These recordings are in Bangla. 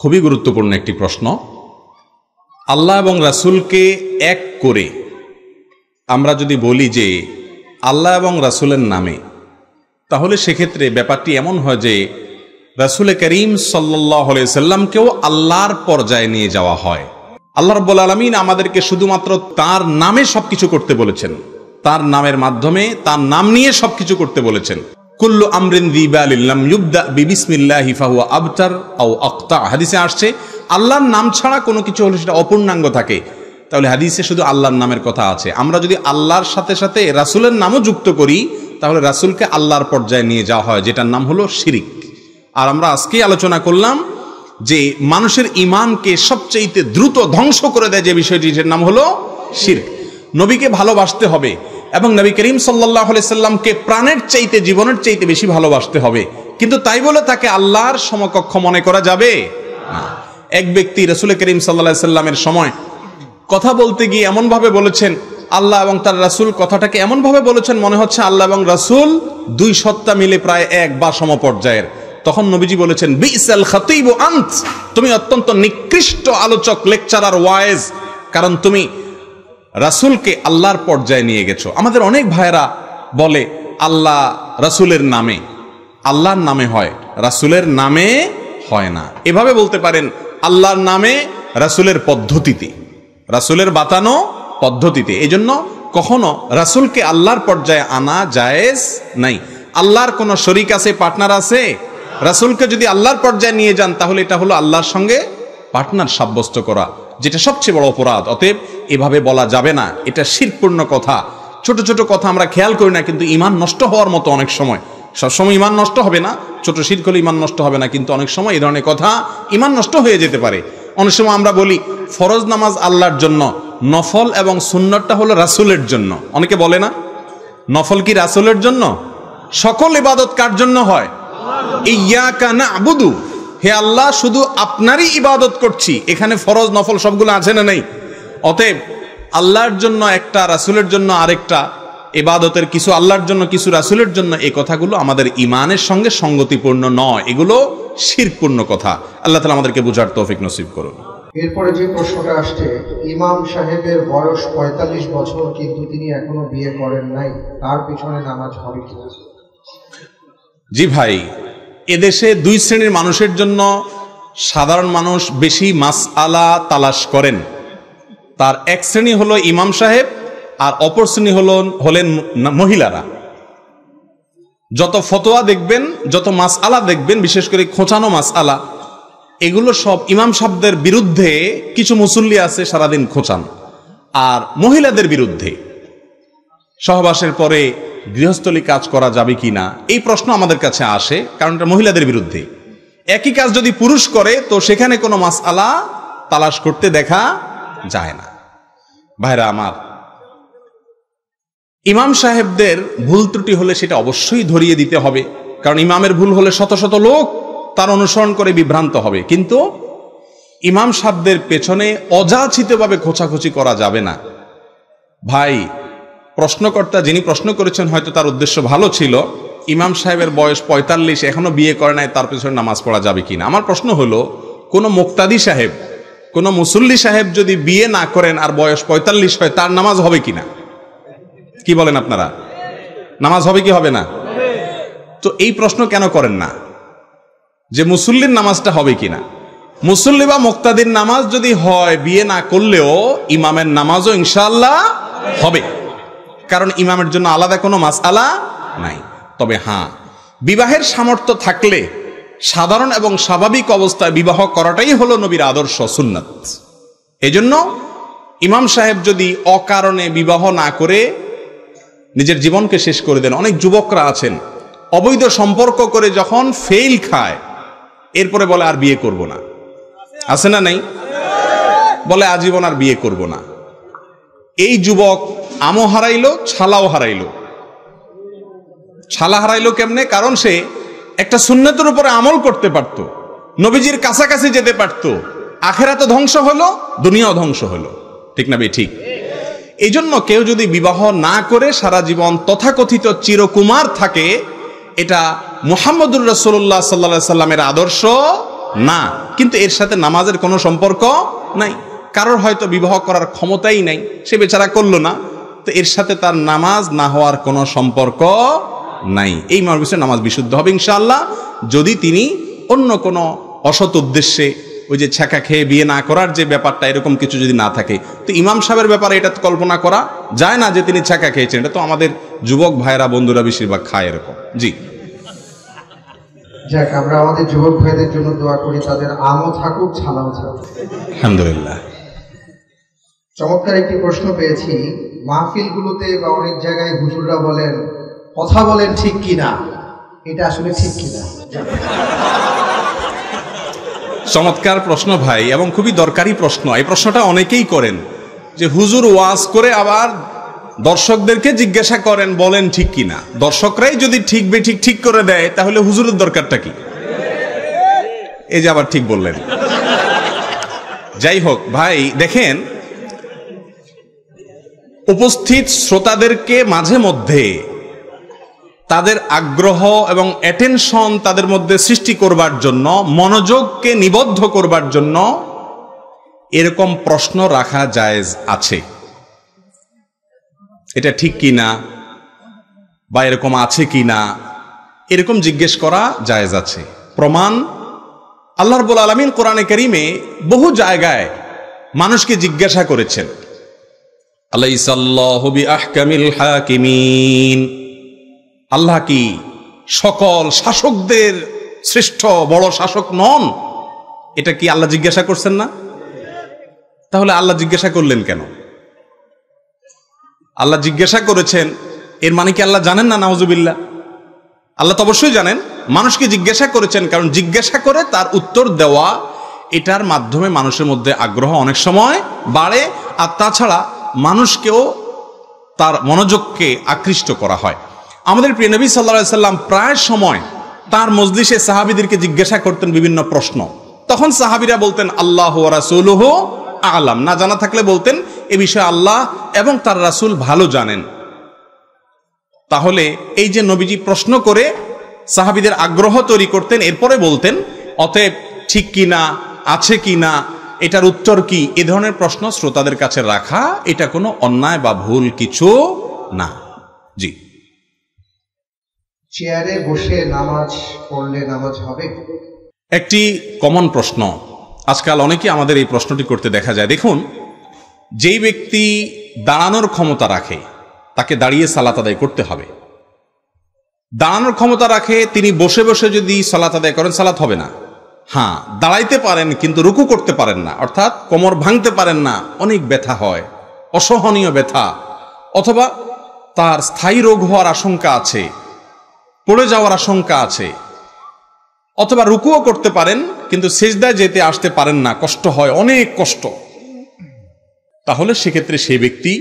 খুবই গুরুত্বপূর্ণ একটি প্রশ্ন। আল্লাহ এবং রাসূলকে এক করে আমরা যদি বলি যে আল্লাহ এবং রাসূলের নামে, তাহলে সেক্ষেত্রে ব্যাপারটি এমন হয় যে রাসূল করিম সাল্লাল্লাহু আলাইহি সাল্লামকেও আল্লাহর পর্যায়ে নিয়ে যাওয়া হয়। আল্লাহ রাব্বুল আলামিন আমাদেরকে শুধুমাত্র তার নামে সবকিছু করতে বলেছেন, তার নামের মাধ্যমে, তার নাম নিয়ে সবকিছু করতে বলেছেন। কুল্লু আমরিন যী বালিন লাম ইউবদা বিবিসমিল্লাহি ফাহুয়া আবতার আও আক্তা। হাদিসে আসছে আল্লাহর নাম ছাড়া কোনো কিছু হলে সেটা অপূর্ণাঙ্গ থাকে। তাহলে হাদিসে শুধু আল্লাহর নামের কথা আছে। আমরা যদি আল্লাহর সাথে সাথে রাসূলের নামও যুক্ত করি, তাহলে রাসূলকে আল্লাহর পর্যায়ে নিয়ে যাওয়া হয়, যেটার নাম হলো শিরিক। আর আমরা আজকেই আলোচনা করলাম যে মানুষের ঈমানকে সবচেয়ে দ্রুত ধ্বংস করে দেয় যে বিষয়টির নাম হলো শিরক। নবীকে ভালোবাসতে হবে এবং নবী করিম সাল্লাল্লাহু আলাইহি সাল্লামকে প্রাণের চাইতে, জীবনের চাইতে বেশি ভালোবাসতে হবে। কিন্তু তাই বলে তাকে আল্লাহর সমকক্ষ মনে করা যাবে না। এক ব্যক্তি রাসূল করিম সাল্লাল্লাহু আলাইহি সাল্লামের সময় কথা বলতে গিয়ে এমন ভাবে বলেছেন, আল্লাহ এবং তার রাসূল কথাটাকে এমন ভাবে বলেছেন মনে হচ্ছে আল্লাহ এবং রাসূল দুই সত্তা মিলে প্রায় এক বা সমপর্যায়ের। তখন নবীজি বলেছেন, বিসাল খাতিব আনত, তুমি অত্যন্ত নিকৃষ্ট আলোচক, লেকচারার, ওয়াইজ, কারণ তুমি রাসূলকে আল্লাহর পর্যায়ে নিয়ে গেছো। আমাদের অনেক ভাইরা বলে আল্লাহ রাসূলের নামে, আল্লাহর নামে হয়, রাসূলের নামে হয় না। এভাবে বলতে পারেন আল্লাহর নামে, রাসূলের পদ্ধতিতে, রাসূলের বাতানো পদ্ধতিতে। এই জন্য কখনো রাসূলকে আল্লাহর পর্যায়ে আনা জায়েজ নাই। আল্লাহর কোনো শরীক আছে, পার্টনার আছে? রাসূলকে যদি আল্লাহর পর্যায়ে নিয়ে যান তাহলে এটা হলো আল্লাহর সঙ্গে পার্টনার সাব্যস্ত করা, যেটা সবচেয়ে বড় অপরাধ। অতএব এভাবে বলা যাবে না, এটা শিরকপূর্ণ কথা। ছোট ছোট কথা আমরা খেয়াল করি না, কিন্তু ঈমান নষ্ট হওয়ার মতো অনেক সময়। সবসময় ঈমান নষ্ট হবে না, ছোট শিরক হলে ঈমান নষ্ট হবে না, কিন্তু অনেক সময় এই ধরনের কথা ঈমান নষ্ট হয়ে যেতে পারে। অনেক সময় আমরা বলি ফরজ নামাজ আল্লাহর জন্য, নফল এবং সুন্নতটা হলো রাসূলের জন্য। অনেকে বলে না নফল কি রাসূলের জন্য? সকল ইবাদত কার জন্য হয়? ইয়াকা না'বুদু, হে আল্লাহ শুধু আপনারই ইবাদত করছি। এখানে ফরজ নফল সবগুলো আছে না নেই? অতএব আল্লাহর জন্য একটা, রাসূলের জন্য আরেকটা, ইবাদতের কিছু আল্লাহর জন্য কিছু রাসূলের জন্য, এই কথাগুলো আমাদের ঈমানের সঙ্গে সঙ্গতিপূর্ণ নয়, এগুলো শিরকপূর্ণ কথা। আল্লাহ তাআলা আমাদেরকে বুঝার তৌফিক নসিব করুন। এরপরে যে প্রশ্নটা আসছে, ইমাম সাহেবের বয়স ৪৫ বছর কিন্তু তিনি এখনো বিয়ে করেন নাই, তার পিছনে নামাজ হবে কি? জি ভাই, এদেশে দুই শ্রেণীর মানুষের জন্য সাধারণ মানুষ বেশি মাসআলা তালাশ করেন। তার এক শ্রেণী হলো ইমাম সাহেব, আর অপর শ্রেণী হলেন মহিলারা। যত ফতোয়া দেখবেন, যত মাসআলা দেখবেন, বিশেষ করে খোঁচানো মাসআলা, এগুলো সব ইমাম সাহেবদের বিরুদ্ধে কিছু মুসল্লি আছে সারাদিন খোঁচান, আর মহিলাদের বিরুদ্ধে সহবাসের পরে গৃহস্থলী কাজ করা যাবে কিনা এই প্রশ্ন আমাদের কাছে আসে, কারণ এটা মহিলাদের বিরুদ্ধে। একই কাজ যদি পুরুষ করে তো সেখানে কোনো মাসআলা তালাশ করতে দেখা যায় না। ভাইরা আমার, ইমাম সাহেবদের ভুল ত্রুটি হলে সেটা অবশ্যই ধরিয়ে দিতে হবে, কারণ ইমামের ভুল হলে শত শত লোক তার অনুসরণ করে বিভ্রান্ত হবে। কিন্তু ইমাম সাহেবদের পেছনে অযাচিতভাবে খোঁচাখুচি করা যাবে না। ভাই, প্রশ্নকর্তা যিনি প্রশ্ন করেছেন হয়তো তার উদ্দেশ্য ভালো ছিল, ইমাম সাহেবের বয়স ৪৫, এখনো বিয়ে করে নাই, তার পেছনে নামাজ পড়া যাবে কিনা। আমার প্রশ্ন হলো, কোন মুক্তাদি সাহেব, কোন মুসল্লি সাহেব যদি বিয়ে না করেন আর বয়স ৪৫ হয়, তার নামাজ হবে কিনা? কি বলেন আপনারা? নামাজ হবে কি হবে না? তো এই প্রশ্ন কেন করেন না যে মুসল্লির নামাজটা হবে কিনা? মুসল্লি বা মুক্তাদির নামাজ যদি হয়, বিয়ে না করলেও ইমামের নামাজও ইনশাআল্লাহ হবে, কারণ ইমামের জন্য আলাদা কোনো মাসআলা নাই। তবে হ্যাঁ, বিবাহের সামর্থ্য থাকলে সাধারণ এবং স্বাভাবিক অবস্থায় বিবাহ করাটাই হলো নবীর আদর্শ সুন্নাত। এজন্য ইমাম সাহেব যদি অকারণে বিবাহ না করে নিজের জীবনকে শেষ করে দেন, অনেক যুবকরা আছেন অবৈধ সম্পর্ক করে যখন ফেল খায় এরপরে বলে আর বিয়ে করব না, আছে না নাই? বলে আজীবন আর বিয়ে করব না। এই যুবক আমও হারাইলো, ছালাও হারাইলো। ছালা হারাইলো কেমনে? কারণ সে একটা সুন্নতের উপরে আমল করতে পারত, নবীজির কাছাকাছি যেতে পারত, আখিরাতও ধ্বংস হলো, দুনিয়াও ধ্বংস হলো। ঠিক না? ঠিক। এই জন্য কেউ যদি বিবাহ না করে সারা জীবন তথাকথিত চিরকুমার থাকে, এটা মুহাম্মদুর রাসূলুল্লাহ সাল্লাল্লাহু আলাইহি সাল্লামের আদর্শ না, কিন্তু এর সাথে নামাজের কোনো সম্পর্ক নাই। কারোর হয়তো বিবাহ করার ক্ষমতাই নাই, সে বেচারা করলো না, তো এর সাথে তার নামাজ না হওয়ার কোনো সম্পর্ক নাই। এই মর্মে নামাজ বিশুদ্ধ হবে ইনশাআল্লাহ, যদি তিনি অন্য কোনো অসৎ উদ্দেশ্যে ওই যে ছ্যাঁকা খেয়ে বিয়ে না করার যে ব্যাপারটা, এরকম কিছু যদি না থাকে। তো ইমাম সাহেবের ব্যাপারে এটা কল্পনা করা যায় না যে তিনি ছ্যাঁকা খেয়েছেন, এটা তো আমাদের যুবক ভাইয়েরা বন্ধুরা বেশিরভাগ খায় এরকম। জি, যাক, আমরা আমাদের যুবক ভাইদের জন্য দোয়া করি, তাদের আমও থাকুক ছালাও থাকুক। আলহামদুলিল্লাহ। চমৎকার একটি প্রশ্ন পেয়েছি। মাহফিলগুলোতে বা অনেক জায়গায় হুজুররা বলেন, কথা বলেন ঠিক কিনা, এটা আসলে ঠিক কিনা? চমৎকার প্রশ্ন ভাই, এবং খুবই দরকারি প্রশ্ন। এই প্রশ্নটা অনেকেই করেন যে হুজুর ওয়াজ করে আবার দর্শকদেরকে জিজ্ঞাসা করেন বলেন ঠিক কিনা। দর্শকরাই যদি ঠিক বেঠিক ঠিক করে দেয় তাহলে হুজুরের দরকারটা কি? এই যে আবার ঠিক বললেন। যাই হোক ভাই, দেখেন, উপস্থিত শ্রোতাদেরকে মাঝে মধ্যে তাদের আগ্রহ এবং অ্যাটেনশন তাদের মধ্যে সৃষ্টি করবার জন্য, মনোযোগকে নিবদ্ধ করবার জন্য এরকম প্রশ্ন রাখা জায়েজ আছে। এটা ঠিক কিনা বা এরকম আছে কিনা, এরকম জিজ্ঞেস করা জায়েজ আছে। প্রমাণ, আল্লাহ রাব্বুল আলামিন কোরআনে কারীমে বহু জায়গায় মানুষকে জিজ্ঞাসা করেছেন, আলাইসাল্লাহু বিআহকামিল হাকিমিন, আল্লাহ কি সকল শাসকদের শ্রেষ্ঠ বড় শাসক নন? এটা কি আল্লাহ জিজ্ঞাসা করছেন না? তাহলে আল্লাহ জিজ্ঞাসা করলেন কেন? আল্লাহ জিজ্ঞাসা করেছেন, এর মানে কি আল্লাহ জানেন না? নাউজুবিল্লাহ, আল্লাহ তো অবশ্যই জানেন। মানুষকে জিজ্ঞাসা করেছেন কারণ জিজ্ঞাসা করে তার উত্তর দেওয়া, এটার মাধ্যমে মানুষের মধ্যে আগ্রহ অনেক সময় বাড়ে, আর তাছাড়া মানুষকেও তার মনোযোগকে আকৃষ্ট করা হয়। আমাদের প্রিয় নবী সাল্লাল্লাহু আলাইহি সাল্লাম প্রায় সময় তার মজলিসে সাহাবীদেরকে জিজ্ঞাসা করতেন বিভিন্ন প্রশ্ন। তখন সাহাবীরা বলতেন আল্লাহু ওয়া রাসূলুহু আ'লাম, না জানা থাকলে বলতেন এ বিষয়ে আল্লাহ এবং তার রাসূল ভালো জানেন। তাহলে এই যে নবীজি প্রশ্ন করে সাহাবীদের আগ্রহ তৈরি করতেন, এরপরে বলতেন অতএব ঠিক কিনা, আছে কিনা, এটার উত্তর কি, এ ধরনের প্রশ্ন শ্রোতাদের কাছে রাখা এটা কোনো অন্যায় বা ভুল কিছু না। জি, চেয়ারে বসে নামাজ পড়লে নামাজ হবে? একটি কমন প্রশ্ন, আজকাল অনেকে আমাদের এই প্রশ্নটি করতে দেখা যায়। দেখুন, যেই ব্যক্তি দাঁড়ানোর ক্ষমতা রাখে তাকে দাঁড়িয়ে সালাত আদায় করতে হবে। দাঁড়ানোর ক্ষমতা রাখে তিনি বসে বসে যদি সালাত আদায় করেন সালাত হবে না। হ্যাঁ, দাঁড়াইতে পারেন কিন্তু রুকু করতে পারেন না, অর্থাৎ কোমর ভাঙতে পারেন না, অনেক ব্যথা হয়, অসহনীয় ব্যথা, অথবা তার স্থায়ী রোগ হওয়ার আশঙ্কা আছে, পড়ে যাওয়ার আশঙ্কা আছে, অথবা রুকুও করতে পারেন কিন্তু সিজদায় যেতে আসতে পারেন না, কষ্ট হয়, অনেক কষ্ট। তাহলে সেক্ষেত্রে সেই ব্যক্তি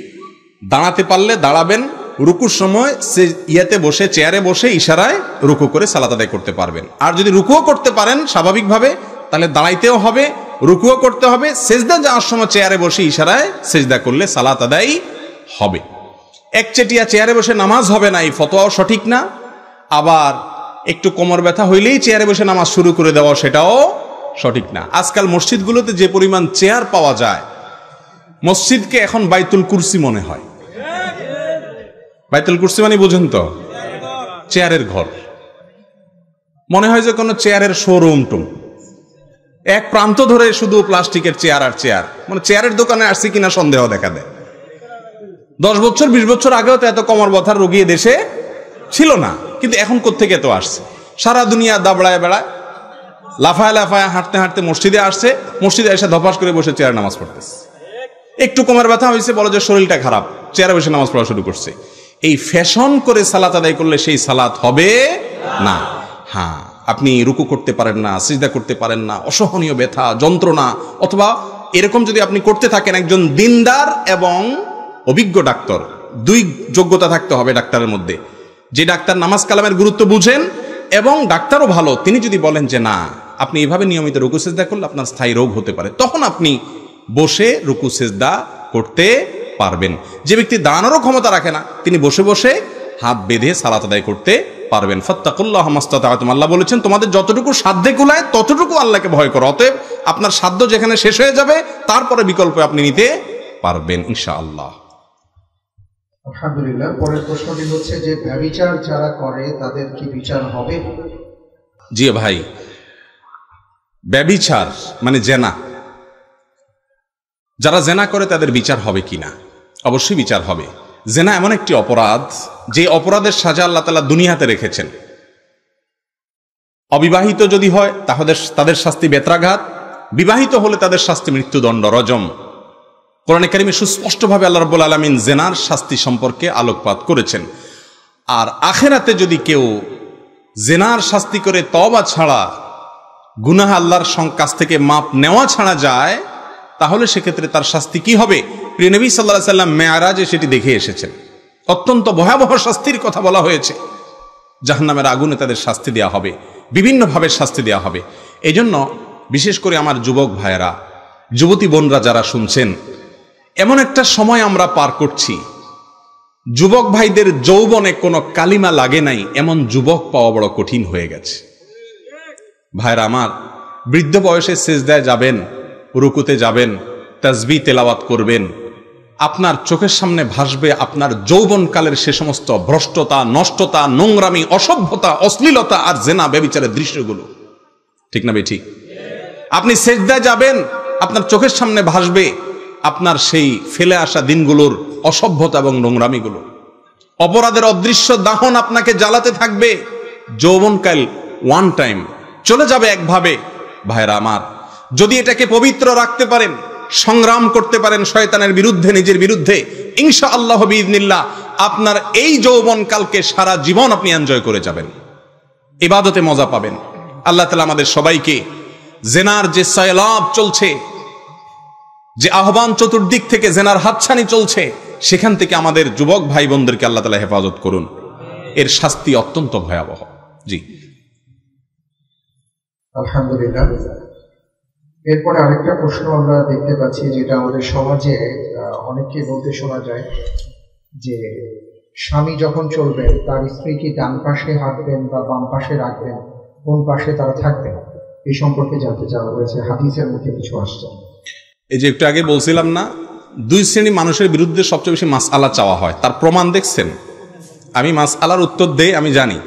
দাঁড়াতে পারলে দাঁড়াবেন, রুকুর সময় সে ইয়াতে বসে চেয়ারে বসে ইশারায় রুকু করে সালাত আদায় করতে পারবেন। আর যদি রুকুও করতে পারেন স্বাভাবিকভাবে, তাহলে দাঁড়াইতেও হবে, রুকুও করতে হবে, সেজদা যাওয়ার সময় চেয়ারে বসে ইশারায় সেজদা করলে সালাত আদায় হবে। একচেটিয়া চেয়ারে বসে নামাজ হবে না, এই ফতোয়াও সঠিক না। আবার একটু কোমর ব্যথা হইলেই চেয়ারে বসে নামাজ শুরু করে দেওয়া, সেটাও সঠিক না। আজকাল মসজিদগুলোতে যে পরিমাণ চেয়ার পাওয়া যায়, মসজিদকে এখন বাইতুল কুরসি মনে হয়। বাইতুল কুরসি মানে বুঝেন তো, চেয়ারের ঘর মনে হয়, যে কোনো চেয়ারের শোরুম টুম, এক প্রান্ত ধরে শুধু প্লাস্টিকের চেয়ার আর চেয়ার, মানে চেয়ারের দোকানে আসছে কিনা সন্দেহ দেখা দেয়। 10 বছর 20 বছর আগেও তো এত কোমর ব্যথার রোগী দেশে ছিল না, কিন্তু এখন কোত্থেকে তো আসছে। সারা দুনিয়া দাবড়ায় বেড়ায়, লাফায় লাফায় হাঁটতে হাঁটতে মসজিদে আসছে, মসজিদে এসে ধপাস করে বসে চেয়ারে নামাজ পড়তেছে। একটু কোমর ব্যথা হয়েছে, বলে যে শরীরটা খারাপ, চেয়ারে বসে নামাজ পড়া শুরু করছে। এই ফ্যাশন করে সালাত আদায় করলে সেই সালাত হবে না। হ্যাঁ, আপনি রুকু করতে পারেন না, সিজদা করতে পারেন না, অসহনীয় ব্যথা যন্ত্রণা, অথবা এরকম যদি আপনি করতে থাকেন, একজন দিনদার এবং অভিজ্ঞ ডাক্তার, দুই যোগ্যতা থাকতে হবে ডাক্তারের মধ্যে। যে ডাক্তার নামাজ কালামের গুরুত্ব বুঝেন এবং ডাক্তারও ভালো, তিনি যদি বলেন যে না, আপনি এভাবে নিয়মিত রুকু সিজদা করলে আপনার স্থায়ী রোগ হতে পারে, তখন আপনি বসে রুকু সিজদা করতে পারবেন। যে ব্যক্তি দাঁড়ানোরও ক্ষমতা রাখে না, তিনি বসে বসে হাত বেঁধে সালাত আদায় করতে পারবেন। ফাত্তাকুল্লাহ মাস্তাতা'তুম, আল্লাহ বলেছেন তোমাদের যতটুকু সাধ্যে কুলায় ততটুকু আল্লাহকে ভয় করো। অতএব আপনার সাধ্য যেখানে শেষ হয়ে যাবে তারপরে বিকল্প আপনি নিতে পারবেন ইনশাআল্লাহ। আলহামদুলিল্লাহ। পরের প্রশ্নটি হচ্ছে যে ব্যভিচার যারা করে তাদের কি বিচার হবে? জি ভাই, ব্যভিচার মানে জেনা, যারা জেনা করে তাদের বিচার হবে কিনা? অবশ্যই বিচার হবে। জেনা এমন একটি অপরাধ যে অপরাধের সাজা আল্লাহ তাআলা দুনিয়াতে রেখেছেন। অবিবাহিত যদি হয় তাদের শাস্তি বেত্রাঘাত, বিবাহিত হলে তাদের শাস্তি মৃত্যুদণ্ড, রজম। কোরআনে কারিমে সুস্পষ্টভাবে আল্লাহ রাব্বুল আলামিন জেনার শাস্তি সম্পর্কে আলোকপাত করেছেন। আর আখিরাতে যদি কেউ জেনার শাস্তি করে তওবা ছাড়া, গুনাহ আল্লাহর কাছ থেকে মাপ নেওয়া ছাড়া যায়, তাহলে সেক্ষেত্রে তার শাস্তি কি হবে? প্রিয় নবী সাল্লাল্লাহু আলাইহি সাল্লাম মেরাজে সেটি দেখে এসেছেন। অত্যন্ত ভয়াবহ শাস্তির কথা বলা হয়েছে। জাহান্নামের আগুনে তাদের শাস্তি দেওয়া হবে, বিভিন্নভাবে শাস্তি দেওয়া হবে। এই জন্য বিশেষ করে আমার যুবক ভাইয়েরা, যুবতী বোনরা যারা শুনছেন, এমন একটা সময় আমরা পার করছি, যুবক ভাইদের যৌবনে কোনো কালিমা লাগে নাই এমন যুবক পাওয়া বড় কঠিন হয়ে গেছে। ভাইরা আমার, বৃদ্ধ বয়সে সিজদায় যাবেন, রুকুতে যাবেন, তাসবিহ তেলাওয়াত করবেন, আপনার চোখের সামনে ভাসবে আপনার যৌবনকালের সে সমস্ত ভ্রষ্টতা, নষ্টতা, নোংরামি, অসভ্যতা, অশ্লীলতা আর জেনা ব্যভিচারের দৃশ্যগুলো। ঠিক না ঠিক? আপনি সিজদায় যাবেন, আপনার চোখের সামনে ভাসবে আপনার সেই ফেলে আসা দিনগুলোর অসভ্যতা এবং নোংরামিগুলো। অপরাধের অদৃশ্য দাহন আপনাকে জ্বালাতে থাকবে। যৌবনকাল ওয়ান টাইম চলে যাবে একভাবে। ভাইরা আমার, যদি এটাকে পবিত্র রাখতে পারেন, সংগ্রাম করতে পারেন শয়তানের বিরুদ্ধে, নিজের বিরুদ্ধে, ইনশাআল্লাহ বিইذনিল্লাহ আপনার এই যৌবনকালকে সারা জীবন আপনি এনজয় করে যাবেন, ইবাদতে মজা পাবেন। আল্লাহ তাআলা আমাদের সবাইকে জেনার যে সায়লাব চলছে, যে আহ্বান চতুর্দিক থেকে জেনার হাতছানি চলছে, সেখান থেকে আমাদের যুবক ভাই বোনদেরকে আল্লাহ তাআলা হেফাজত করুন। এর শাস্তি অত্যন্ত ভয়াবহ। জি, আলহামদুলিল্লাহ। এরপরে আরেকটা প্রশ্ন আমরা দেখতে পাচ্ছি, যেটা আমাদের সমাজে অনেককে বলতে শোনা যায় যে স্বামী যখন চলবেন তার স্ত্রী কি ডান পাশে হাঁটবেন বা বাম পাশে রাখবেন, কোন পাশে তারা থাকবেন, এই সম্পর্কে জানতে চাওয়া হয়েছে। হাদিসের মধ্যে কিছু আসছে। এই যে একটু আগে বলছিলাম না, দুই শ্রেণী মানুষের বিরুদ্ধে সবচেয়ে বেশি মাসআলা চাওয়া হয়, তার প্রমাণ দেখছেন? আমি মাসআলার উত্তর দেই, আমি জানি।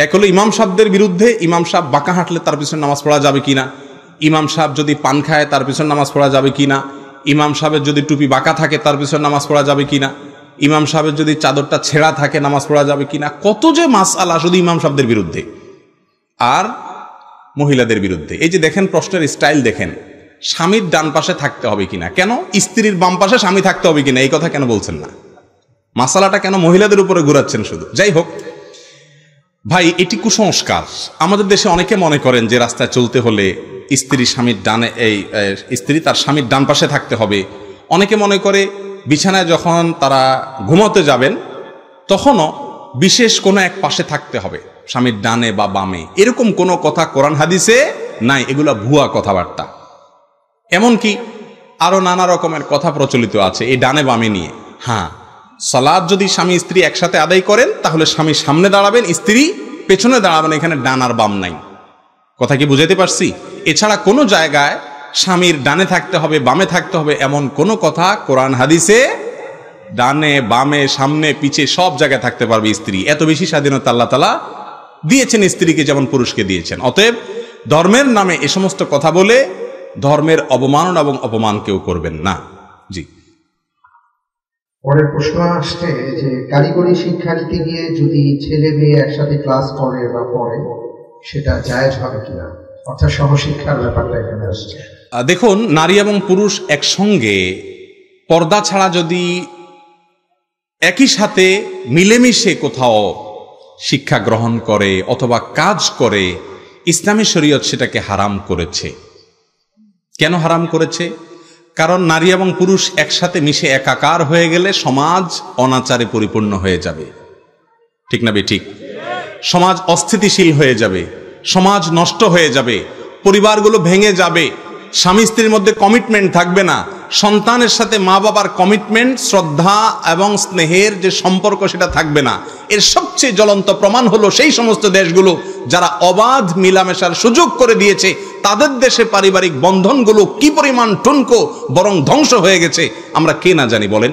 এক হলো ইমাম সাহেবদের বিরুদ্ধে, ইমাম সাহেব বাঁকা হাঁটলে তার পিছনে নামাজ পড়া যাবে কিনা, ইমাম সাহেব যদি পান খায় তার পিছনে নামাজ পড়া যাবে কিনা, ইমাম সাহেবের যদি টুপি বাঁকা থাকে তার পিছনে নামাজ পড়া যাবে কিনা, ইমাম সাহেবের যদি চাদরটা ছেঁড়া থাকে নামাজ পড়া যাবে কিনা, কত যে মাসআলা শুধু ইমাম সাহেবদের বিরুদ্ধে আর মহিলাদের বিরুদ্ধে। এই যে দেখেন প্রশ্নের স্টাইল দেখেন, স্বামীর ডান পাশে থাকতে হবে কিনা, কেন স্ত্রীর বাম পাশে স্বামী থাকতে হবে কিনা, এই কথা কেন বলছেন না? মাসালাটা কেন মহিলাদের উপরে ঘুরাচ্ছেন শুধু? যাই হোক ভাই, এটি কুসংস্কার। আমাদের দেশে অনেকে মনে করেন যে রাস্তায় চলতে হলে স্ত্রী স্বামীর ডানে, স্ত্রী তার স্বামীর ডান পাশে থাকতে হবে। অনেকে মনে করে বিছানায় যখন তারা ঘুমোতে যাবেন তখনও বিশেষ কোনো এক পাশে থাকতে হবে, স্বামীর ডানে বা বামে। এরকম কোনো কথা কোরআন হাদিসে নাই, এগুলা ভুয়া কথাবার্তা। এমনকি আরো নানা রকমের কথা প্রচলিত আছে এই ডানে বামে নিয়ে। হ্যাঁ, সালাত যদি স্বামী স্ত্রী একসাথে আদায় করেন তাহলে স্বামী সামনে দাঁড়াবেন, স্ত্রী পেছনে দাঁড়াবেন, এখানে ডান আর বাম নাই। কথা কি বুঝাতে পারছি? এছাড়া কোনো জায়গায় স্বামীর ডানে থাকতে হবে বামে থাকতে হবে এমন কোনো কথা কোরআন হাদিসে, ডানে বামে সামনে পিছে সব জায়গায় থাকতে পারবে স্ত্রী। এত বেশি স্বাধীনতা আল্লাহ তাআলা দিয়েছেন স্ত্রীকে, যেমন পুরুষকে দিয়েছেন। অতএব ধর্মের নামে এ সমস্ত কথা বলে ধর্মের অবমাননা এবং অপমান কেউ করবেন না। জি, পরের প্রশ্ন আসছে যে কারিগরি শিক্ষা নিতে গিয়ে যদি ছেলে মেয়ে একসাথে ক্লাস করে বা পড়ে, সেটা জায়েজ হবে কিনা, অর্থাৎ সহশিক্ষার ব্যাপারটা এখানে আসছে। দেখুন, নারী এবং পুরুষ একসঙ্গে পর্দা ছাড়া যদি একই সাথে মিলেমিশে কোথাও শিক্ষা গ্রহণ করে অথবা কাজ করে, ইসলামী শরীয়ত সেটাকে হারাম করেছে। কেন হারাম করেছে? কারণ নারী এবং পুরুষ একসাথে মিশে একাকার হয়ে গেলে সমাজ অনাচারে পরিপূর্ণ হয়ে যাবে। ঠিক না ঠিক? সমাজ অস্থিতিশীল হয়ে যাবে, সমাজ নষ্ট হয়ে যাবে, পরিবারগুলো ভেঙে যাবে, স্বামী স্ত্রীর মধ্যে কমিটমেন্ট থাকবে না, সন্তানের সাথে মা বাবার কমিটমেন্ট, শ্রদ্ধা এবং স্নেহের যে সম্পর্ক সেটা থাকবে না। এর সবচেয়ে জ্বলন্ত প্রমাণ হলো সেই সমস্ত দেশগুলো যারা অবাধ মিলামেশার সুযোগ করে দিয়েছে, তাদের দেশে পারিবারিক বন্ধনগুলো কি পরিমাণ ঠুনকো, বরং ধ্বংস হয়ে গেছে আমরা কে না জানি বলেন।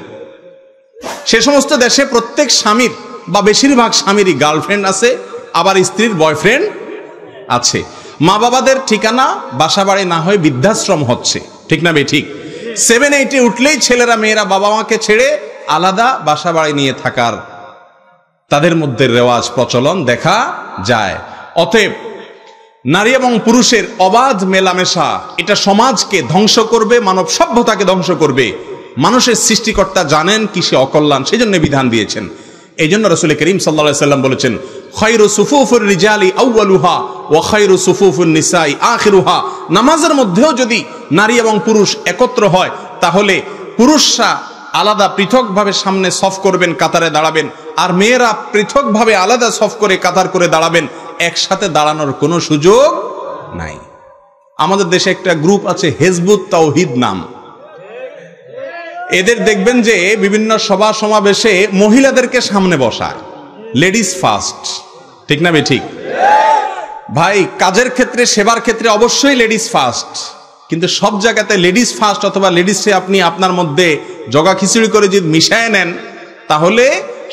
সে সমস্ত দেশে প্রত্যেক স্বামীর বা বেশিরভাগ স্বামীরই গার্লফ্রেন্ড আছে, আবার স্ত্রীর বয়ফ্রেন্ড আছে। মা বাবাদের ঠিকানা বাসা বাড়ি না হয়ে বৃদ্ধাশ্রম হচ্ছে, ঠিক না বে ঠিক? 7-8 উঠলেই ছেলেরা মেয়েরা বাবা মাকে ছেড়ে আলাদা বাসা বাড়ি নিয়ে থাকার তাদের মধ্যে রেওয়াজ প্রচলন দেখা যায়। অতএব নারী এবং পুরুষের অবাধ মেলামেশা এটা সমাজকে ধ্বংস করবে, মানব সভ্যতাকে ধ্বংস করবে। মানুষের সৃষ্টিকর্তা জানেন কিসে অকল্যাণ, সেই জন্য বিধান দিয়েছেন। এই জন্য রাসূল করিম সাল্লাল্লাহু আলাইহি সাল্লাম বলেছেন, খায়রু সুফুফুর রিজালি আউয়ালুহা ওয়া খায়রু সুফুফুন নিসাই আখিরুহা। নামাজের মধ্যেও যদি নারী এবং পুরুষ একত্র হয়, তাহলে পুরুষরা আলাদা পৃথকভাবে সামনে সফ করবেন, কাতারে দাঁড়াবেন, আর মেয়েরা পৃথকভাবে আলাদা সফ করে কাতার করে দাঁড়াবেন। একসাথে দাঁড়ানোর কোনো সুযোগ নাই। আমাদের দেশে একটা গ্রুপ আছে হিজবুত তাওহীদ নাম, এদের দেখবেন যে বিভিন্ন সভা সমাবেশে মহিলাদেরকে সামনে বসায়, লেডিস ফার্স্ট, ঠিক না বে ঠিক? ভাই, কাজের ক্ষেত্রে সেবার ক্ষেত্রে অবশ্যই লেডিস ফার্স্ট, কিন্তু সব জায়গাতে লেডিস ফার্স্ট অথবা লেডিসে আপনি আপনার মধ্যে জগা খিচুড়ি করে যদি মিশায় নেন, তাহলে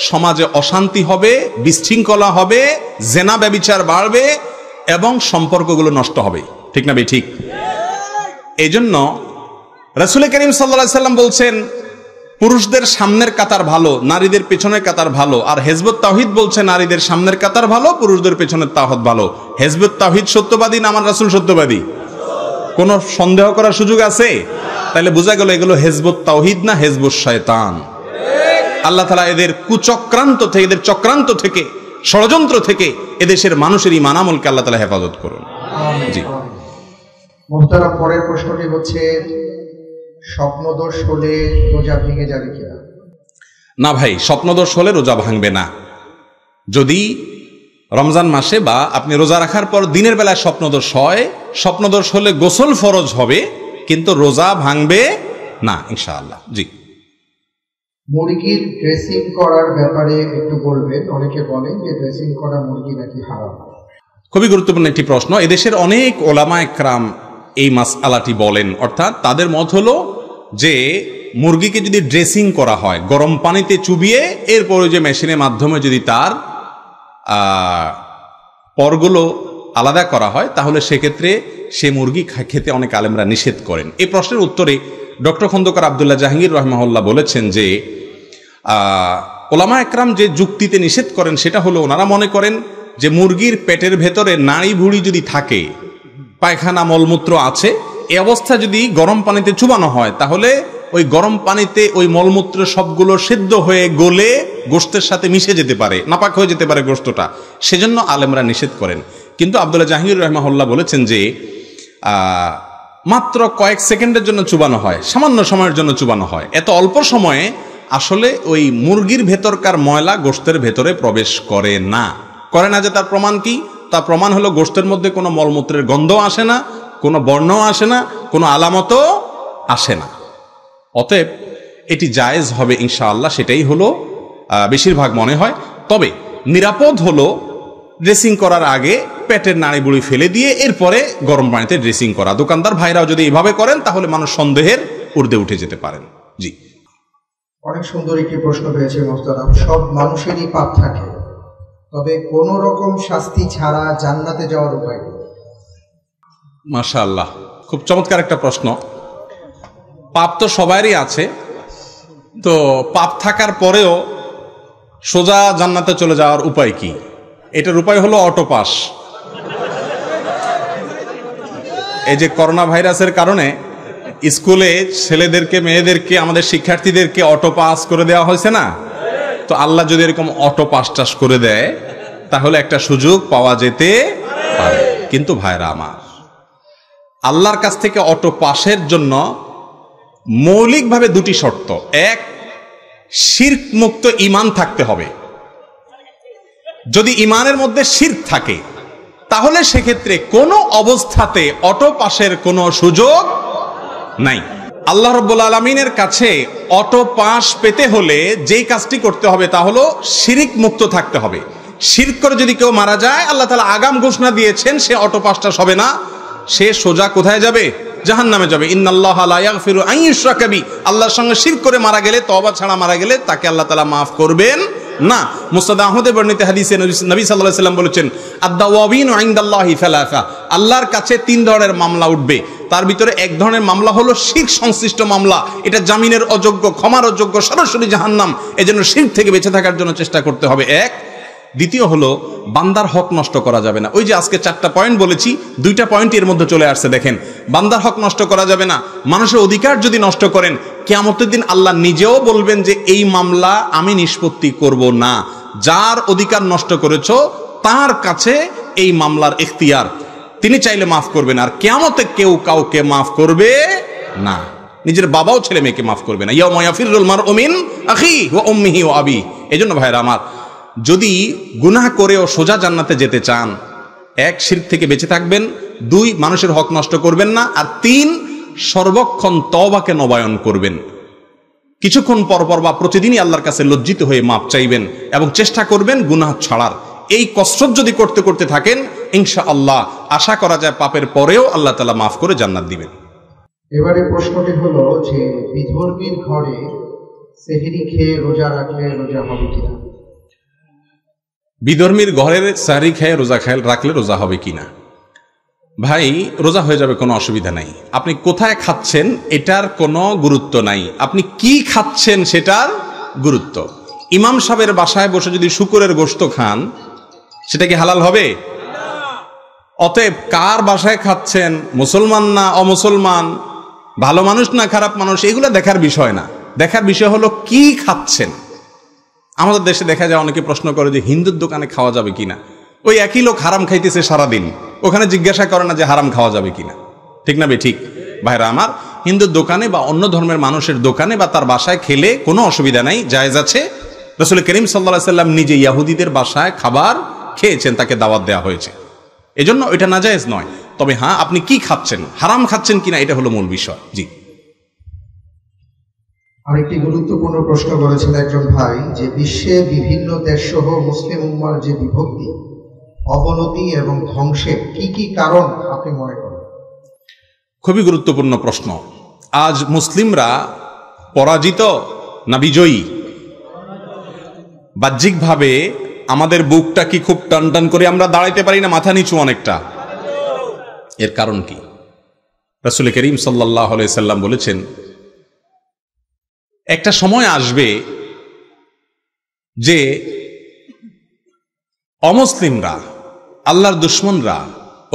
সমাজে অশান্তি হবে, বিশৃঙ্খলা হবে, জেনা ব্যভিচার বাড়বে এবং সম্পর্কগুলো নষ্ট হবে, ঠিক না বে ঠিক? এই জন্য রাসূল করিম সাল্লাল্লাহু আলাইহি সাল্লাম বলছেন, পুরুষদের সামনের কাতার ভালো, নারীদের পেছনের কাতার ভালো। আর হিজবুত তাওহীদ বলছে নারীদের সামনের কাতার ভালো, পুরুষদের পেছনের তাওহীদ ভালো। হিজবুত তাওহীদ সত্যবাদী না আমার রাসূল সত্যবাদী? কোনো সন্দেহ করার সুযোগ আছে? তাহলে বোঝা গেল এগুলো হিজবুত তাওহীদ না হিজবুত শয়তান। আল্লাহ তাআলা এদের কুচক্রান্ত থেকে, এদের চক্রান্ত থেকে, ষড়যন্ত্র থেকে এদেশের মানুষের ঈমান আমলকে আল্লাহ তাআলা হেফাজত করুন। জি মুহতারাম, পরের প্রশ্নটি হচ্ছে, স্বপ্নদোষ হলে রোজা ভেঙে যাবে কিনা? না ভাই, স্বপ্নদোষ হলে রোজা ভাঙবে না। যদি রমজান মাসে বা আপনি রোজা রাখার পর দিনের বেলায় স্বপ্নদোষ হয়, স্বপ্নদোষ হলে গোসল ফরজ হবে, কিন্তু রোজা ভাঙবে না ইনশাআল্লাহ। জি, মুরগির ড্রেসিং করার ব্যাপারে একটু বলবেন। অনেকে বলেন যে ড্রেসিং করা মুরগি নাকি হারাম। খুবই গুরুত্বপূর্ণ একটি প্রশ্ন। এদেশের অনেক ওলামা একরাম এই মাসআলাটি বলেন, অর্থাৎ তাদের মত হলো যে মুরগিকে যদি ড্রেসিং করা হয়, গরম পানিতে চুবিয়ে এরপরে যে মেশিনের মাধ্যমে যদি তার পরগুলো আলাদা করা হয়, তাহলে সেক্ষেত্রে সে মুরগি খেতে অনেক আলেমরা নিষেধ করেন। এই প্রশ্নের উত্তরে ডক্টর খন্দকার আব্দুল্লাহ জাহাঙ্গীর রাহিমাহুল্লাহ বলেছেন যে ওলামা একরাম যে যুক্তিতে নিষেধ করেন সেটা হলো, ওনারা মনে করেন যে মুরগির পেটের ভেতরে নাড়ি ভুঁড়ি যদি থাকে, পায়খানা মলমূত্র আছে, এই অবস্থা যদি গরম পানিতে চুবানো হয়, তাহলে ওই গরম পানিতে ওই মলমূত্র সবগুলো সিদ্ধ হয়ে গলে গোশতের সাথে মিশে যেতে পারে, নাপাক হয়ে যেতে পারে গোশতটা। সেজন্য আলেমরা নিষেধ করেন। কিন্তু আব্দুল্লাহ জাহাঙ্গীর রাহিমাহুল্লাহ বলেছেন যে মাত্র কয়েক সেকেন্ডের জন্য চুবানো হয়, সামান্য সময়ের জন্য চুবানো হয়। এত অল্প সময়ে আসলে ওই মুরগির ভেতরকার ময়লা গোশতের ভেতরে প্রবেশ করে না। করে না যে তার প্রমাণ কি? তার প্রমাণ হলো গোশতের মধ্যে কোনো মলমূত্রের গন্ধ আসে না, কোনো বর্ণও আসে না, কোনো আলামতও আসে না। অতএব এটি জায়েজ হবে ইনশাআল্লাহ, সেটাই হলো বেশিরভাগ মনে হয়। তবে নিরাপদ হলো ড্রেসিং করার আগে পেটের নাড়িবুড়ি ফেলে দিয়ে এরপরে গরম পানিতে ড্রেসিং করা। দোকানদার ভাইরাও যদি এভাবে করেন, তাহলে মানুষ সন্দেহের ঊর্ধ্বে উঠে যেতে পারেন। জি, অনেক সুন্দর একটি প্রশ্ন পেয়েছে মোহতারাম। সব মানুষেরই পাপ থাকে, তবে কোন রকম শাস্তি ছাড়া জান্নাতে যাওয়ার উপায় নেই। মাশাআল্লাহ, খুব চমৎকার একটা প্রশ্ন। পাপ তো সবারই আছে, তো পাপ থাকার পরেও সোজা জান্নাতে চলে যাওয়ার উপায় কি? এটার উপায় হলো অটো পাস। এই যে করোনা ভাইরাসের কারণে স্কুলে ছেলেদেরকে, মেয়েদেরকে, আমাদের শিক্ষার্থীদেরকে অটো পাস করে দেওয়া হয়েছে না? তো আল্লাহ যদি এরকম অটো পাস টাস করে দেয়, তাহলে একটা সুযোগ পাওয়া যেতে পারে। কিন্তু ভাইরা আমার, আল্লাহর কাছ থেকে অটো পাসের জন্য মৌলিকভাবে দুটি শর্ত। এক, শিরক মুক্ত ঈমান থাকতে হবে। যদি ঈমানের মধ্যে শিরক থাকে, তাহলে সেক্ষেত্রে কোনো অবস্থাতে অটো পাসের কোনো সুযোগ নাই। আল্লাহ রাব্বুল আলামিনের কাছে অটো পাস পেতে হলে যেই কাজটি করতে হবে তা হলো শিরিক মুক্ত থাকতে হবে। শিরক করে যদি কেউ মারা যায়, আল্লাহ তাআলা আগাম ঘোষণা দিয়েছেন সে অটো পাসটা হবে না, সে সোজা কোথায় যাবে? জাহান্নামে যাবে। ইন্নাল্লাহা লা ইয়াগফিরু আন ইউশরাকা বিহি, আল্লাহর সঙ্গে শিরক করে মারা গেলে, তওবা ছাড়া মারা গেলে তাকে আল্লাহ তাআলা মাফ করবেন না। মুসনাদ আহমদে বর্ণিত হাদিসে নবী সাল্লাল্লাহু আলাইহি ওয়াসাল্লাম বলেছেন, আদ-দাওয়াবিনু ইনদাল্লাহি সালাসা, আল্লাহর কাছে 3 ধরনের মামলা উঠবে। তার ভিতরে এক ধরনের মামলা হলো শিরক সংশ্লিষ্ট মামলা, এটা জামিনের অযোগ্য, ক্ষমার অযোগ্য, সরাসরি জাহান্নাম। এজন্য শিরক থেকে বেঁচে থাকার জন্য চেষ্টা করতে হবে। এক। দ্বিতীয় হলো বান্দার হক নষ্ট করা যাবে না। ওই যে আজকে 4টা পয়েন্ট বলেছি, 2টা পয়েন্ট এর মধ্যে চলে আসছে। দেখেন, বান্দার হক নষ্ট করা যাবে না। মানুষের অধিকার যদি নষ্ট করেন, কিয়ামতের দিন আল্লাহ নিজেও বলবেন যে এই মামলা আমি নিষ্পত্তি করব না। যার অধিকার নষ্ট করেছো তার কাছে এই মামলার ইখতিয়ার, তিনি চাইলে মাফ করবেন। আর কিয়ামতে কেউ কাউকে মাফ করবে না, নিজের বাবাও ছেলে মেয়েকে মাফ করবে না। ইয়াউমা ইয়াফিরুল মারউ মিন আখিহি ওয়া উম্মিহি ওয়া আবিহি। এজন্য ভাইরা আমার, যদি গুনাহ করেও সোজা জান্নাতে যেতে চান, 1 শিরক থেকে বেঁচে থাকবেন, 2 মানুষের হক নষ্ট করবেন না, আর 3 সর্বক্ষণ তওবাকে নবায়ন করবেন। কিছুক্ষণ পর পর বা প্রতিদিনই আল্লাহর কাছে লজ্জিত হয়ে মাপ চাইবেন এবং চেষ্টা করবেন গুনাহ ছাড়ার। এই কসরত যদি করতে করতে থাকেন, ইনশাআল্লাহ আশা করা যায় পাপের পরেও আল্লাহ তাআলা মাফ করে জান্নাত দিবেন। এবারে প্রশ্নটি হলো যে বিধর্মীর ঘরে সেহরি খেয়ে রোজা রাখলে রোজা হবে কিনা? বিধর্মীর ঘরের সাহরি খেয়ে রোজা রাখলে রোজা হবে কিনা? ভাই, রোজা হয়ে যাবে, কোনো অসুবিধা নাই। আপনি কোথায় খাচ্ছেন এটার কোনো গুরুত্ব নাই, আপনি কি খাচ্ছেন সেটার গুরুত্ব। ইমাম সাহেবের বাসায় বসে যদি শুকরের গোশত খান, সেটা কি হালাল হবে? অতএব কার বাসায় খাচ্ছেন, মুসলমান না অমুসলমান, ভালো মানুষ না খারাপ মানুষ, এগুলো দেখার বিষয় না। দেখার বিষয় হলো কি খাচ্ছেন। আমাদের দেশে দেখা যায় অনেকে প্রশ্ন করে যে হিন্দুর দোকানে খাওয়া যাবে কিনা। ওই একই লোক হারাম খাইতেছে সারাদিন, ওখানে জিজ্ঞাসা করে না যে হারাম খাওয়া যাবে কিনা। ঠিক না বে ঠিক? ভাইরা আমার, হিন্দুর দোকানে বা অন্য ধর্মের মানুষের দোকানে বা তার বাসায় খেলে কোনো অসুবিধা নাই, জায়েজ আছে। রাসূল করিম সাল্লাল্লাহু আলাইহি সাল্লাম নিজে ইহুদিদের বাসায় খাবার খেয়েছেন, তাকে দাওয়াত দেওয়া হয়েছে, এজন্য এটা নাজায়েজ নয়। তবে হ্যাঁ, আপনি কি খাচ্ছেন, হারাম খাচ্ছেন কিনা, এটা হলো মূল বিষয়। জি। আরেকটি গুরুত্বপূর্ণ প্রশ্ন করেছেন একজন ভাই, যে বিশ্বে বিভিন্ন দেশ সহ মুসলিম উম্মার যে বিভক্তি, অবনতি এবং ধ্বংসের কি কি কারণ আপনি মনে করেন? খুবই গুরুত্বপূর্ণ প্রশ্ন। আজ মুসলিমরা পরাজিত না বিজয়ী? বাহ্যিকভাবে আমাদের বুকটা কি খুব টান টান করে আমরা দাঁড়াইতে পারি না, মাথা নিচু অনেকটা? এর কারণ কি? রাসূল করিম সাল্লাল্লাহু আলাইহি সাল্লাম বলেছেন, একটা সময় আসবে যে অমুসলিমরা, আল্লাহর দুশমনরা,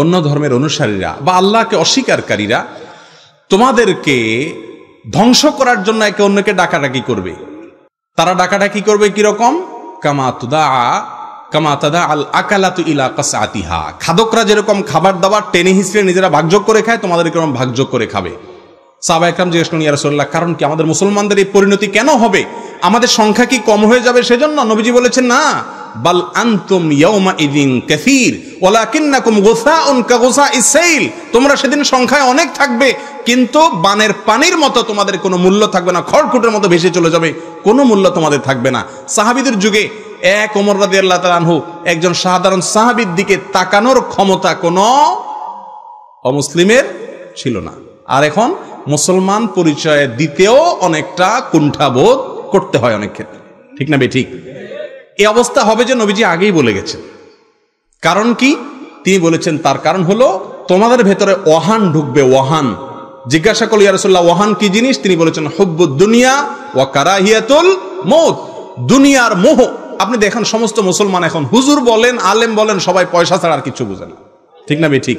অন্য ধর্মের অনুসারীরা বা আল্লাহকে অস্বীকারীরা তোমাদেরকে ধ্বংস করার জন্য একে অন্যকে ডাকাডাকি করবে। তারা ডাকাডাকি করবে কিরকম? কামা তাদা আল আকালাতু ইলা কাসআতিহা, খাদকরা যেরকম খাবার দাবার টেনে হিসড়ে নিজেরা ভাগযোগ করে খায়, তোমাদের এরকম ভাগযোগ করে খাবে। সাহাবা একরাম জিজ্ঞেস করলেন, ইয়া রাসূলুল্লাহ, কারণ কি? আমাদের মুসলমানদের এই পরিণতি কেন হবে? আমাদের সংখ্যা কি কম হয়ে যাবে সেজন্য? নবীজি বলেছেন, না, বাল আনতুম ইয়াউমা ইদিন কাসীর ওয়ালাকিন্নাকুম গুসাউন কাগুসাইস সাইল, তোমরা সেদিন সংখ্যায় অনেক থাকবে, কিন্তু বানের পানির মতো তোমাদের কোনো মূল্য থাকবে না, খড়কুটের মতো ভেসে চলে যাবে, কোনো মূল্য তোমাদের থাকবে না। সাহাবীদের যুগে এক ওমর রাদিয়াল্লাহু তাআলা আনহু, একজন সাধারণ সাহাবীর দিকে তাকানোর ক্ষমতা কোনো অমুসলিমের ছিল না। আর এখন মুসলমান পরিচয় দিতেও অনেকটা কুণ্ঠাবোধ করতে হয় অনেক ক্ষেত্রে। ঠিক না বে ঠিক? এই অবস্থা হবে যে নবীজি আগেই বলে গেছেন। কারণ কি? তিনি বলেছেন তার কারণ হলো তোমাদের ভেতরে ওয়াহান ঢুকবে। ওয়াহান। জিজ্ঞাসা করল, ইয়া রাসূলুল্লাহ, ওয়াহান কি জিনিস? তিনি বলেছেন, হুব্বুদ দুনিয়া ওয়া কারাহিয়াতুল মউত, দুনিয়ার মোহ। আপনি দেখেন সমস্ত মুসলমান এখন, হুজুর বলেন, আলেম বলেন, সবাই পয়সা ছাড়া আর কিছু বুঝে না। ঠিক না বে ঠিক?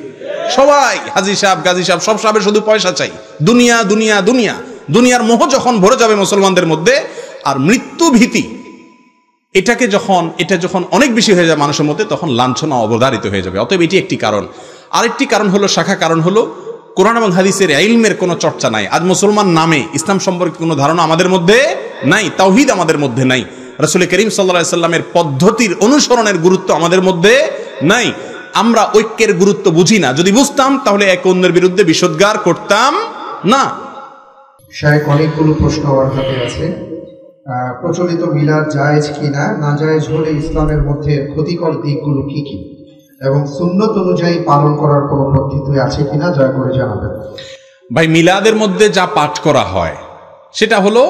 সবাই হাজী সাহেব, গাজী সাহেব, সব সাহেবের শুধু পয়সা চাই, দুনিয়া দুনিয়া দুনিয়া। দুনিয়ার মোহ যখন ভরে যাবে মুসলমানদের মধ্যে, আর মৃত্যু ভীতি এটা যখন অনেক বেশি হয়ে যায় মানুষের মধ্যে, তখন লাঞ্ছনা অবধারিত হয়ে যাবে। অতএব এটি একটি কারণ। আরেকটি কারণ হলো, শাখা কারণ হলো, কোরআন এবং হাদিসের ইলমের কোনো চর্চা নাই। আজ মুসলমান নামে ইসলাম সম্পর্কে কোনো ধারণা আমাদের মধ্যে নাই, তাওহীদ আমাদের মধ্যে নাই, রাসূল করিম সাল্লাল্লাহু আলাইহি সাল্লামের পদ্ধতির অনুসরণের গুরুত্ব আমাদের মধ্যে নাই। আমরা ঐক্যের গুরুত্ব বুঝি না। যদি বুঝতাম তাহলে এক অন্যের বিরুদ্ধে বিষোদ্গার করতাম না। শায়েখ, অনেকগুলো প্রশ্ন আমার হাতে আছে। প্রচলিত মিলাদ জায়েজ কিনা, না জায়েজ হলে ইসলামের মধ্যে ক্ষতিকর দিকগুলো কি কি, এবং সুন্নত অনুযায়ী পালন করার কোনো পদ্ধতি আছে কিনা দয়া করে জানাবেন। ভাই, মিলাদের মধ্যে যা পাঠ করা হয় সেটা হলো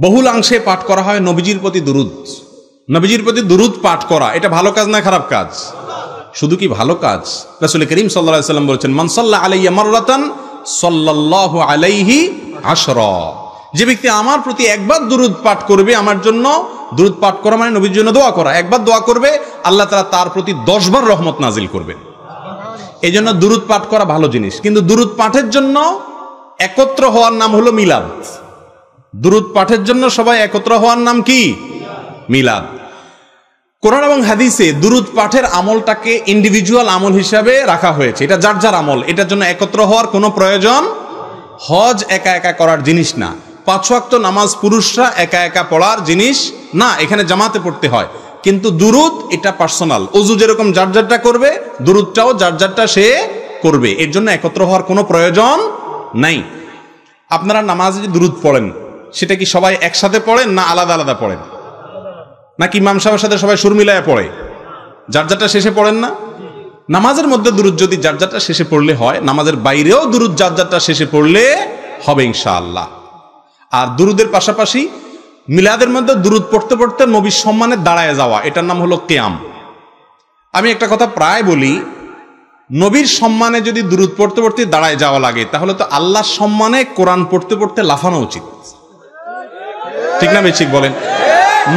বহুলাংশে পাঠ করা হয় নবীজির প্রতি দুরূদ। নবীজির প্রতি দুরূদ পাঠ করা এটা ভালো কাজ না খারাপ কাজ? শুধু কি ভালো কাজ? রাসূল করিম সাল্লাল্লাহু আলাইহি ওয়াসাল্লাম বলেছেন, মান সাল্লা আলাইয়া মাররাতান সাল্লাল্লাহু আলাইহি আশরা। যে ব্যক্তি আমার প্রতি একবার দুরূদ পাঠ করবে, আমার জন্য দুরূদ পাঠ করা মানে নবীর জন্য দোয়া করা, একবার দোয়া করবে আল্লাহ তাআলা তার প্রতি 10 বার রহমত নাজিল করবেন। এই জন্য দুরূদ পাঠ করা ভালো জিনিস, কিন্তু দুরূদ পাঠের জন্য একত্র হওয়ার নাম হলো মিলাদ। দুরূদ পাঠের জন্য সবাই একত্র হওয়ার নাম কি? মিলাদ। কোরআন এবং হাদিসে দুরূদ পাঠের আমলটাকে ইন্ডিভিজুয়াল আমল হিসাবে রাখা হয়েছে, এটা যার যার আমল, এটার জন্য একত্র হওয়ার কোনো প্রয়োজন। হজ একা একা করার জিনিস না, 5 ওয়াক্ত নামাজ পুরুষরা একা একা পড়ার জিনিস না, এখানে জামাতে পড়তে হয়। কিন্তু দুরূদ এটা পার্সোনাল, ওযু যেরকম যার যারটা করবে, দুরূদটাও যার যারটা সে করবে, এর জন্য একত্র হওয়ার কোনো প্রয়োজন নাই। আপনারা নামাজে যে দুরূদ পড়েন সেটা কি সবাই একসাথে পড়েন না আলাদা আলাদা পড়েন? নাকি ইমাম সাহেবের সাথে সবাই সুর মিলায় পড়ে? যার যারটা শেষে পড়েন না? নামাজের মধ্যে দুরূদ যদি যার যারটা শেষে পড়লে হয়, নামাজের বাইরেও দুরূদ যার যারটা শেষে পড়লে হবে ইনশাআল্লাহ। আর দুরূদের পাশাপাশি মিলাদের মধ্যে দুরূদ পড়তে পড়তে নবীর সম্মানে দাঁড়ায় যাওয়া, এটার নাম হলো কিয়াম। আমি একটা কথা প্রায় বলি, নবীর সম্মানে যদি দুরূদ পড়তে পড়তে দাঁড়ায় যাওয়া লাগে, তাহলে তো আল্লাহর সম্মানে কোরআন পড়তে পড়তে লাফানো উচিত, ঠিক না বেঠিক বলেন?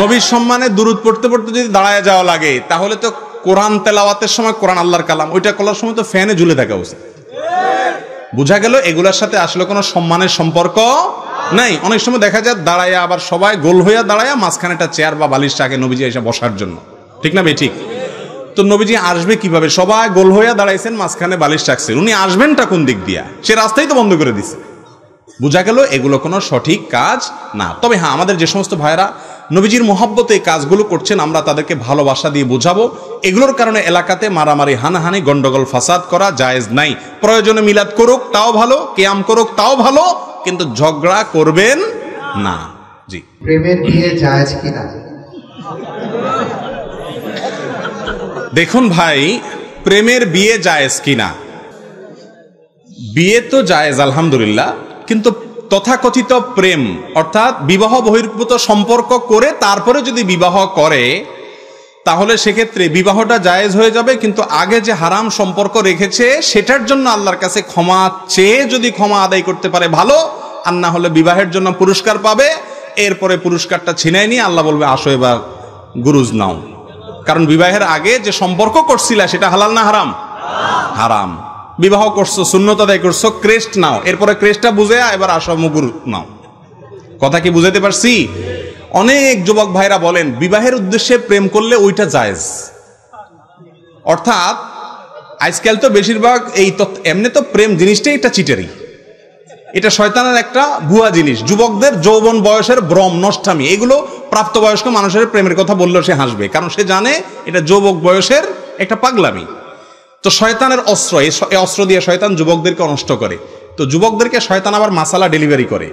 নবীর সম্মানে দুরূদ পড়তে পড়তে যদি দাঁড়ায় যাওয়া লাগে, তাহলে তো কোরআন তেলাওয়াতের সময়, কোরআন আল্লাহর কালাম, ওইটা করার সময় তো ফ্যানে ঝুলে থাকা উচিত। বুঝা গেল এগুলোর সাথে আসলে কোনো সম্মানের সম্পর্ক নাই। অনেক সময় দেখা যায় দাঁড়ায়া, আবার সবাই গোল হইয়া দাঁড়ায়া মাঝখানে একটা চেয়ার বা বালিশ রাখে নবীজি এসে বসার জন্য, ঠিক না বেঠিক? তো নবীজি আসবে কিভাবে? সবাই গোল হইয়া দাঁড়াইছেন, মাঝখানে বালিশ রাখছেন, উনি আসবেনটা কোন দিক দিয়া? সে রাস্তাই তো বন্ধ করে দিছে। বুঝা গেল এগুলো কোনো সঠিক কাজ না। তবে হ্যাঁ, আমাদের যে সমস্ত ভাইরা নবীজির মহব্বতে এই কাজগুলো করছেন, আমরা তাদেরকে ভালোবাসা দিয়ে বোঝাবো এগুলোর কারণে এলাকাতে মারামারি, হানাহানি, গন্ডগোল, ফাসাদ করা জায়েজ নাই। প্রয়োজনে মিলাদ করুক তাও ভালো, কিয়াম করুক তাও ভালো, কিন্তু ঝগড়া করবেন না। জি। প্রেমের বিয়ে জায়েজ কিনা? দেখুন ভাই, প্রেমের বিয়ে জায়েজ কিনা? বিয়ে তো জায়েজ আলহামদুলিল্লাহ, কিন্তু তথাকথিত প্রেম অর্থাৎ বিবাহ বহির্ভূত সম্পর্ক করে তারপরে যদি বিবাহ করে, তাহলে সেক্ষেত্রে বিবাহটা জায়েজ হয়ে যাবে, কিন্তু আগে যে হারাম সম্পর্ক রেখেছে সেটার জন্য আল্লাহর কাছে ক্ষমা চেয়ে যদি ক্ষমা আদায় করতে পারে ভালো, আর না হলে বিবাহের জন্য পুরস্কার পাবে, এরপরে পুরস্কারটা ছিনাই নিয়ে আল্লাহ বলবে আসো এবার গুরুজ নাও। কারণ বিবাহের আগে যে সম্পর্ক করছিল সেটা হালাল না হারাম? হারাম। বিবাহ করছো, সুন্নত আদায় করছো, ক্রেস্ট নাও, এরপরে ক্রেস্টটা বুঝে এবার আসো মুগুর নাও। কথা কি বুঝাতে পারছি? অনেক যুবক ভাইরা বলেন বিবাহের উদ্দেশ্যে প্রেম করলে ওইটা জায়েজ। অর্থাৎ আজকাল তো বেশিরভাগ এই এমনি তো প্রেম জিনিসটাই একটা চিটারি, এটা শয়তানের একটা ভুয়া জিনিস। যুবকদের যৌবন বয়সের ভ্রম, নষ্টামি, এগুলো প্রাপ্তবয়স্ক মানুষের প্রেমের কথা বললেও সে হাসবে, কারণ সে জানে এটা যুবক বয়সের একটা পাগলামি। তো শয়তানের অস্ত্র, এই অস্ত্র দিয়ে শয়তান যুবকদেরকে নষ্ট করে। তো যুবকদেরকে শয়তান আবার মাসালা ডেলিভারি করে।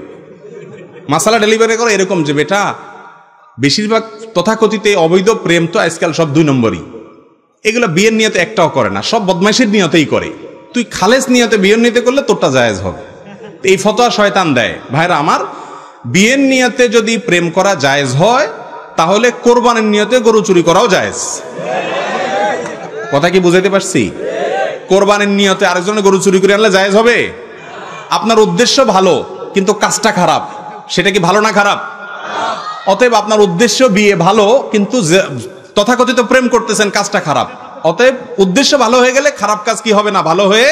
মাসালা ডেলিভারি করে এরকম যে বেটা, বেশিরভাগ তথাকথিত অবৈধ প্রেম তো আজকাল সব 2 নম্বরই, এগুলো বিয়ের নিয়তে একটাও করে না, সব বদমাইশের নিয়তেই করে। তুই খালেস নিয়তে বিয়ের নিয়তে করলে তোরটা জায়েজ হবে। এই ফতোয়া শয়তান দেয়। ভাইরা আমার, বিয়ের নিয়তে যদি প্রেম করা জায়েজ হয়, তাহলে কোরবানির নিয়তে গরু চুরি করাও জায়েজ। কথা কি বুঝাইতে পারছি? কোরবানির নিয়তে আরেকজনের গরু চুরি করে আনলে জায়েজ হবে? আপনার উদ্দেশ্য ভালো কিন্তু কাজটা খারাপ, সেটা কি ভালো না খারাপ? অতএব আপনার উদ্দেশ্য বিয়ে ভালো, কিন্তু তথাকথিত প্রেম করতেছেন, কাজটা খারাপ। অতএব উদ্দেশ্য ভালো হয়ে গেলে খারাপ কাজ কি হবে না? ভালো হয়ে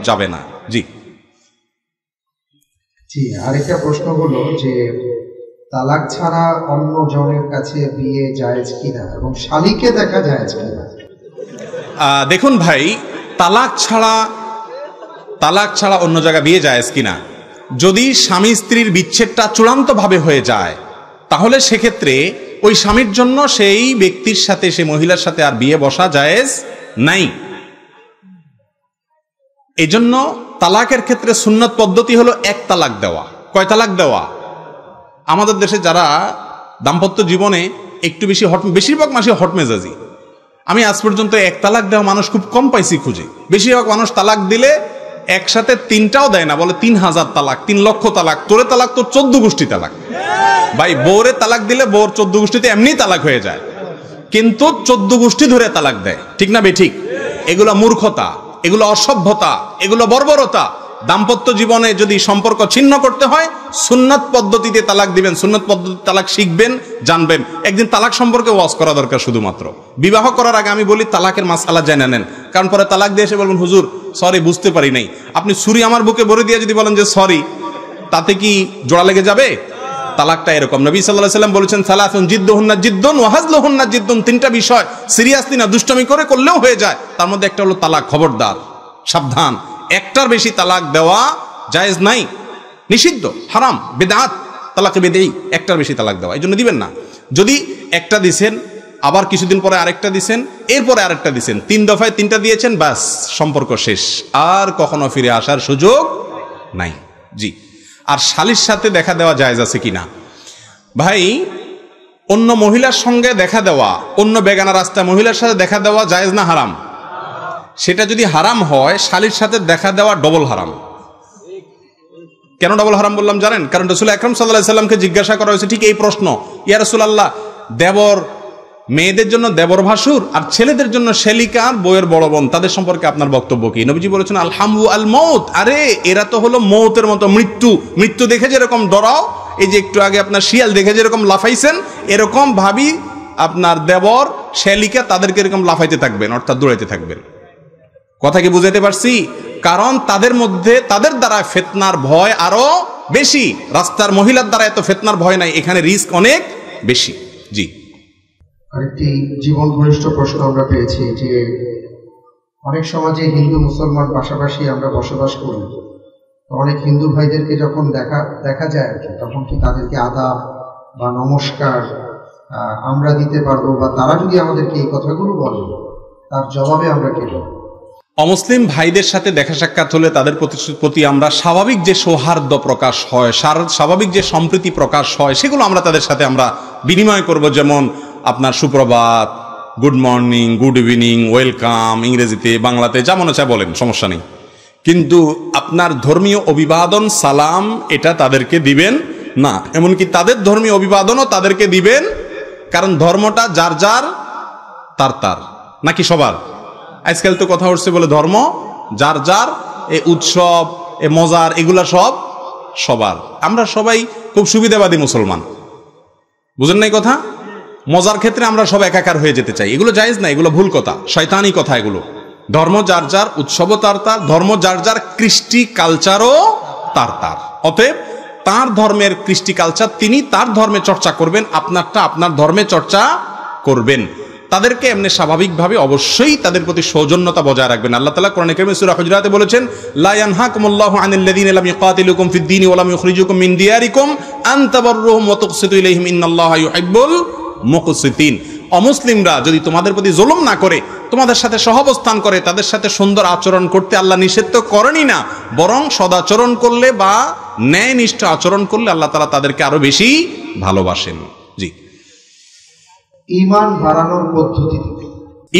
যাবে না। জি জি। আরেকটা প্রশ্ন হলো যে তালাক ছাড়া অন্য জনের কাছে বিয়ে জায়েজ কিনা, এবং শালীকে দেখা জায়েজ কিনা? দেখুন ভাই, তালাক ছাড়া অন্য জায়গায় বিয়ে জায়েজ কিনা, যদি স্বামী স্ত্রীর বিচ্ছেদটা চূড়ান্তভাবে হয়ে যায়, তাহলে সেক্ষেত্রে ওই স্বামীর জন্য সেই ব্যক্তির সাথে, সেই মহিলার সাথে আর বিয়ে বসা জায়েজ নাই। এই জন্য তালাকের ক্ষেত্রে সুন্নত পদ্ধতি হলো 1 তালাক দেওয়া। কয় তালাক দেওয়া। আমাদের দেশে যারা দাম্পত্য জীবনে একটু বেশি বেশিরভাগ মানুষই হট মেজাজি। আমি আজ পর্যন্ত এক তালাক দেওয়া মানুষ খুব কম পাইছি খুঁজে। বেশিরভাগ মানুষ তালাক দিলে একসাথে 3টাও দেয় না, বলে 3000 তালাক, 3 লক্ষ তালাক। তোরে তালাক তো 14 গোষ্ঠী তালাক। ভাই, বউরে তালাক দিলে বউর 14 গোষ্ঠীতে এমনি তালাক হয়ে যায়, কিন্তু 14 গোষ্ঠী ধরে তালাক দেয়। ঠিক না বেঠিক? এগুলো মূর্খতা, এগুলো অসভ্যতা, এগুলো বর্বরতা। দাম্পত্য জীবনে যদি সম্পর্ক ছিন্ন করতে হয় সুন্নাত পদ্ধতিতে তালাক দিবেন, সুন্নাত পদ্ধতি তালাক শিখবেন, জানবেন। একদিন তালাক সম্পর্কে ওয়াজ করা দরকার। শুধুমাত্র বিবাহ করার আগে আমি বলি তালাকের মাসালা জেনে নেন, কারণ পরে তালাক দিয়ে এসে বলবেন হুজুর সরি বুঝতে পারি নাই। আপনি ছুরি আমার বুকে ভরে দিয়ে যদি বলেন যে সরি, তাতে কি জোড়া লেগে যাবে? তালাকটা এরকম। নবী সাল্লাল্লাহু আলাইহি ওয়াসাল্লাম বলেছেন সালাসুন জিদ্দুহুন্না জিদ্দুন ওয়া হাজলুহুন্না জিদ্দুন। 3টা বিষয় সিরিয়াসলি না, দুষ্টমি করে করলেও হয়ে যায়। তার মধ্যে একটা হলো তালাক। খবরদার, সাবধান। একটার বেশি তালাক দেওয়া জায়েজ নাই, নিষিদ্ধ, হারাম, বিদআত, তালাকে বিদঈ। একটার বেশি তালাক দেওয়া, এই জন্য দিবেন না। যদি একটা দিছেন, আবার কিছুদিন পরে আরেকটা দিছেন, এরপরে আরেকটা দিছেন, 3 দফায় 3টা দিয়েছেন, ব্যাস সম্পর্ক শেষ, আর কখনো ফিরে আসার সুযোগ নাই। জি। আর শালীর সাথে দেখা দেওয়া জায়েজ আছে কিনা? ভাই, অন্য মহিলার সঙ্গে দেখা দেওয়া, অন্য বেগানা রাস্তায় মহিলার সাথে দেখা দেওয়া জায়েজ না হারাম? সেটা যদি হারাম হয়, শালীর সাথে দেখা দেওয়া ডবল হারাম। কেন ডবল হারাম বললাম জানেন? কারণ রাসূল আকরাম সাল্লাল্লাহু আলাইহি ওয়াসাল্লামকে জিজ্ঞাসা করা হয়েছে ঠিক এই প্রশ্ন, ইয়া রাসূলুল্লাহ, দেবর মেয়েদের জন্য দেবর ভাসুর আর ছেলেদের জন্য শেলিকা আর বউয়ের বড় বোন, তাদের সম্পর্কে আপনার বক্তব্য কি? নবীজি বলেছেন আল হামু আল মউত। আরে এরা তো হলো মউতের মতো, মৃত্যু। মৃত্যু দেখে যেরকম ডরাও, এই যে একটু আগে আপনার শিয়াল দেখে যেরকম লাফাইছেন, এরকম ভাবি আপনার দেবর শেলিকা তাদেরকে এরকম লাফাইতে থাকবেন, অর্থাৎ দৌড়াইতে থাকবেন। কথা কি বুঝাইতে পারছি? কারণ তাদের মধ্যে, তাদের দ্বারা ফিতনার ভয় আরো বেশি। রাস্তার মহিলার দ্বারা এত ফিতনার ভয় নাই, এখানে রিস্ক অনেক বেশি। জি। আরেকটি জীবন ঘনিষ্ঠ প্রশ্ন আমরা পেয়েছি যে অনেক সমাজে হিন্দু মুসলমান পাশাপাশি আমরা বসবাস করি, অনেক হিন্দু ভাইদেরকে যখন দেখা যায় আর কি, তখন কি তাদেরকে আদাব বা নমস্কার আমরা দিতে পারবো, বা তারা যদি আমাদেরকে এই কথাগুলো বলে তার জবাবে আমরা কি বলবো? অমুসলিম ভাইদের সাথে দেখা সাক্ষাৎ হলে তাদের প্রতি আমরা স্বাভাবিক যে সৌহার্দ্য প্রকাশ হয়, স্বাভাবিক যে সম্প্রীতি প্রকাশ হয়, সেগুলো আমরা তাদের সাথে আমরা বিনিময় করব। যেমন আপনার সুপ্রভাত, good morning, good evening, welcome, ইংরেজিতে বাংলাতে যা মনে চায় বলেন, সমস্যা নেই। কিন্তু আপনার ধর্মীয় অভিবাদন সালাম এটা তাদেরকে দিবেন না। এমনকি তাদের ধর্মীয় অভিবাদনও তাদেরকে দিবেন, কারণ ধর্মটা যার যার, তার তার, নাকি সবার? আজকাল তো কথা উঠছে বলে ধর্ম যার যার, এই উৎসব, এ মজার, এগুলা সব সবার। আমরা সবাই খুব সুবিধাবাদী মুসলমান, বুঝেন নাই কথা? মজার ক্ষেত্রে আমরা সব একাকার হয়ে যেতে চাই, এগুলো জায়েজ না, এগুলো ভুল কথা, শয়তানি কথা এগুলো। ধর্ম যার যার, উৎসবও তার তার, ধর্ম যার যার, কৃষ্টি কালচারও তার তার। অতএব তার ধর্মের কৃষ্টি কালচার তিনি তার ধর্মে চর্চা করবেন, আপনারটা আপনার ধর্মে চর্চা করবেন। তাদেরকে এমনি স্বাভাবিকভাবে অবশ্যই তাদের প্রতি সৌজন্যতা বজায় রাখবেন। আল্লাহ তাআলা কোরআনে কারীমে সূরা হুজুরাতে বলেছেন, লা ইয়ানহাকুমুল্লাহু আনিল্লাযীনা লাম ইউকাতিলুকুম ফিদ-দীনি ওয়া লাম ইউখরিজুকুম মিন দিয়ারিকুম আন তাবাররুহুম ওয়া তুকসিতু ইলাইহিম ইন্নাল্লাহা ইউহিব্বুল মুকসিতিন। অমুসলিমরা যদি তোমাদের প্রতি জুলুম না করে, তোমাদের সাথে সহাবস্থান করে, তাদের সাথে সুন্দর আচরণ করতে আল্লাহ নিষেধ তো করেনই না, বরং সদাচরণ করলে বা ন্যায়নিষ্ঠ আচরণ করলে আল্লাহ তাআলা তাদেরকে আরো বেশি ভালোবাসেন। জি। ঈমান বাড়ানোর পদ্ধতি,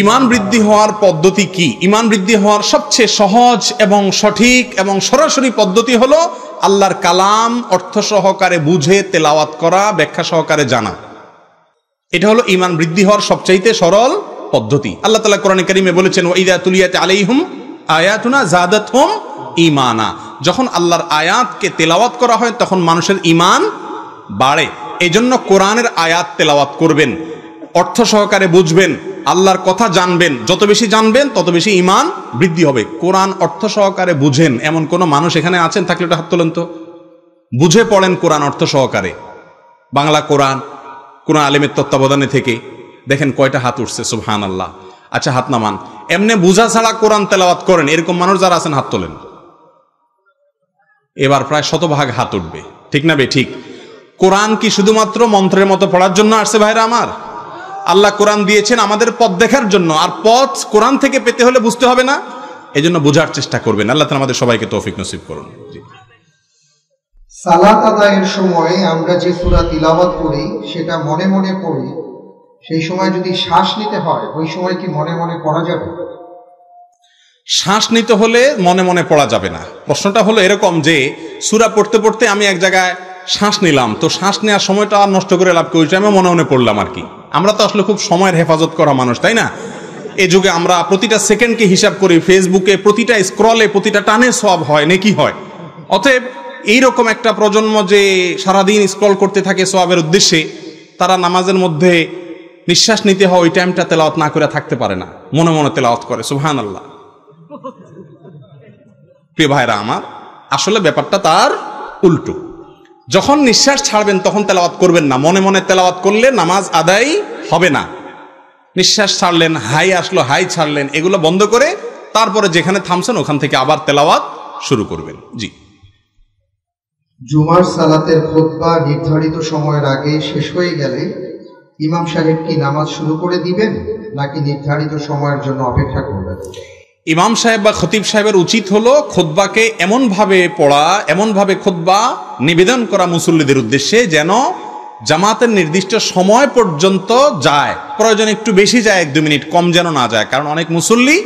ঈমান বৃদ্ধি হওয়ার পদ্ধতি কি? ঈমান বৃদ্ধি হওয়ার সবচেয়ে সহজ এবং সঠিক এবং সরাসরি পদ্ধতি হলো আল্লাহর কালাম অর্থ সহকারে বুঝে তেলাওয়াত করা, ব্যাখ্যা সহকারে জানা। এটা হলো ঈমান বৃদ্ধি হওয়ার সবচাইতে সরল পদ্ধতি। আল্লাহ তাআলা কোরআনে কারীমে বলেছেন, ওয়া ইযা তুলিয়াত আলাইহিম আয়াতুনা যাদাতহুম ঈমানা। যখন আল্লাহর আয়াতকে তেলাওয়াত করা হয় তখন মানুষের ঈমান বাড়ে। এজন্য কোরআনের আয়াত তেলাওয়াত করবেন, অর্থ সহকারে বুঝবেন, আল্লাহর কথা জানবেন। যত বেশি জানবেন তত বেশি ঈমান বৃদ্ধি হবে। কোরআন অর্থ সহকারে বুঝেন এমন কোন মানুষ এখানে আছেন? থাকলে একটা হাত তোলেন তো। বুঝে পড়েন কোরআন অর্থ সহকারে, বাংলা কোরআন, কোন আলেমের তত্ত্বাবধানে থেকে দেখেন কয়টা হাত উঠছে, সুবহানাল্লাহ। আচ্ছা হাত নামান। এমনি বুঝা ছাড়া কোরআন তেলাওয়াত করেন এরকম মানুষ যারা আছেন হাত তোলেন। এবার প্রায় 100% হাত উঠবে, ঠিক না বে ঠিক? কোরআন কি শুধুমাত্র মন্ত্রের মতো পড়ার জন্য আসছে ভাইরা আমার? আল্লাহ কোরআন দিয়েছেন আমাদের পথ দেখার জন্য, আর পথ কোরআন থেকে পেতে হলে বুঝতে হবে না? এজন্য বোঝার চেষ্টা করবেন। আল্লাহ তাআলা আমাদের সবাইকে তৌফিক নসিব করুন। সালাত আদায়ের সময় আমরা যে সূরা তিলাওয়াত করি সেটা মনে মনে পড়ি, সেই সময় যদি শ্বাস নিতে হয় ওই সময় কি মনে মনে পড়া যাবে? শ্বাস নিতে হলে মনে মনে পড়া যাবে না। প্রশ্নটা হলো এরকম যে সূরা পড়তে পড়তে আমি এক জায়গায় শ্বাস নিলাম, তো শ্বাস নেওয়ার সময়টা আর নষ্ট করে লাভ কি, ওই টাইমে মনে মনে পড়লাম আর কি। আমরা তো আসলে খুব সময়ের হেফাজত করা মানুষ, তাই না? এই যুগে আমরা প্রতিটা সেকেন্ডকে হিসাব করি, ফেসবুকে প্রতিটা স্ক্রলে প্রতিটা টানে সওয়াব হয়, নেকি হয়। অতএব এইরকম একটা প্রজন্ম যে সারাদিন স্ক্রল করতে থাকে সওয়াবের উদ্দেশ্যে, তারা নামাজের মধ্যে নিঃশ্বাস নিতে হয় ওই টাইমটা তেলাওয়াত না করে থাকতে পারে না, মনে মনে তেলাওয়াত করে। সুবহানাল্লাহ। প্রিয় ভাইরা আমার, আসলে ব্যাপারটা তার উল্টো। যখন নিঃশ্বাস ছাড়বেন তখন তেলাওয়াত করবেন না, মনে মনে তেলাওয়াত করলে নামাজ আদায় হবে না। নিঃশ্বাস ছাড়লেন, হাই আসলো, হাই ছাড়লেন, এগুলো বন্ধ করে তারপরে যেখানে থামছেন ওখান থেকে আবার তেলাওয়াত শুরু করবেন। জি। জুমার সালাতের খুতবা নির্ধারিত সময়ের আগে শেষ হয়ে গেলে ইমাম সাহেব কি নামাজ শুরু করে দিবেন নাকি নির্ধারিত সময়ের জন্য অপেক্ষা করবেন? ইমাম সাহেব বা খতিব সাহেবের উচিত হলো খুতবাকে এমনভাবে পড়া, এমনভাবে খুতবা নিবেদন করা মুসল্লিদের উদ্দেশ্যে যেন জামাতের নির্দিষ্ট সময় পর্যন্ত যায়, প্রয়োজন একটু বেশি যায়, 1-2 মিনিট কম যেন না যায়। কারণ অনেক মুসল্লি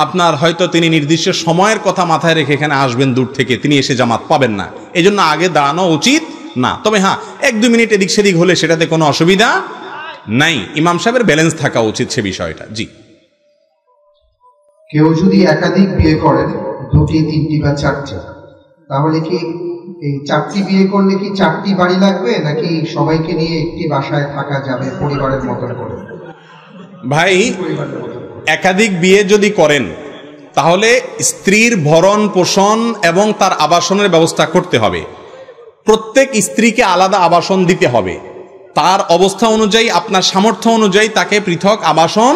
আপনার হয়তো তিনি নির্দিষ্ট সময়ের কথা মাথায় রেখে এখানে আসবেন দূর থেকে, তিনি এসে জামাত পাবেন না, এই জন্য আগে দাঁড়ানো উচিত না। তবে হ্যাঁ, 1-2 মিনিট এদিক সেদিক হলে সেটাতে কোনো অসুবিধা নাই। ইমাম সাহেবের ব্যালেন্স থাকা উচিত সে বিষয়টা। জি। কেউ যদি একাধিক বিয়ে করেন, 2টি, 3টি বা 4টি, তাহলে কি এই 4টি বিয়ে করলে কি 4টি বাড়ি লাগবে নাকি সবাইকে নিয়ে একটি বাসায় থাকা যাবে পরিবারের মতন করে? ভাই, একাধিক বিয়ে যদি করেন তাহলে স্ত্রীর ভরণ পোষণ এবং তার আবাসনের ব্যবস্থা করতে হবে। প্রত্যেক স্ত্রীকে আলাদা আবাসন দিতে হবে, তার অবস্থা অনুযায়ী, আপনার সামর্থ্য অনুযায়ী তাকে পৃথক আবাসন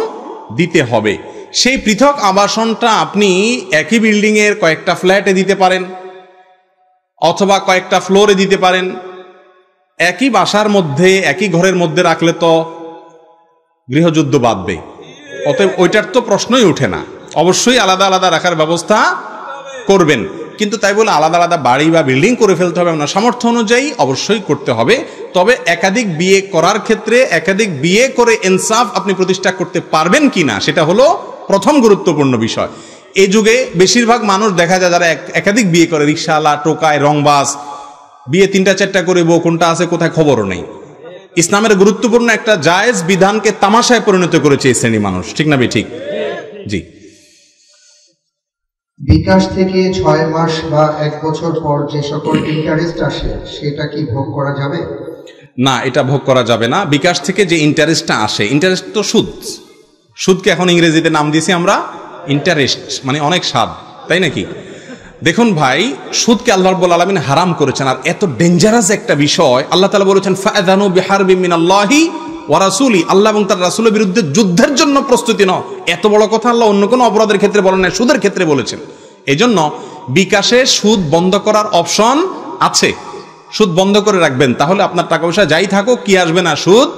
দিতে হবে। সেই পৃথক আবাসনটা আপনি একই বিল্ডিংয়ের কয়েকটা ফ্ল্যাটে দিতে পারেন অথবা কয়েকটা ফ্লোরে দিতে পারেন। একই বাসার মধ্যে, একই ঘরের মধ্যে রাখলে তো গৃহযুদ্ধ বাঁধবে, অতএব ওইটার তো প্রশ্নই ওঠে না। অবশ্যই আলাদা আলাদা রাখার ব্যবস্থা করবেন, কিন্তু তাই বলে আলাদা আলাদা বাড়ি বা বিল্ডিং করে ফেলতে হবে না, সামর্থ্য অনুযায়ী অবশ্যই করতে হবে। তবে একাধিক বিয়ে করার ক্ষেত্রে একাধিক বিয়ে করে ইনসাফ আপনি প্রতিষ্ঠা করতে পারবেন কিনা, সেটা হলো প্রথম গুরুত্বপূর্ণ বিষয়। এই যুগে বেশিরভাগ মানুষ দেখা যায় যারা একাধিক বিয়ে করে, রিকশাওয়ালা, টোকায়, রংবাজ, বিয়ে 3টা-4টা করে বউ কোনটা আছে কোথায় খবরও নেই। ইসলামের গুরুত্বপূর্ণ একটা জায়েজ বিধানকে তামাশায় পরিণত করেছে এই শ্রেণী মানুষ, ঠিক না ঠিক? জি। বিকাশ থেকে 6 মাস বা 1 বছর পর যে সকল ইন্টারেস্ট আসে সেটা কি ভোগ করা যাবে? না, এটা ভোগ করা যাবে না। বিকাশ থেকে যে ইন্টারেস্টটা আসে, ইন্টারেস্ট তো সুদ, সুদকে এখন ইংরেজিতে নাম দিয়েছি আমরা ইন্টারেস্ট, মানে অনেক স্বাদ, তাই নাকি? দেখুন ভাই, সুদকে আল্লাহ রাব্বুল আলামিন হারাম করেছেন, আর এত ডেঞ্জারাস একটা বিষয়। আল্লাহ তাআলা বলেছেন ফাআযানু বিহারবিন মিনাল্লাহি ওয়া রাসূলি, আল্লাহ এবং তার রাসূলের বিরুদ্ধে যুদ্ধের জন্য প্রস্তুতি নাও। এত বড় কথা আল্লাহ অন্য কোনো অপরাধের ক্ষেত্রে বলেন না, সুদের ক্ষেত্রে বলেছেন। এই জন্য বিকাশে সুদ বন্ধ করার অপশন আছে, সুদ বন্ধ করে রাখবেন, তাহলে আপনার টাকা পয়সা যাই থাকুক কি আসবে না, সুদ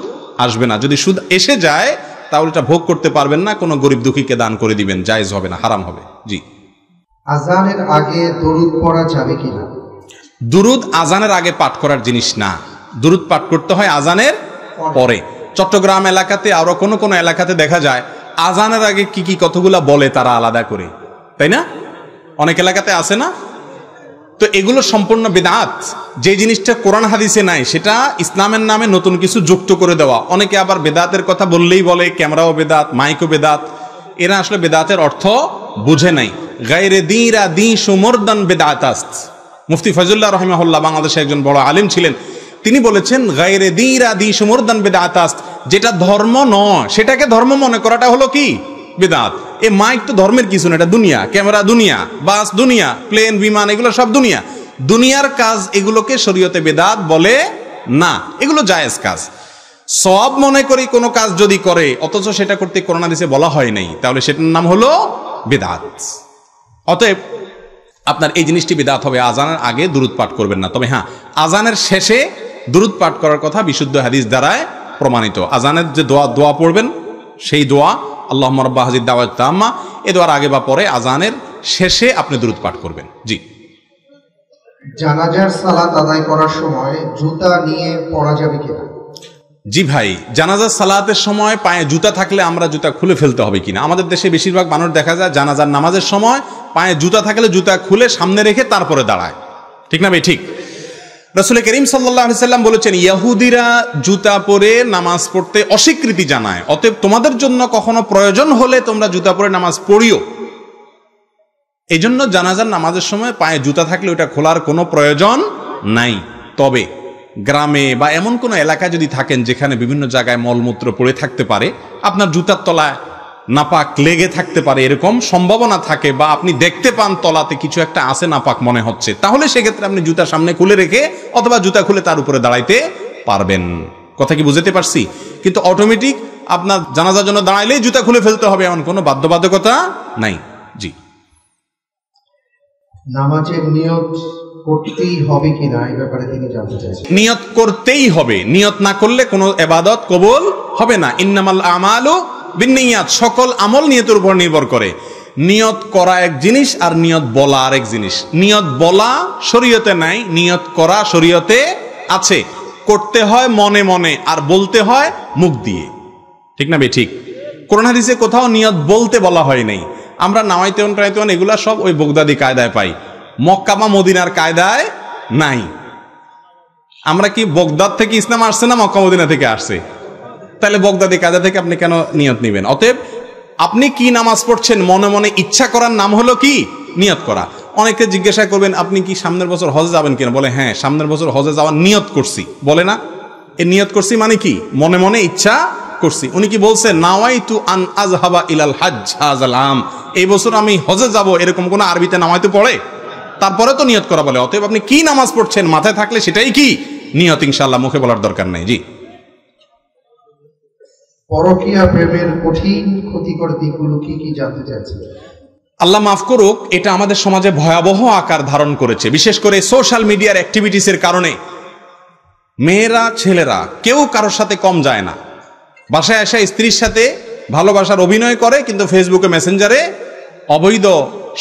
আসবে না। যদি সুদ এসে যায় তাহলে এটা ভোগ করতে পারবেন না, কোনো গরিব দুঃখীকে দান করে দিবেন, জায়েজ হবে না, হারাম হবে। জি। আজানের আগে দরুদ পড়া যাবে কিনা? দুরুদ আজানের আগে পাঠ করার জিনিস না, দুরুদ পাঠ করতে হয় আজানের পরে। চট্টগ্রাম এলাকাতে আরো কোন কোন এলাকাতে দেখা যায় আজানের আগে কি কি কতগুলা বলে তারা আলাদা করে, তাই না? অনেক এলাকাতে আছে না? তো এগুলো সম্পূর্ণ বিদআত। যে জিনিসটা কোরআন হাদিসে নাই সেটা ইসলামের নামে নতুন কিছু যুক্ত করে দেওয়া। অনেকে আবার বেদাতের কথা বললেই বলে ক্যামেরাও বেদাত, মাইকও বেদাত। এরা আসলে বেদাতের অর্থ বুঝে নাই। গায়রে দীরা দী সুমরদান বেদাতাস্ত। মুফতি ফজলুল্লাহ রাহিমাহুল্লাহ বাংলাদেশে একজন বড় আলেম ছিলেন, তিনি বলেছেন গায়রে দীরা দী সুমরদান বেদাতাস্ত, যেটা ধর্ম নয় সেটাকে ধর্ম মনে করাটা হলো কি বেদাত। এ মাইক তো ধর্মের কিছু না, এটা দুনিয়া, ক্যামেরা দুনিয়া, বাস দুনিয়া, প্লেন বিমান এগুলো সব দুনিয়া, দুনিয়ার কাজ, এগুলোকে শরীয়তে বেদাত বলে না, এগুলো জায়েজ কাজ। সওয়াব মনে করি কোনো কাজ যদি করে অথচ সেটা করতে কোরআন হাদিসে বলা হয় নাই, তাহলে সেটার নাম হলো বেদাত। অতএব আপনার এই জিনিসটি বেদাত হবে। আজানের আগে দুরুদ পাঠ করবেন না, তবে হ্যাঁ আজানের শেষে দুরুদ পাঠ করার কথা বিশুদ্ধ হাদিস দ্বারায় প্রমাণিত। আজানের যে দোয়া পড়বেন সেই দোয়া আল্লাহুম্মা রাব্বা হাযিদ দাওয়াত তাম্মা, এই দোয়ার আগে বা পরে আজানের শেষে আপনি দুরুদ পাঠ করবেন। জি। জানাজার সালাত আদায় করার সময় জুতা নিয়ে পড়া যাবে কিনা? জি ভাই, জানাজার সালাতের সময় পায়ে জুতা থাকলে আমরা জুতা খুলে ফেলতে হবে কিনা? আমাদের দেশে বেশিরভাগ মানুষ দেখা যায় জানাজার নামাজের সময় পায়ে জুতা থাকলে জুতা খুলে সামনে রেখে তারপরে দাঁড়ায়, ঠিক না ভাই? ঠিক। রাসূল করিম সাল্লাল্লাহু আলাইহি সাল্লাম বলেছেন, ইহুদিরা জুতা পরে নামাজ পড়তে অস্বীকৃতি জানায়, অতএব তোমাদের জন্য কখনো প্রয়োজন হলে তোমরা জুতা পরে নামাজ পড়িও। এই জন্য জানাজার নামাজের সময় পায়ে জুতা থাকলে ওটা খোলার কোনো প্রয়োজন নাই। তবে গ্রামে বা এমন কোনো এলাকায় যদি থাকেন যেখানে বিভিন্ন জায়গায় মলমূত্র পড়ে থাকতে পারে, আপনার জুতার তলায় নাপাক লেগে থাকতে পারে, এরকম সম্ভাবনা থাকে, বা আপনি দেখতে পান তলাতে কিছু একটা আছে নাপাক মনে হচ্ছে, তাহলে সেক্ষেত্রে আপনি জুতা সামনে খুলে রেখে অথবা জুতা খুলে তার উপরে দাঁড়াইতে পারবেন। কথা কি বুঝতে পারছি? কিন্তু অটোমেটিক আপনার জানাজার জন্য দাঁড়াইলেই জুতা খুলে ফেলতে হবে এমন কোনো বাধ্যবাধকতা নাই। জি। নামাজের নিয়ত করতেই হবে কিনা এই ব্যাপারে তিনি জানতে চাইছেন। নিয়ত করতেই হবে, নিয়ত না করলে কোনো ইবাদত কবুল হবে না। ইন্নামাল আমালু বিন্নিয়াত, সকল আমল নিয়তের উপর নির্ভর করে। নিয়ত করা এক জিনিস আর নিয়ত বলা আরেক জিনিস। নিয়ত বলা শরীয়তে নাই, নিয়ত করা শরীয়তে আছে। করতে হয় মনে মনে আর বলতে হয় মুখ দিয়ে, ঠিক না ভাই? ঠিক। কোরআন হাদিসে কোথাও নিয়ত বলতে বলা হয় নাই। আমরা নাওয়াইতেন টাইতেন এগুলা সব ওই বগদাদি কায়দায় পাই, মক্কা বা মদিনার কায়দায় নাই। আমরা কি বগদাদ থেকে ইসলাম আসছে না মক্কা মদিনা থেকে আসছে? তাহলে বগদাদি কায়দা থেকে আপনি কেন নিয়ত নিবেন? অতএব আপনি কি নামাজ পড়ছেন মনে মনে ইচ্ছা করার নাম হলো কি? নিয়ত করা। অনেকে জিজ্ঞাসা করবেন, আপনি কি সামনের বছর হজে যাবেন কিনা? বলে হ্যাঁ, সামনের বছর হজে যাওয়ার নিয়ত করছি। বলে না, এই নিয়ত করছি মানে কি? মনে মনে ইচ্ছা করছি। উনি কি বলছে নাওয়াইতু আন আযহাবা ইলাল হজ্জ হাযাল আম, এই বছর আমি হজে যাব, এরকম কোন আরবিতে নাওয়াইতু পড়ে? তারপরে তো নিয়ত করা বলে। অতএব আপনি কি নামাজ পড়ছেন মাথায় থাকলে সেটাই কি নিয়ত, ইনশাআল্লাহ, মুখে বলার দরকার নাই। জি। পরকীয়া প্রেমের কঠিন ক্ষতিকর দিকগুলো কি কি জানতে চাইছেন? আল্লাহ মাফ করুক, এটা আমাদের সমাজে ভয়াবহ আকার ধারণ করেছে, বিশেষ করে সোশ্যাল মিডিয়ার অ্যাক্টিভিটিসের কারণে। মেয়েরা ছেলেরা কেউ কারোর সাথে কম যায় না। বাসায় আসা স্ত্রীর সাথে ভালোবাসার অভিনয় করে, কিন্তু ফেসবুকে মেসেঞ্জারে অবৈধ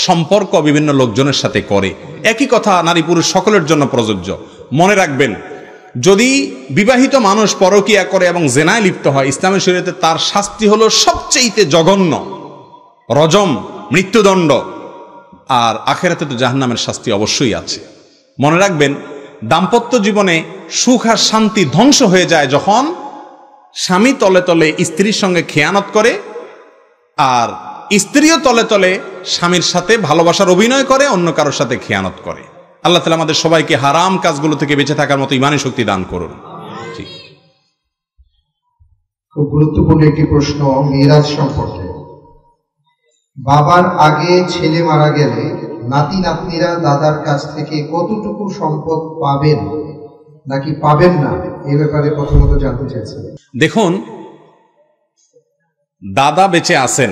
সম্পর্ক বিভিন্ন লোকজনের সাথে করে। একই কথা নারী পুরুষ সকলের জন্য প্রযোজ্য। মনে রাখবেন, যদি বিবাহিত মানুষ পরকীয়া করে এবং জেনায় লিপ্ত হয়, ইসলামের শরীয়তে তার শাস্তি হলো সবচেয়ে জঘন্য, রজম, মৃত্যুদণ্ড। আর আখেরাতে তো জাহান্নামের শাস্তি অবশ্যই আছে। মনে রাখবেন, দাম্পত্য জীবনে সুখ আর শান্তি ধ্বংস হয়ে যায় যখন স্বামী তলে তলে স্ত্রীর সঙ্গে খেয়ানত করে, আর স্ত্রীও তলে তলে স্বামীর সাথে ভালোবাসার অভিনয় করে, অন্য কারোর সাথে খেয়ানত করে। আল্লাহ তাআলা আমাদের সবাইকে হারাম কাজগুলো থেকে বেঁচে থাকার মতো ঈমানি শক্তি দান করুন। খুব গুরুত্বপূর্ণ একটি প্রশ্ন মিরাজ সম্পর্কে। বাবার আগে ছেলে মারা গেলে নাতি নাতনিরা দাদার কাছ থেকে কতটুকু সম্পদ পাবেন নাকি পাবেন না, এই ব্যাপারে প্রথমত জানতে চাইছি। দেখুন, দাদা বেঁচে আছেন,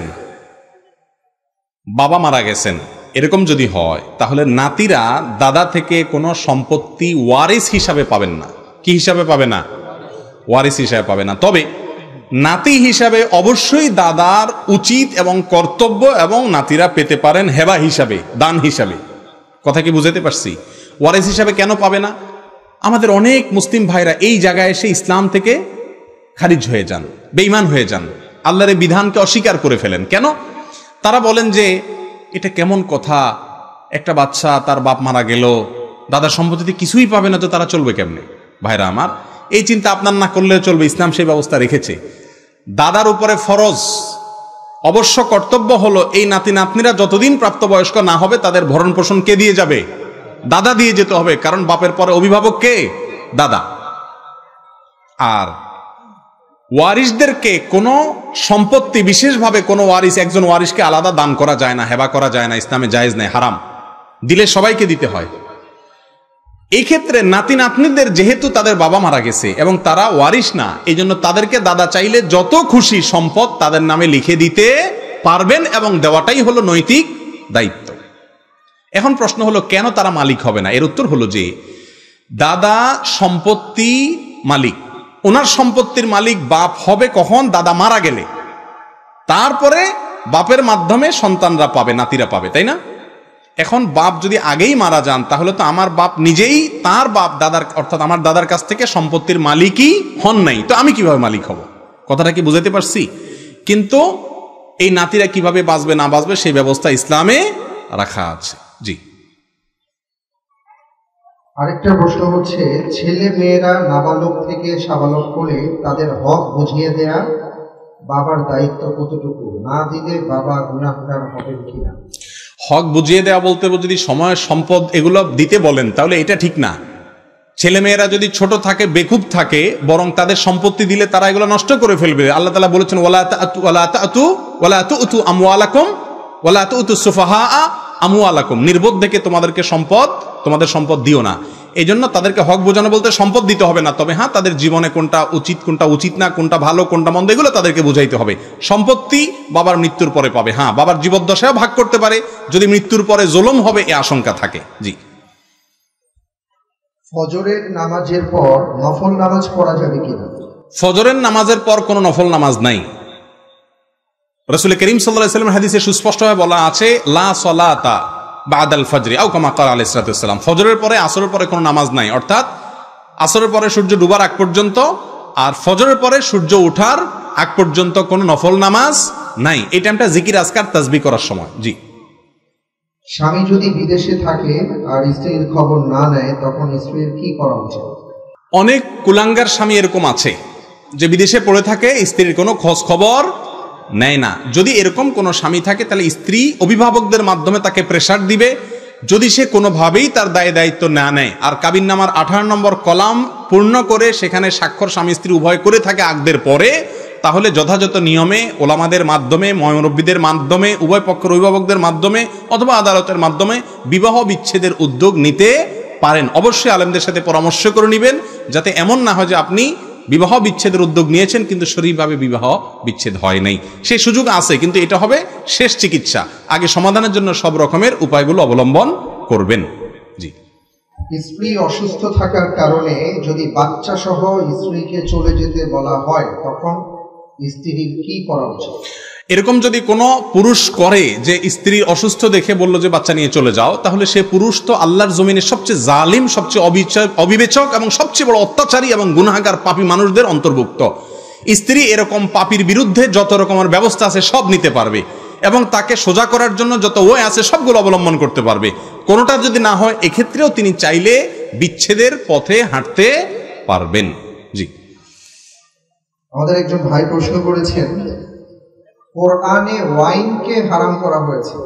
বাবা মারা গেছেন, এরকম যদি হয় তাহলে নাতিরা দাদা থেকে কোনো সম্পত্তি ওয়ারিস হিসাবে পাবেন না। কি হিসাবে পাবে না? ওয়ারিস হিসাবে পাবে না। তবে নাতি হিসাবে অবশ্যই দাদার উচিত এবং কর্তব্য, এবং নাতিরা পেতে পারেন হেবা হিসাবে, দান হিসাবে। কথা কি বুঝাতে পারছি? ওয়ারিস হিসাবে কেন পাবে না? আমাদের অনেক মুসলিম ভাইরা এই জায়গায় এসে ইসলাম থেকে খারিজ হয়ে যান, বেঈমান হয়ে যান, আল্লাহর এই বিধানকে অস্বীকার করে ফেলেন। কেন? তারা বলেন যে এটা কেমন কথা, একটা বাচ্চা তার বাপ মারা গেল, দাদার সম্পত্তিতে কিছুই পাবে না, তো তারা চলবে কেমনে? ভাইরা আমার, এই চিন্তা আপনার না করলেও চলবে, ইসলাম সেই ব্যবস্থা রেখেছে। দাদার উপরে ফরজ, অবশ্য কর্তব্য হলো এই নাতি নাতনিরা যতদিন প্রাপ্তবয়স্ক না হবে তাদের ভরণ পোষণ কে দিয়ে যাবে? দাদা দিয়ে যেতে হবে, কারণ বাপের পরে অভিভাবক কে? দাদা। আর ওয়ারিসদেরকে কোনো সম্পত্তি বিশেষভাবে কোনো ওয়ারিস, একজন ওয়ারিসকে আলাদা দান করা যায় না, হেবা করা যায় না, ইসলামে জায়েজ নেই, হারাম। দিলে সবাইকে দিতে হয়। এই ক্ষেত্রে নাতি নাতনিদের যেহেতু তাদের বাবা মারা গেছে এবং তারা ওয়ারিস না, এই জন্য তাদেরকে দাদা চাইলে যত খুশি সম্পদ তাদের নামে লিখে দিতে পারবেন, এবং দেওয়াটাই হলো নৈতিক দায়িত্ব। এখন প্রশ্ন হলো, কেন তারা মালিক হবে না? এর উত্তর হলো যে দাদা সম্পত্তি মালিক, ওনার সম্পত্তির মালিক বাপ হবে কখন? দাদা মারা গেলে। তারপরে বাপের মাধ্যমে সন্তানরা পাবে, নাতিরা পাবে, তাই না? এখন বাপ যদি আগেই মারা যান তাহলে তো আমার বাপ নিজেই তার বাপ দাদার অর্থাৎ আমার দাদার কাছ থেকে সম্পত্তির মালিকই হন নাই, তো আমি কিভাবে মালিক হব? কথাটা কি বুঝাতে পারছি? কিন্তু এই নাতিরা কিভাবে বাঁচবে না বাঁচবে সেই ব্যবস্থা ইসলামে রাখা আছে। জি। আরেকটা প্রশ্ন হচ্ছে, ছেলে মেয়েরা নাবালক থেকে সাবালক করে তাদের হক বুঝিয়ে দেয়া বাবার দায়িত্ব কতটুকু? না দিলে বাবা গুনাহগার হবেন কিনা? হক বুঝিয়ে দেওয়া বলতে যদি সময় সম্পদ এগুলো দিতে বলেন তাহলে এটা ঠিক না। ছেলেমেয়েরা যদি ছোট থাকে, বেকুব থাকে, বরং তাদের সম্পত্তি দিলে তারা এগুলো নষ্ট করে ফেলবে। আল্লাহ তাআলা বলেছেন ওয়ালা তুতু আমওয়ালাকুম ওয়ালা তুতু সুফাহা আমওয়ালাকুম, নির্বোধ থেকে তোমাদের সম্পদ দিও না। এই জন্য তাদেরকে হক বোঝানো বলতে সম্পদ দিতে হবে না, তবে হ্যাঁ তাদের জীবনে কোনটা উচিত কোনটা উচিত না, কোনটা ভালো কোনটা মন্দ, এগুলো তাদেরকে বুঝাইতে হবে। সম্পত্তি বাবার মৃত্যুর পরে পাবে, হ্যাঁ বাবার জীবদ্দশায়ও ভাগ করতে পারে, যদি মৃত্যুর পরে জুলুম হবে এ আশঙ্কা থাকে। জি। ফজরের নামাজের পর নফল নামাজ পড়া যাবে কিনা? ফজরের নামাজের পর কোনো নফল নামাজ নাই। রাসূল করিম সাল্লাল্লাহু আলাইহি ওয়াসাল্লাম হাদিসে সুস্পষ্টভাবে বলা আছে, লা সালাতা বাদাল ফজরি আও কামা ক্বালা আলাইহিস সালাতু ওয়াস সালাম, ফজরের পরে আসরের পরে কোনো নামাজ নাই, অর্থাৎ আসরের পরে সূর্য ডুবার আগ পর্যন্ত আর ফজরের পরে সূর্য ওঠার আগ পর্যন্ত কোনো নফল নামাজ নাই। এই টাইমটা জিকির আজকার তাসবিহ করার সময়। জি। স্বামী যদি বিদেশে থাকে আর স্ত্রীর খবর না নেয় তখন স্ত্রীর কি করা উচিত? অনেক কুলাঙ্গার স্বামী এরকম আছে যে বিদেশে পড়ে থাকে, স্ত্রীর কোনো খোঁজ খবর নেয় না। যদি এরকম কোনো স্বামী থাকে তাহলে স্ত্রী অভিভাবকদের মাধ্যমে তাকে প্রেসার দিবে। যদি সে কোনোভাবেই তার দায়িত্ব না নেয় আর কাবিননামার 18 নম্বর কলাম পূর্ণ করে সেখানে স্বাক্ষর স্বামী স্ত্রী উভয় করে থাকে আগদের পরে, তাহলে যথাযথ নিয়মে ওলামাদের মাধ্যমে, মুরব্বীদের মাধ্যমে, উভয় পক্ষের অভিভাবকদের মাধ্যমে অথবা আদালতের মাধ্যমে বিবাহ বিচ্ছেদের উদ্যোগ নিতে পারেন। অবশ্যই আলেমদের সাথে পরামর্শ করে নেবেন, যাতে এমন না হয় যে আপনি বিবাহ বিচ্ছেদের উদ্যোগ নিয়েছেন কিন্তু শরীরভাবে বিবাহ বিচ্ছেদ হয় নাই। সেই সুযোগ আছে, কিন্তু এটা হবে শেষ চিকিৎসা। আগে সমাধানের জন্য সব রকমের উপায়গুলো অবলম্বন করবেন। জি। স্ত্রী অসুস্থ থাকার কারণে যদি বাচ্চা সহ স্ত্রীকে চলে যেতে বলা হয় তখন স্ত্রীর কি করা উচিত? এরকম যদি কোনো পুরুষ করে যে স্ত্রী অসুস্থ দেখে বলল যে বাচ্চা নিয়ে চলে যাও, তাহলে সে পুরুষ তো আল্লাহর জমিনের সবচেয়ে জালিম, সবচেয়ে অবিবেচক এবং সবচেয়ে বড় অত্যাচারী এবং গুনাহগার পাপী মানুষদের অন্তর্ভুক্ত। স্ত্রী এরকম পাপীর বিরুদ্ধে যত রকমের ব্যবস্থা আছে সব নিতে পারবে এবং তাকে সোজা করার জন্য যত ওয়ে আছে সবগুলো অবলম্বন করতে পারবে। কোনোটা যদি না হয় এক্ষেত্রেও তিনি চাইলে বিচ্ছেদের পথে হাঁটতে পারবেন। জি। আমাদের একজন ভাই প্রশ্ন করেছেন, কোরআনে ওয়াইনকে হারাম করা হয়েছে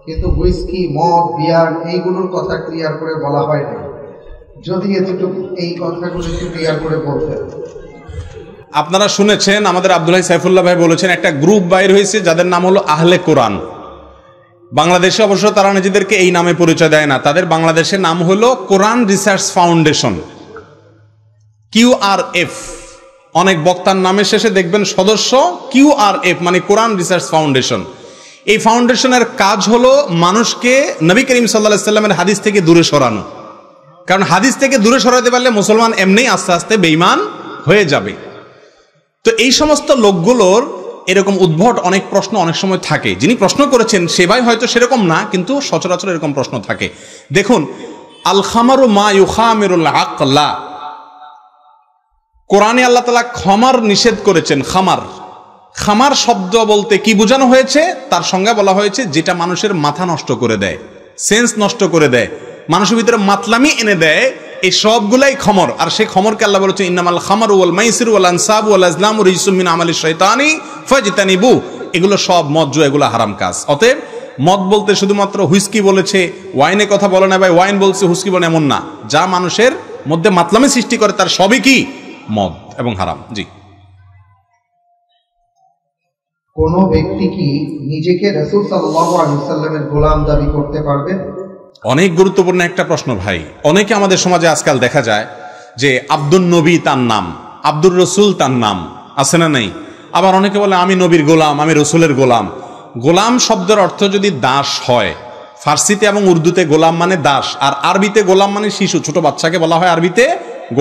কিন্তু হুইস্কি, মদ, বিয়ার এইগুলোর কথা ক্লিয়ার করে বলা হয় না। যদি এতটুকু এই কথাগুলো একটু ক্লিয়ার করে বলতেন। আপনারা শুনেছেন আমাদের আব্দুল্লাহ সাইফুল্লাহ ভাই বলেছেন একটা গ্রুপ বাইর হয়েছে যাদের নাম হলো আহলে কোরআন। বাংলাদেশে অবশ্য তারা নিজেদেরকে এই নামে পরিচয় দেয় না, তাদের বাংলাদেশের নাম হলো কোরআন রিসার্চ ফাউন্ডেশন, QRF। অনেক বক্তার নামের শেষে দেখবেন সদস্য QRF, মানে কোরআন রিসার্চ ফাউন্ডেশন। এই ফাউন্ডেশনের কাজ হলো মানুষকে নবী করিম সাল্লাল্লাহু আলাইহি ওয়াসাল্লামের হাদিস থেকে দূরে সরানো। কারণ হাদিস থেকে দূরে সরাতে পারলে মুসলমান এমনি আস্তে আস্তে বেঈমান হয়ে যাবে। তো এই সমস্ত লোকগুলোর এরকম উদ্ভট অনেক প্রশ্ন অনেক সময় থাকে। যিনি প্রশ্ন করেছেন সে ভাই হয়তো সেরকম না, কিন্তু সচরাচর এরকম প্রশ্ন থাকে। দেখুন, আল খামারু মা ইউখামিরুল আকলা, কোরআনে আল্লাহ তাআলা খামার নিষেধ করেছেন। খামার শব্দ বলতে কি বোঝানো হয়েছে তার সংজ্ঞা বলা হয়েছে যেটা মানুষের মাথা নষ্ট করে দেয়, সেন্স নষ্ট করে দেয়, মানুষের ভিতরে মাতলামি এনে দেয়, এই সবগুলাই খমর। আর সেই খমরকে আল্লাহ বলেছেন ইন্নামাল খামারু ওয়াল মাইসিরু ওয়াল আনসাবু ওয়াল আজলামু রিজসুম মিন আমালিশ শাইতানি ফাজতানিবু, এগুলো সব মদ জুয়া, এগুলো হারাম কাজ। অতএব মদ বলতে শুধুমাত্র হুইস্কি বলেছে, ওয়াইনে কথা বলে না ভাই, ওয়াইন বলছে হুইস্কি বলে এমন না। যা মানুষের মধ্যে মাতলামি সৃষ্টি করে তার সবই কি মদ এবং হারাম। জি। কোন ব্যক্তি কি নিজেকে রাসূল সাল্লাল্লাহু আলাইহি ওয়াসাল্লামের গোলাম দাবি করতে পারবে? অনেক গুরুত্বপূর্ণ একটা প্রশ্ন ভাই। অনেকে আমাদের সমাজে আজকাল দেখা যায় যে আব্দুল নবী তার নাম, আব্দুর রসুল তার নাম, আছে না নাই? আবার অনেকে বলে আমি নবীর গোলাম, আমি রসুলের গোলাম। গোলাম শব্দের অর্থ যদি দাস হয়, ফার্সিতে এবং উর্দুতে গোলাম মানে দাস, আর আরবিতে গোলাম মানে শিশু, ছোট বাচ্চাকে বলা হয় আরবিতে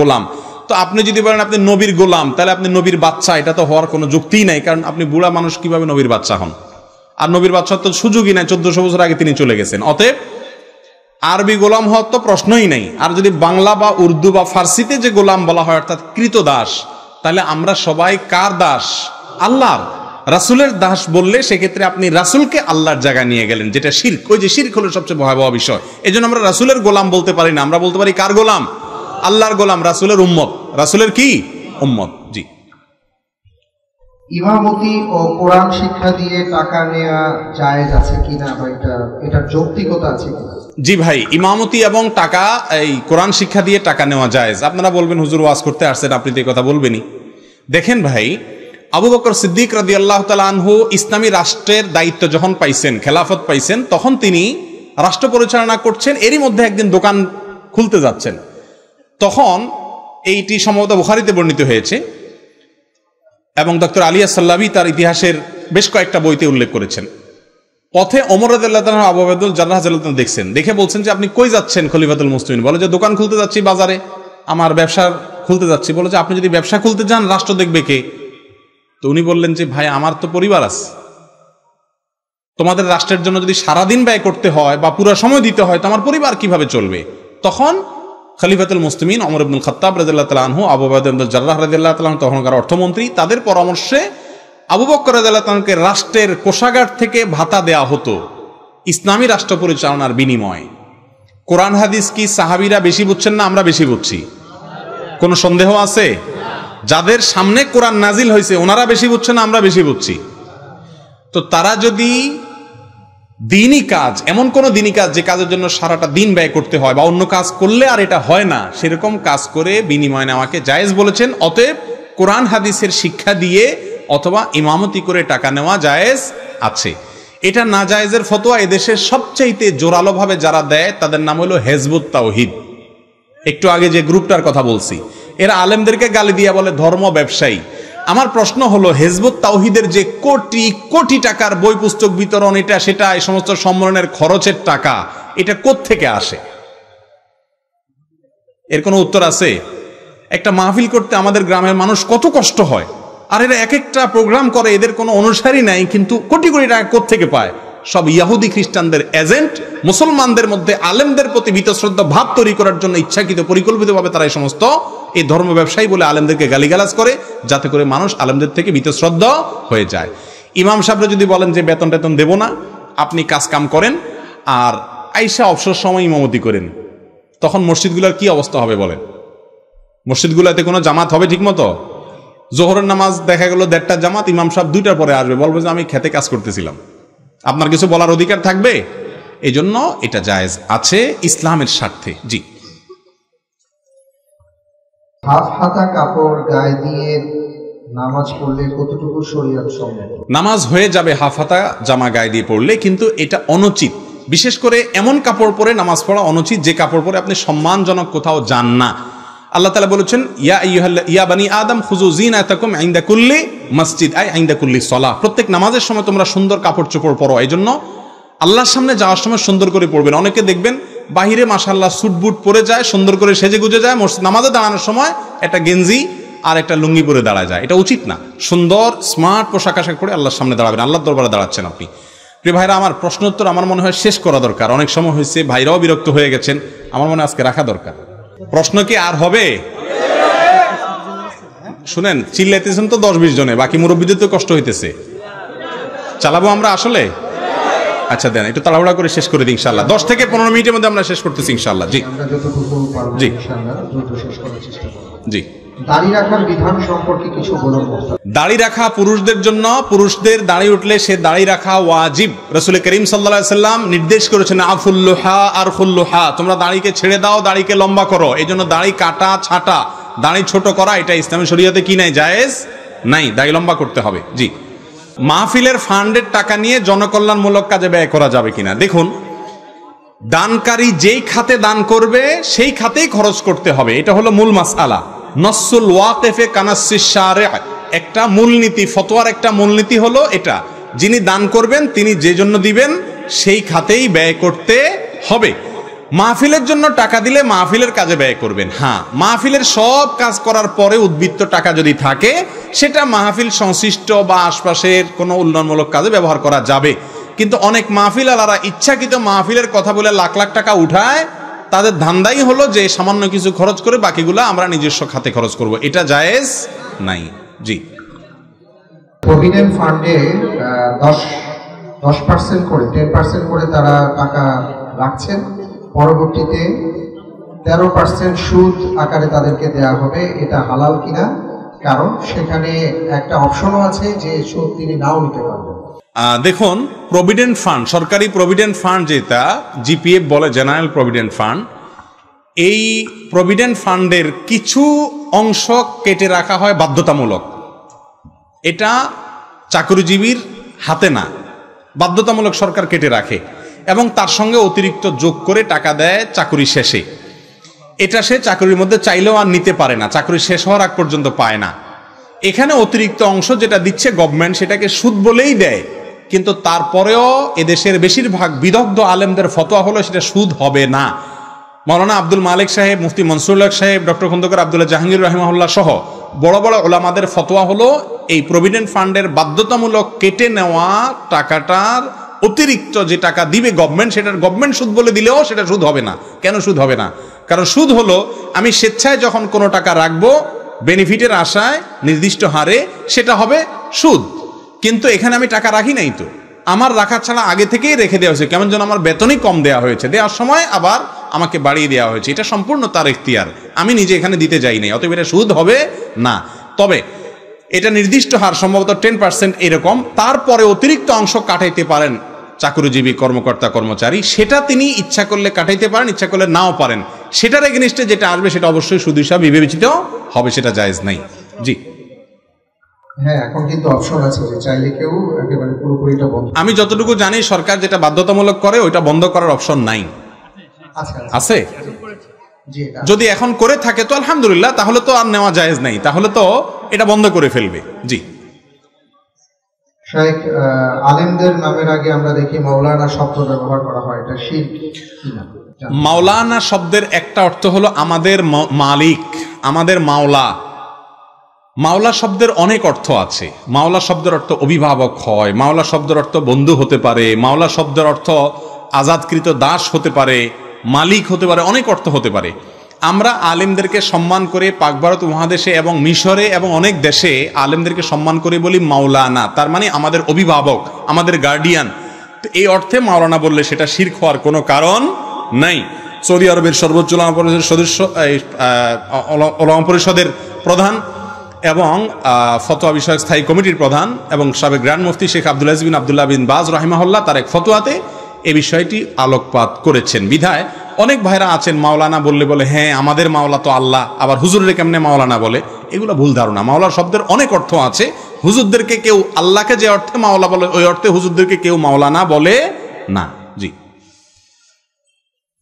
গোলাম। তো আপনি যদি বলেন আপনি নবীর গোলাম, তাহলে আপনি নবীর বাচ্চা, এটা তো হওয়ার কোনো যুক্তিই নাই। কারণ আপনি বুড়া মানুষ কিভাবে নবীর বাচ্চা হন? আর নবীর বাচ্চার তো সুযোগই নাই, 1400 বছর আগে তিনি চলে গেছেন। অতএব আরবি গোলাম হওয়ার তো প্রশ্নই নেই। আর যদি বাংলা বা উর্দু বা ফার্সিতে যে গোলাম বলা হয় অর্থাৎ কৃতদাস, তাহলে আমরা সবাই কার দাস? আল্লাহর। রাসূলের দাস বললে সেক্ষেত্রে আপনি রাসূলকে আল্লাহর জায়গায় নিয়ে গেলেন, যেটা শিরক। ওই যে শিরক হলো সবচেয়ে ভয়াবহ বিষয়। এই জন্য আমরা রাসূলের গোলাম বলতে পারি না, আমরা বলতে পারি কার গোলাম? আল্লাহর গোলাম, রাসূলের উম্মত। রাসূলের কি? উম্মত। জি। ইমামতি ও কোরআন শিক্ষা দিয়ে টাকা নেওয়া জায়েজ আছে কিনা, বা এটার যৌক্তিকতা আছে কিনা? জি ভাই, ইমামতি এবং টাকা, এই কোরআন শিক্ষা দিয়ে টাকা নেওয়া জায়েজ। আপনারা বলবেন হুজুর ওয়াজ করতে আসছেন, আপনি তো এই কথা বলবেনই। দেখেন ভাই, আবু বকর সিদ্দিক রাদিয়াল্লাহু তাআলা আনহু ইসলামী রাষ্ট্রের দায়িত্ব যখন পাইছেন, খেলাফত পাইছেন, তখন তিনি রাষ্ট্র পরিচালনা করছেন। এরই মধ্যে একদিন দোকান খুলতে যাচ্ছেন। তখন এইটি সম্ভবত বুখারীতে বর্ণিত হয়েছে এবং ডক্টর আলী আস-সাল্লাবি তার ইতিহাসের বেশ কয়েকটা বইতে উল্লেখ করেছেন। পথে ওমর রাদিয়াল্লাহু তাআলা আবু উবাইদুল জাররাহ রাদিয়াল্লাহু তাআলা দেখছেন, দেখে বলছেন যে আপনি কই যাচ্ছেন খলিফাতুল মুসলিমিন? বলে যে দোকান খুলতে যাচ্ছি বাজারে, আমার ব্যবসা খুলতে যাচ্ছি। বলে যে আপনি যদি ব্যবসা খুলতে যান রাষ্ট্র দেখবে কে? তো উনি বললেন যে ভাই আমার তো পরিবার আছে, তোমাদের রাষ্ট্রের জন্য যদি সারাদিন ব্যয় করতে হয় বা পুরো সময় দিতে হয় তো আমার পরিবার কিভাবে চলবে? তখন খলিফাতুল মুসলিমিন ওমর ইবনুল খাত্তাব রাদিয়াল্লাহু তাআলা আনহু, আবু উবাইদা ইবনুল জাররাহ রাদিয়াল্লাহু তাআলা আনহু তখনকার অর্থমন্ত্রী, তাদের পরামর্শে আবু বকর রাদিয়াল্লাহু তাআলা আনহুকে রাষ্ট্রের কোষাগার থেকে ভাতা দেয়া হতো ইসলামী রাষ্ট্র পরিচালনার বিনিময়ে। কোরআন হাদিস কি সাহাবীরা বেশি বুঝছেন না আমরা বেশি বুঝছি? কোনো সন্দেহ আছে? যাদের সামনে কোরআন নাজিল হয়েছে ওনারা বেশি বুঝছেন না আমরা বেশি বুঝছি? তো তারা যদি দিনই কাজ, এমন কোন দিনই কাজ যে কাজের জন্য সারাটা দিন ব্যয় করতে হয় বা অন্য কাজ করলে আর এটা হয় না, সেরকম কাজ করে বিনিময় নেওয়াকে জায়েজ বলেছেন। অতএব কোরআন হাদিসের শিক্ষা দিয়ে অথবা ইমামতি করে টাকা নেওয়া জায়েজ আছে। এটা না জায়েজের ফতোয়া এদেশের সবচাইতে জোরালোভাবে যারা দেয় তাদের নাম হলো হেজবুত তাওহীদ। একটু আগে যে গ্রুপটার কথা বলছি, এরা আলেমদেরকে গালি দিয়ে বলে ধর্ম ব্যবসায়ী। আমার প্রশ্ন হলো, হেজবুত তাওহীদের যে কোটি কোটি টাকার বই পুস্তক বিতরণ, এটা সেটা এই সমস্ত সম্মেলনের খরচের টাকা, এটা কোত্থেকে আসে? এর কোনো উত্তর আছে? একটা মাহফিল করতে আমাদের গ্রামের মানুষ কত কষ্ট হয়, আর এরা এক একটা প্রোগ্রাম করে, এদের কোনো অনুসারী নাই, কিন্তু কোটি কোটি টাকা কোত্থেকে পায়? সব ইহুদি খ্রিস্টানদের এজেন্ট। মুসলমানদের মধ্যে আলেমদের প্রতি বীতশ্রদ্ধা ভাব তৈরি করার জন্য ইচ্ছাকৃত পরিকল্পিতভাবে তারা এই সমস্ত এই ধর্ম ব্যবসায়ী বলে আলেমদেরকে গালিগালাজ করে, যাতে করে মানুষ আলেমদের থেকে বীতশ্রদ্ধা হয়ে যায়। ইমাম সাহেবরা যদি বলেন যে বেতন টেতন দেব না, আপনি কাজ কাম করেন আর আইসা অবসর সময় ইমামতি করেন, তখন মসজিদগুলোর কি অবস্থা হবে বলেন? মসজিদগুলোতে কোনো জামাত হবে ঠিক মতো? জোহরের নামাজ দেখা গেল 1:30টার জামাত, ইমাম সাহেব 2টার পরে আসবে, বলবে যে আমি খেতে কাজ করতেছিলাম। আপনার কিছু বলার অধিকার থাকবে? এই জন্য এটা জায়েজ আছে ইসলামের স্বার্থে। জি। হাফ হাতা কাপড় গায়ে দিয়ে নামাজ পড়লে কতটুকু শরীয়ত সম্মত? নামাজ হয়ে যাবে হাফ হাতা জামা গায়ে দিয়ে পড়লে, কিন্তু এটা অনুচিত। বিশেষ করে এমন কাপড় পরে নামাজ পড়া অনুচিত যে কাপড় পরে আপনি সম্মানজনক কোথাও যান না। আল্লাহ তাআলা বলেছেন, ইয়া বানি আদম খুযু যিনাতাকুম ইনদা কুল্লি মসজিদ, আই ইনদা কুল্লি সালাহ। প্রত্যেক নামাজের সময় তোমরা সুন্দর কাপড় চোপড় পরো। এই জন্য আল্লাহর সামনে যাওয়ার সময় সুন্দর করে পড়বেন। অনেকে দেখবেন বাহিরে মাশাআল্লাহ স্যুট বুট পরে যায়, সুন্দর করে সেজে গুজে যায়, নামাজে দাঁড়ানোর সময় একটা গেঞ্জি আর একটা লুঙ্গি পরে দাঁড়ায় যায়। এটা উচিত না। সুন্দর স্মার্ট পোশাক আশাক পরে আল্লাহর সামনে দাঁড়াবেন, আল্লাহর দরবারে দাঁড়াচ্ছেন আপনি। প্রিয় ভাইরা, আমার প্রশ্নোত্তর আমার মনে হয় শেষ করা দরকার। অনেক সময় হয়েছে, ভাইরাও বিরক্ত হয়ে গেছেন, আমার মনে হয় আজকে রাখা দরকার। প্রশ্ন কি আর হবে? শুনেন, চিল্লাইতেছেন তো 10-20 জনে, বাকি মুরব্বীদের তো কষ্ট হইতেছে। চালাবো আমরা আসলে? আচ্ছা দেন, একটু তাড়াহুড়া করে শেষ করে দিই ইনশাআল্লাহ। 10 থেকে 15 মিনিটের মধ্যে আমরা শেষ করতেছি ইনশাআল্লাহ। জি, আমরা যতটুকু পারবো জি ইনশাআল্লাহ দ্রুত শেষ করার চেষ্টা করব। জি। দাড়ি রাখার বিধান সম্পর্কে কিছু বলুন। দাড়ি রাখা পুরুষদের জন্য, পুরুষদের দাড়ি উঠলে সে দাড়ি রাখা ওয়াজিব। রাসূল করিম সাল্লাল্লাহু আলাইহি সাল্লাম নির্দেশ করেছেন, আফুল্লুহা আর খুল্লুহা, তোমরা দাড়িকে ছেড়ে দাও, দাড়িকে লম্বা করো। এই জন্য দাড়ি কাটা, ছাঁটা, দাড়ি ছোট করা, এটা ইসলামী শরীয়তে কি নাই? জায়েজ নাই। দাড়ি লম্বা করতে হবে। জি। মাহফিলের ফান্ডের টাকা নিয়ে জনকল্যাণমূলক কাজে ব্যয় করা যাবে কিনা? দেখুন, দানকারী যেই খাতে দান করবে সেই খাতেই খরচ করতে হবে। এটা হলো মূল মাসআলা। নসুল ওয়াকিফে কানাসিস শারিআ, একটা মূলনীতি, ফতোয়ার একটা মূলনীতি হলো এটা, যিনি দান করবেন তিনি যে জন্য দিবেন সেই খাতেই ব্যয় করতে হবে। মাহফিলের জন্য টাকা দিলে মাহফিলের কাজে ব্যয় করবেন। হ্যাঁ, মাহফিলের সব কাজ করার পরে উদ্বৃত্ত টাকা যদি থাকে সেটা মাহফিল সংশ্লিষ্ট বা আশপাশের কোনো উন্নয়নমূলক কাজে ব্যবহার করা যাবে। কিন্তু অনেক মাহফিল আলারা ইচ্ছাকৃত মাহফিলের কথা বলে লাখ লাখ টাকা উঠায়, তাদের ধান্দাই হলো যে সামান্য কিছু খরচ করে বাকিগুলো আমরা নিজস্ব খাতে খরচ করব, এটা জায়েজ নাই। জি, প্রভিডেন্ট ফান্ডে 10% করে 10% করে তারা টাকা রাখছেন, পরবর্তীতে 13% সুদ আকারে তাদেরকে দেয়া হবে, এটা হালাল কিনা? কারণ সেখানে একটা অপশনও আছে যে সুদ তিনি নাও নিতে পারবেন। দেখুন, প্রভিডেন্ট ফান্ড, সরকারি প্রভিডেন্ট ফান্ড যেটা জিপিএফ বলে, জেনারেল প্রভিডেন্ট ফান্ড, এই প্রভিডেন্ট ফান্ডের কিছু অংশ কেটে রাখা হয় বাধ্যতামূলক। এটা চাকরিজীবীর হাতে না, বাধ্যতামূলক সরকার কেটে রাখে এবং তার সঙ্গে অতিরিক্ত যোগ করে টাকা দেয় চাকরি শেষে। এটা সে চাকরির মধ্যে চাইলেও আর নিতে পারে না, চাকরি শেষ হওয়ার আগ পর্যন্ত পায় না। এখানে অতিরিক্ত অংশ যেটা দিচ্ছে গভর্নমেন্ট, সেটাকে সুদ বলেই দেয়, কিন্তু তারপরেও এদেশের বেশিরভাগ বিদগ্ধ আলেমদের ফতোয়া হলো সেটা সুদ হবে না। মৌলানা আব্দুল মালিক সাহেব, মুফতি মনসুরুল্লাহ সাহেব, ডক্টর খন্দকার আব্দুল্লাহ জাহাঙ্গীর রাহিমাহুল্লাহ সহ বড় বড় ওলামাদের ফতোয়া হলো এই প্রভিডেন্ট ফান্ডের বাধ্যতামূলক কেটে নেওয়া টাকাটার অতিরিক্ত যে টাকা দিবে গভর্নমেন্ট, সেটার গভর্নমেন্ট সুদ বলে দিলেও সেটা সুদ হবে না। কেন সুদ হবে না? কারণ সুদ হলো আমি স্বেচ্ছায় যখন কোনো টাকা রাখবো বেনিফিটের আশায় নির্দিষ্ট হারে, সেটা হবে সুদ। কিন্তু এখানে আমি টাকা রাখি নাই, তো আমার রাখা ছাড়া আগে থেকেই রেখে দেওয়া হয়েছে, কেমন যেন আমার বেতনই কম দেওয়া হয়েছে, দেওয়ার সময় আবার আমাকে বাড়িয়ে দেওয়া হয়েছে, এটা সম্পূর্ণ তার ইখতিয়ার, আমি নিজে এখানে দিতে যাই নাই, অতএব এটা সুদ হবে না। তবে এটা নির্দিষ্ট হার সম্ভবত 10% এরকম, তারপরে অতিরিক্ত অংশ কাটাইতে পারেন চাকরিজীবী কর্মকর্তা কর্মচারী, সেটা তিনি ইচ্ছা করলে কাটাইতে পারেন, ইচ্ছা করলে নাও পারেন। সেটার এগেনিস্টে যেটা আসবে সেটা অবশ্যই সুদ হিসাবে বিবেচিত হবে, সেটা জায়েজ নাই। জি, হ্যাঁ, এখন কিন্তু অপশন আছে যে চাইলে কেউ একেবারে পুরোপুরিটা বন্ধ। আমি যতটুকু জানি সরকার যেটা বাধ্যতামূলক করে ওইটা বন্ধ করার অপশন নাই। আছে? যদি এখন করে থাকে তো আলহামদুলিল্লাহ, তাহলে তো আর নেওয়া জায়েজ নাই, তাহলে তো এটা বন্ধ করে ফেলবে। জি, শাইখ, আলেমদের নামের আগে আমরা দেখি মাওলানা শব্দ ব্যবহার করা হয়, এটা শিরক কিনা? মাওলানা শব্দের একটা অর্থ হলো আমাদের মালিক, আমাদের মাওলা। মাওলা শব্দের অনেক অর্থ আছে। মাওলা শব্দের অর্থ অভিভাবক হয়, মাওলা শব্দের অর্থ বন্ধু হতে পারে, মাওলা শব্দের অর্থ আজাদকৃত দাস হতে পারে, মালিক হতে পারে, অনেক অর্থ হতে পারে। আমরা আলেমদেরকে সম্মান করে পাক ভারত মহাদেশে এবং মিশরে এবং অনেক দেশে আলেমদেরকে সম্মান করে বলি মাওলানা, তার মানে আমাদের অভিভাবক, আমাদের গার্ডিয়ান। তো এই অর্থে মাওলানা বললে সেটা শিরক হওয়ার কোনো কারণ নাই। সৌদি আরবের সর্বোচ্চ ওলামা পরিষদের সদস্য, ওলামা পরিষদের প্রধান এবং ফতোয়া বিষয়ক স্থায়ী কমিটির প্রধান এবং সাবেক গ্র্যান্ড মুফতি শেখ আব্দুল আজিজ বিন আব্দুল্লাহ বিন বাজ রাহিমাহুল্লাহ তার এক ফতোয়াতে এই বিষয়টি আলোকপাত করেছেন। বিধায় অনেক ভাইরা আছেন মাওলানা বললে বলে হ্যাঁ আমাদের মাওলা তো আল্লাহ, আবার হুজুরের কেমনে মাওলানা বলে, এগুলো ভুল ধারণা। মাওলা শব্দের অনেক অর্থ আছে। হুজুরদেরকে কেউ আল্লাহকে যে অর্থে মাওলা বলে ওই অর্থে হুজুরদেরকে কেউ মাওলানা বলে না। জি,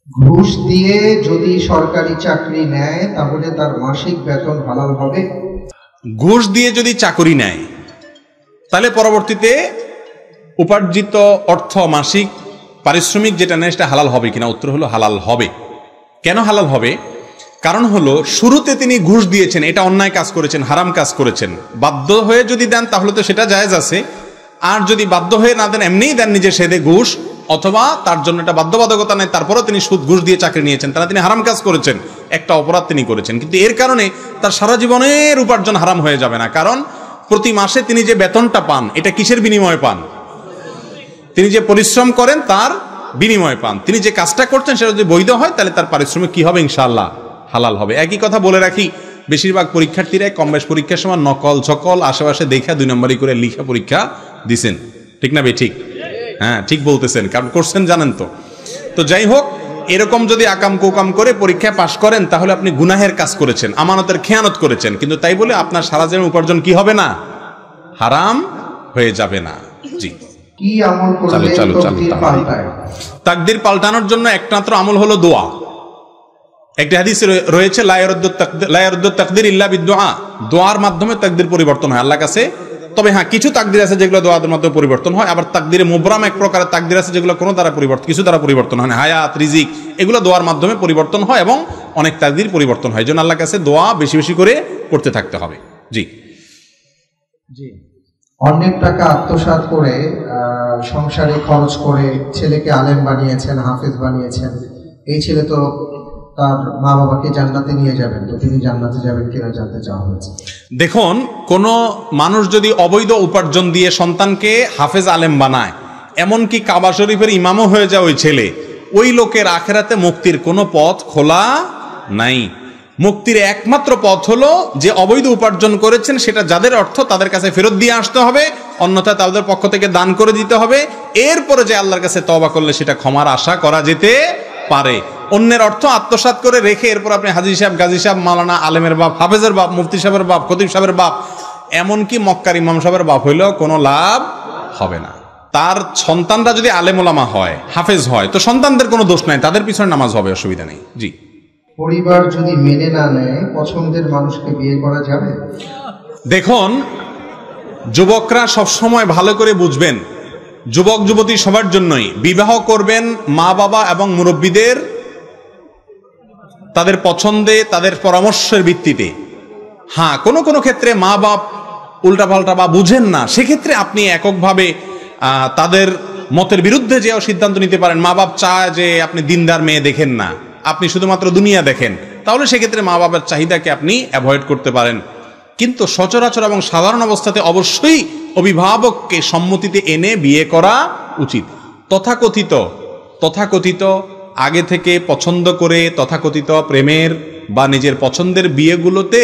ঘুষ দিয়ে যদি সরকারি চাকরি নেয় তাহলে তার মাসিক বেতন হালাল হবে? ঘুষ দিয়ে যদি চাকরি নেয় তাহলে পরবর্তীতে উপার্জিত অর্থ, মাসিক পারিশ্রমিক যেটা নেয় সেটা হালাল হবে কিনা? উত্তর হলো হালাল হবে। কেন হালাল হবে? কারণ হলো শুরুতে তিনি ঘুষ দিয়েছেন, এটা অন্যায় কাজ করেছেন, হারাম কাজ করেছেন। বাধ্য হয়ে যদি দেন তাহলে তো সেটা জায়েজ আছে, আর যদি বাধ্য হয়ে না দেন, এমনিই দেন নিজে সেদে ঘুষ, অথবা তার জন্য এটা বাধ্যবাধকতা নেই, তারপরেও তিনি সুদ ঘুষ দিয়ে চাকরি নিয়েছেন, তাহলে তিনি হারাম কাজ করেছেন, একটা অপরাধ তিনি করেছেন। কিন্তু এর কারণে তার সারা জীবনের উপার্জন হারাম হয়ে যাবে না, কারণ প্রতি মাসে তিনি যে বেতনটা পান এটা কিসের বিনিময়ে পান? তিনি যে পরিশ্রম করেন তার বিনিময়ে পান। তিনি যে কাজটা করছেন সেটা যদি বৈধ হয় তাহলে তার পারিশ্রমিক কি হবে? ইনশাআল্লাহ হালাল হবে। একই কথা বলে রাখি, বেশিরভাগ পরীক্ষার্থীরা কম বেশ পরীক্ষার সময় নকল ঝকল আশেপাশে দেখা 2 নম্বরই করে লিখা পরীক্ষা দিছেন, ঠিক না? ঠিক, হ্যাঁ ঠিক বলতেছেন, কারণ করছেন জানেন তো। তো যাই হোক, এরকম যদি আকাম কুকাম করে পরীক্ষায় পাশ করেন তাহলে আপনি গুনাহের কাজ করেছেন, আমানতের খেয়ানত করেছেন, কিন্তু তাই বলে আপনার সারা জীবন উপার্জন কি হবে না? হারাম হয়ে যাবে না। জি, কি আমল করলে তাকদীর পাল্টায়? তাকদীর পাল্টানোর জন্য একমাত্র আমল হলো দোয়া। একটা হাদিস রয়েছে, লা ইয়ারুদ্দু তাকদীর ইল্লা বিদুআ, দোয়ার মাধ্যমে তাকদীর পরিবর্তন হয় আল্লাহর কাছে। তবে হ্যাঁ, কিছু তাকদীর আছে যেগুলো দোয়ার মাধ্যমে পরিবর্তন হয়, আবার তাকদীরে মুবরাম এক প্রকারের তাকদীর আছে যেগুলো কোনো দ্বারা পরিবর্তন, কিছু দ্বারা পরিবর্তন হয় না। হায়াত, রিজিক এগুলো দোয়ার মাধ্যমে পরিবর্তন হয় এবং অনেক তাকদীর পরিবর্তন হয়। জন্য আল্লাহর কাছে দোয়া বেশি বেশি করে করতে থাকতে হবে। জি, জি, অন্যের টাকা আত্মসাৎ করে সংসারে খরচ করে ছেলেকে আলেম বানিয়েছেন, হাফেজ বানিয়েছেন, এই ছেলে তো তার মা বাবাকে জান্নাতে নিয়ে যাবেন, তো তিনি জান্নাতে যাবেন কিনা জানতে চাওয়া হয়েছে। দেখুন, কোনো মানুষ যদি অবৈধ উপার্জন দিয়ে সন্তানকে হাফেজ আলেম বানায়, এমনকি কাবা শরীফের ইমামও হয়ে যায় ওই ছেলে, ওই লোকের আখেরাতে মুক্তির কোনো পথ খোলা নাই। মুক্তির একমাত্র পথ হলো যে অবৈধ উপার্জন করেছেন সেটা যাদের অর্থ তাদের কাছে ফেরত দিয়ে আসতে হবে, অন্যথায় তাদের পক্ষ থেকে দান করে দিতে হবে। এরপরে যে আল্লাহর কাছে তওবা করলে সেটা ক্ষমার আশা করা যেতে পারে। অন্যের অর্থ আত্মসাৎ করে রেখে এরপর আপনি হাজী সাহেব, গাজী সাহেব, মাওলানা, আলেমের বাপ, হাফেজের বাপ, মুফতি সাহেবের বাপ, খতিব সাহেবের বাপ, এমনকি মক্কার ইমাম সাহেবের বাপ হইলেও কোনো লাভ হবে না। তার সন্তানরা যদি আলেম ওলামা হয়, হাফেজ হয়, তো সন্তানদের কোনো দোষ নাই, তাদের পিছনে নামাজ হবে, অসুবিধা নেই। জি। পরিবার যদি মেনে না নেয়, পছন্দের মানুষকে বিয়ে করা যাবে? দেখুন, যুবকরা সবসময় ভালো করে বুঝবেন, যুবক যুবতী সবার জন্যই বিবাহ করবেন মা বাবা এবং মুরব্বীদের তাদের পছন্দে, তাদের পরামর্শের ভিত্তিতে। হ্যাঁ, কোনো কোনো ক্ষেত্রে মা বাপ উল্টাপাল্টা বা বুঝেন না, সেক্ষেত্রে আপনি এককভাবে তাদের মতের বিরুদ্ধে যেও সিদ্ধান্ত নিতে পারেন। মা বাপ চায় যে আপনি দিনদার মেয়ে দেখেন না, আপনি শুধুমাত্র দুনিয়া দেখেন, তাহলে সেক্ষেত্রে মা বাবার চাহিদাকে আপনি অ্যাভয়েড করতে পারেন। কিন্তু সচরাচর এবং সাধারণ অবস্থাতে অবশ্যই অভিভাবককে সম্মতিতে এনে বিয়ে করা উচিত। তথাকথিত আগে থেকে পছন্দ করে তথাকথিত প্রেমের বা নিজের পছন্দের বিয়েগুলোতে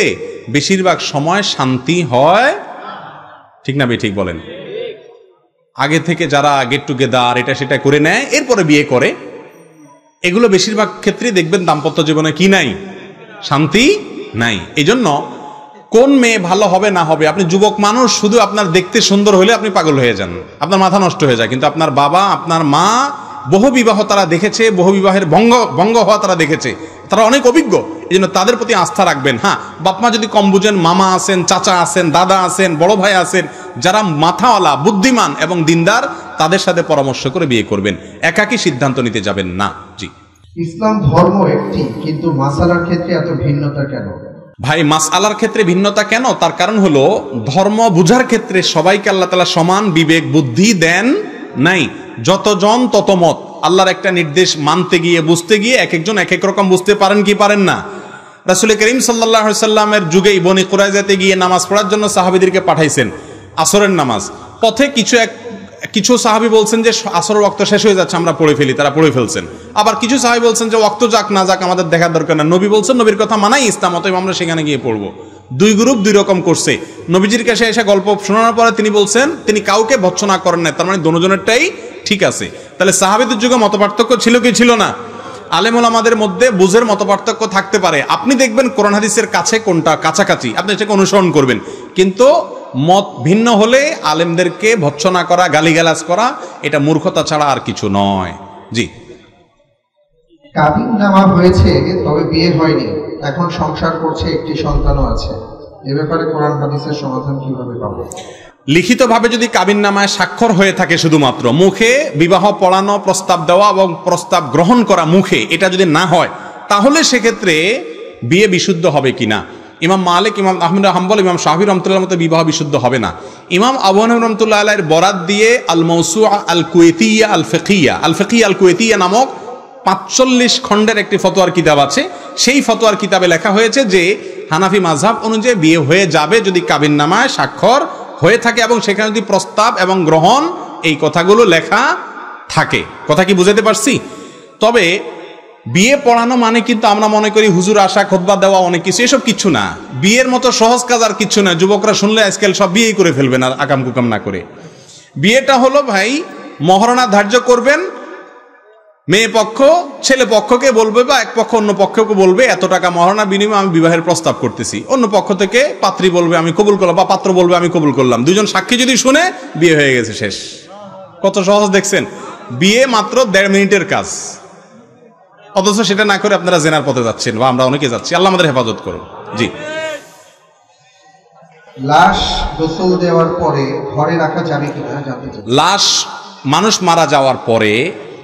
বেশিরভাগ সময় শান্তি হয়, ঠিক না? ঠিক বলেন। আগে থেকে যারা গেট টুগেদার এটা সেটা করে নেয়, এরপরে বিয়ে করে, এগুলো বেশিরভাগ ক্ষেত্রে দেখবেন দাম্পত্য জীবনে কি নাই, শান্তি নাই। এই জন্য কোন মেয়ে ভালো হবে না হবে, আপনি যুবক মানুষ, শুধু আপনার দেখতে সুন্দর হলে আপনি পাগল হয়ে যান, আপনার মাথা নষ্ট হয়ে যায়। কিন্তু আপনার বাবা, আপনার মা বহু বিবাহ তারা দেখেছে, বহু বিবাহের ভঙ্গ হওয়া তারা দেখেছে, তারা অনেক অভিজ্ঞ। এই জন্য তাদের প্রতি আস্থা রাখবেন। হ্যাঁ, বাপমা যদি কম বুঝেন, মামা আছেন, চাচা আছেন, দাদা আছেন, বড় ভাই আছেন, যারা মাথাওয়ালা, বুদ্ধিমান এবং দিনদার, তাদের সাথে পরামর্শ করে বিয়ে করবেন, একাকী সিদ্ধান্ত নিতে যাবেন না। জি। ইসলাম ধর্ম একটি, কিন্তু মাসালার ক্ষেত্রে এত ভিন্নতা কেন? ভাই, মাসআলার ক্ষেত্রে ভিন্নতা কেন? তার কারণ হলো ধর্ম বুঝার ক্ষেত্রে সবাইকে আল্লাহ তাআলা সমান বিবেক বুদ্ধি দেন নাই। যতজন তত মত। আল্লাহর একটা নির্দেশ মানতে গিয়ে, বুঝতে গিয়ে এক একজন এক এক রকম বুঝতে পারেন কি পারেন না। রাসূল করিম সাল্লাল্লাহু আলাইহি সাল্লামের যুগে বনি কুরাইজাতে গিয়ে নামাজ পড়ার জন্য সাহাবীদেরকে পাঠাইছেন, আসরের নামাজ। পথে কিছু সাহাবী বলছেন যে আসরের ওয়াক্ত শেষ হয়ে যাচ্ছে, আমরা পড়ে ফেলি, তারা পড়ে ফেলছেন। আবার কিছু সাহাবী বলছেন যে ওয়াক্ত যাক না যাক আমাদের দেখার দরকার না, নবী বলছেন নবীর কথা মানাই ইসলাম, অতএব আমরা সেখানে গিয়ে পড়বো। দুই গ্রুপ দুই রকম করছে। নবীজির কাছে এসে গল্প শোনানোর পরে তিনি বলছেন তিনি কাউকে ভৎসনা করেন না, তার মানে দুজনেরটাই ঠিক আছে। তাহলে সাহাবীদের যুগে মতপার্থক্য ছিল কি ছিল না? আলেম ওলামাদের মধ্যে বুঝের মতপার্থক্য থাকতে পারে, আপনি দেখবেন কোরআন হাদিসের কাছে কোনটা কাছাকাছি, আপনি সেটাকে অনুসরণ করবেন। কিন্তু মত ভিন্ন হলে আলেমদেরকে ভৎসনা করা, গালিগালাজ করা, এটা মূর্খতা ছাড়া আর কিছু নয়। জি। কাবিন নামা হয়েছে তবে বিয়ে হয়নি, এখন সংসার করছে, একটি সন্তানও আছে, এ ব্যাপারে কোরআন হাদিসের সমাধান কিভাবে পাবো? লিখিতভাবে যদি কাবিননামায় স্বাক্ষর হয়ে থাকে, শুধুমাত্র মুখে বিবাহ পড়ানো, প্রস্তাব দেওয়া এবং প্রস্তাব গ্রহণ করা মুখে, এটা যদি না হয়, তাহলে সেক্ষেত্রে বিয়ে বিশুদ্ধ হবে কিনা। ইমাম মালিক, ইমাম আহমদ হাম্বল, ইমাম শাফি রহমতুল্লাহর মতো বিবাহ বিশুদ্ধ হবে না। ইমাম আবু হানিফা রহমতুল্লাহ আলাইহির বরাত দিয়ে আল মাওসুআ আল কুয়েতিয়া আল ফিকহিয়া আল কুয়েতিয়া নামক 45 খণ্ডের একটি ফতোয়ার কিতাব আছে। সেই ফতোয়ার কিতাবে লেখা হয়েছে যে হানাফি মাযহাব অনুযায়ী বিয়ে হয়ে যাবে যদি কাবিননামায় স্বাক্ষর হয়ে থাকে এবং সেখানে যদি প্রস্তাব এবং গ্রহণ এই কথাগুলো লেখা থাকে। কথা কি বুঝাতে পারছি? তবে বিয়ে পড়ানো মানে কিন্তু আমরা মনে করি হুজুর আসা, খুতবা দেওয়া, অনেক কিছু, এসব কিচ্ছু না। বিয়ের মতো সহজ কাজ আর কিচ্ছু না। যুবকরা শুনলে আজকাল সব বিয়েই করে ফেলবেন আর আকাম কুকাম না করে। বিয়েটা হলো ভাই, মহারণা ধার্য করবেন, মেয়ে পক্ষ ছেলে পক্ষকে বলবে বা এক পক্ষ অন্য পক্ষকে বলবে এত টাকা মহারণা বিনিময়ে আমি বিবাহের প্রস্তাব করতেছি। অন্য পক্ষ থেকে পাত্রী বলবে আমি কবুল করলাম বা পাত্র বলবে আমি কবুল করলাম। দুজন সাক্ষী যদি শুনে বিয়ে হয়ে গেছে, শেষ। কত সহজ দেখছেন? বিয়ে মাত্র 1.5 মিনিটের কাজ, অথচ সেটা না করে আপনারা জেনার পথে যাচ্ছেন বা আমরা অনেকে যাচ্ছি। আল্লাহ আমাদের হেফাজত করুন। জি। লাশ গোসল দেওয়ার পরে ঘরে রাখা যাবে কিনা জানতে চাই। লাশ মানুষ মারা যাওয়ার পরে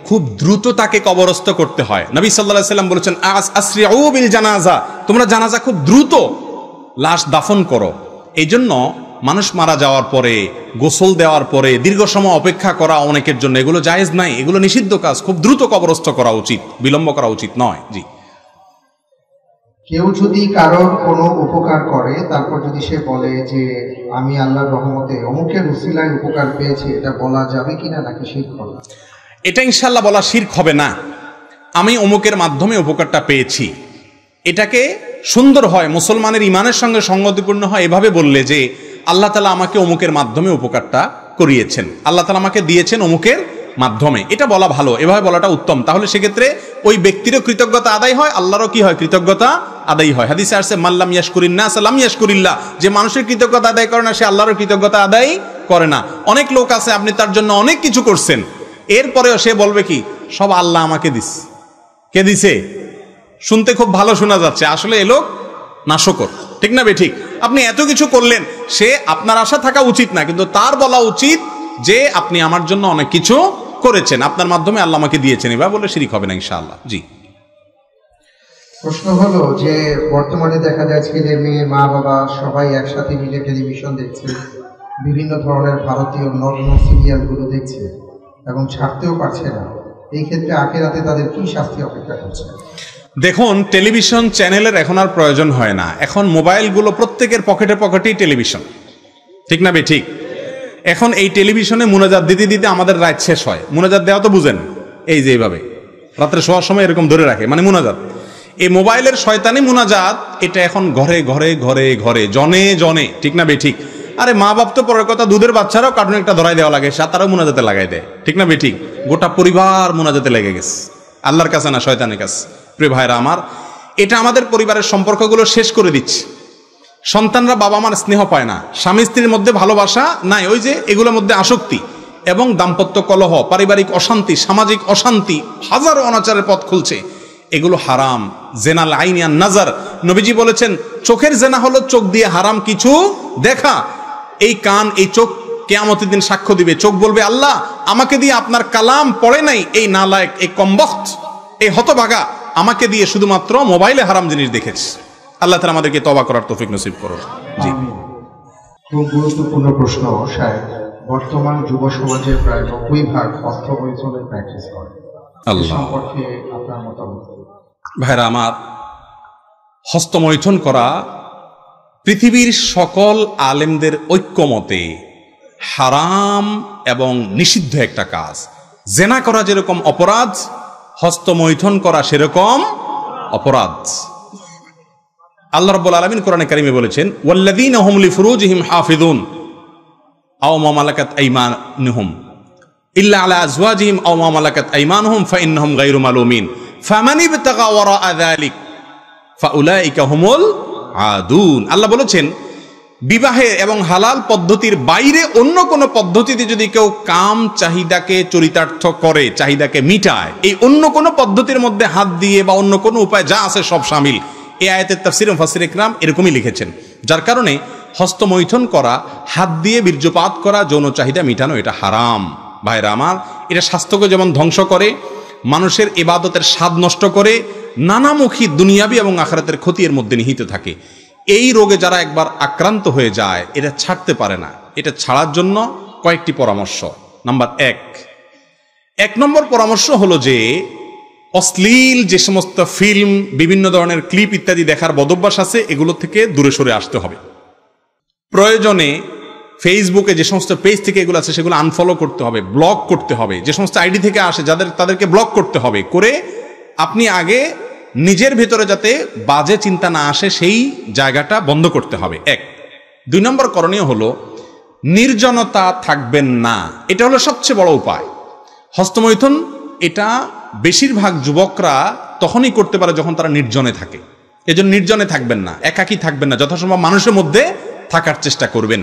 খুব দ্রুত তাকে কবরস্থ করতে হয়। নবী সাল্লাল্লাহু আলাইহি সাল্লাম বলেছেন আসরিউ বিল জানাজা, তোমরা জানাজা খুব দ্রুত লাশ দাফন করো। এই জন্য মানুষ মারা যাওয়ার পরে গোসল দেওয়ার পরে দীর্ঘ সময় অপেক্ষা করা অনেকের জন্য এগুলো জায়েজ নাই, এগুলো নিষিদ্ধ কাজ, খুব দ্রুত কবরস্থ করা উচিত, বিলম্ব করা উচিত নয়। জি। কেউ যদি কারোর কোনো উপকার করে তারপর যদি সে বলে যে আমি আল্লাহর রহমতে অমুকের উসিলায় উপকার পেয়েছি, এটা বলা যাবে কিনা নাকি শিরক হবে? এটা ইনশাল্লাহ বলা শিরক হবে না। আমি অমুকের মাধ্যমে উপকারটা পেয়েছি, এটাকে সুন্দর হয়, মুসলমানের ইমানের সঙ্গে সঙ্গতিপূর্ণ হয় এভাবে বললে যে আল্লাহ তাআলা আমাকে অমুকের মাধ্যমে উপকারটা করিয়েছেন, আল্লাহ তাআলা আমাকে দিয়েছেন অমুকের মাধ্যমে, এটা বলা ভালো, এভাবে বলাটা উত্তম। তাহলে সেক্ষেত্রে ওই ব্যক্তিরও কৃতজ্ঞতা আদায় হয়, আল্লাহরও কি হয়, কৃতজ্ঞতা আদায় হয়। হাদিসে আসছে মাল্লাম ইয়াশকুরিন নাস লাম ইয়াশকুরিল্লাহ, যে মানুষের কৃতজ্ঞতা আদায় করে না সে আল্লাহরও কৃতজ্ঞতা আদায় করে না। অনেক লোক আছে আপনি তার জন্য অনেক কিছু করছেন, এরপরেও সে বলবে কি সব আল্লাহ আমাকে দিস। কে দিছে? শুনতে খুব ভালো শোনা যাচ্ছে, আসলে এ লোক নাশকর, ঠিক না বে ঠিক? আপনি এত কিছু করলেন, সে আপনার আশা থাকা উচিত না, কিন্তু তার বলা উচিত যে আপনি আমার জন্য অনেক কিছু করেছেন, আপনার মাধ্যমে আল্লাহ আমাকে দিয়েছেন, এবার বলে শিরিক হবে না ইনশাআল্লাহ। জি। প্রশ্ন হলো যে বর্তমানে দেখা যায় ছেলে মেয়ে মা বাবা সবাই একসাথে মিলে টেলিভিশন দেখছে, বিভিন্ন ধরনের ভারতীয় নগ্ন সিরিয়ালগুলো দেখছে এবং ছাড়তেও পারছে না, এই ক্ষেত্রে আখিরাতে তাদের কি শাস্তি অপেক্ষা করছে? দেখুন, টেলিভিশন চ্যানেলের এখন আর প্রয়োজন হয় না, এখন মোবাইলগুলো প্রত্যেকের পকেটে পকেটেই টেলিভিশন, ঠিক না বে ঠিক? এখন এই টেলিভিশনে মুনাজাত দিতে দিতে আমাদের রাত শেষ হয়। মুনাজাত দেওয়া তো বুঝেন, এই যে এইভাবে রাত্রে শোয়ার সময় এরকম ধরে রাখে, মানে মুনাজাত। এই মোবাইলের শয়তানি মুনাজাত, এটা এখন ঘরে ঘরে ঘরে ঘরে জনে জনে, ঠিক না বে ঠিক? আরে মা বাপ তো পরের কথা, দুধের বাচ্চারাও কার্টুন একটা ধরাই দেওয়া লাগে, তারাও মুনাজাতে লাগাই দেয়, ঠিক না বে ঠিক? গোটা পরিবার মুনাজাতে লেগে গেছে, আল্লাহর কাছে না শয়তানের কাছে। প্রিয় ভাইরা আমার, এটা আমাদের পরিবারের সম্পর্কগুলো শেষ করে দিচ্ছে। সন্তানরা বাবা মার স্নেহ পায় না, স্বামী স্ত্রীর মধ্যে ভালোবাসা নাই, ওই যে এগুলোর মধ্যে আসক্তি এবং দাম্পত্য কলহ, পারিবারিক অশান্তি, সামাজিক অশান্তি, হাজারো অনাচারের পথ খুলছে। এগুলো হারাম। জেনাল আইনিয়ান নাজার, নবীজি বলেছেন চোখের জেনা হলো চোখ দিয়ে হারাম কিছু দেখা। এই কান, এই চোখ কিয়ামতের দিন সাক্ষ্য দিবে, চোখ বলবে আল্লাহ আমাকে দিয়ে আপনার কালাম পড়ে নাই, এই নালায়েক, এই কমবখ্ত, এই হতভাগা আমাকে দিয়ে শুধুমাত্র মোবাইলে হারাম জিনিস দেখেছে। আল্লাহ তাআলা আমাদেরকে তওবা করার তৌফিক নসিব করুন। জি। খুব গুরুত্বপূর্ণ প্রশ্ন সাহেব, বর্তমান যুব সমাজের প্রায় 90% হস্তমৈথুনের প্র্যাকটিস করে, আল্লাহ সম্পর্কে আপনার মতামত? ভাইরা আমার, হস্তমৈথুন করা পৃথিবীর সকল আলেমদের ঐক্যমতে হারাম এবং নিষিদ্ধ একটা কাজ। জেনা করা যেরকম অপরাধ, হস্তমৈথুন করা সেরকম অপরাধ। আল্লাহ রাব্বুল আলামিন কোরআনে কারিমে বলেছেন ওয়াল্লাযীনা হুম লিফুরুজিহিম হাফিযুন আও মা মালাকাত আইমানুহুম ইল্লা আলা আজওয়াজিহিম আও মা মালাকাত আইমানুহুম ফাইন্নাহুম গায়রু মালুমিন ফামান ইবতাগা ওয়ারাআ যালিক ফাউলাইকা হুমুল আদুন। আল্লাহ বলেছেন বিবাহে এবং হালাল পদ্ধতির বাইরে অন্য কোনো পদ্ধতিতে যদি কেউ কাম চাহিদাকে চরিতার্থ করে, চাহিদাকে মিটায়, এই অন্য কোনো পদ্ধতির মধ্যে হাত দিয়ে বা অন্য কোনো উপায় যা আছে সব শামিল। এই আয়াতের তাফসীর মুফাসসির ইকরাম এরকমই লিখেছেন। যার কারণে হস্তমৈথুন করা, হাত দিয়ে বীর্যপাত করা, যৌন চাহিদা মিটানো, এটা হারাম। ভাইরা আমার, এটা স্বাস্থ্যকে যেমন ধ্বংস করে, মানুষের ইবাদতের স্বাদ নষ্ট করে, নানামুখী দুনিয়াবি এবং আখিরাতের ক্ষতি এর মধ্যে নিহিত থাকে। এই রোগে যারা একবার আক্রান্ত হয়ে যায়, এটা ছাড়তে পারে না। এটা ছাড়ার জন্য কয়েকটি পরামর্শ। নাম্বার এক নম্বর পরামর্শ হলো যে অশ্লীল যে সমস্ত ফিল্ম, বিভিন্ন ধরনের ক্লিপ ইত্যাদি দেখার বদভ্যাস আছে, এগুলো থেকে দূরে সরে আসতে হবে। প্রয়োজনে ফেসবুকে যে সমস্ত পেজ থেকে এগুলো আছে সেগুলো আনফলো করতে হবে, ব্লক করতে হবে। যে সমস্ত আইডি থেকে আসে তাদেরকে ব্লক করতে হবে। করে আপনি আগে নিজের ভেতরে যাতে বাজে চিন্তা না আসে সেই জায়গাটা বন্ধ করতে হবে। 2 নম্বর করণীয় হলো নির্জনতা থাকবেন না। এটা হলো সবচেয়ে বড় উপায়। হস্তমৈথুন এটা বেশিরভাগ যুবকরা তখনই করতে পারে যখন তারা নির্জনে থাকে। এজন্য নির্জনে থাকবেন না, একাকী থাকবেন না, যথাসম্ভব মানুষের মধ্যে থাকার চেষ্টা করবেন।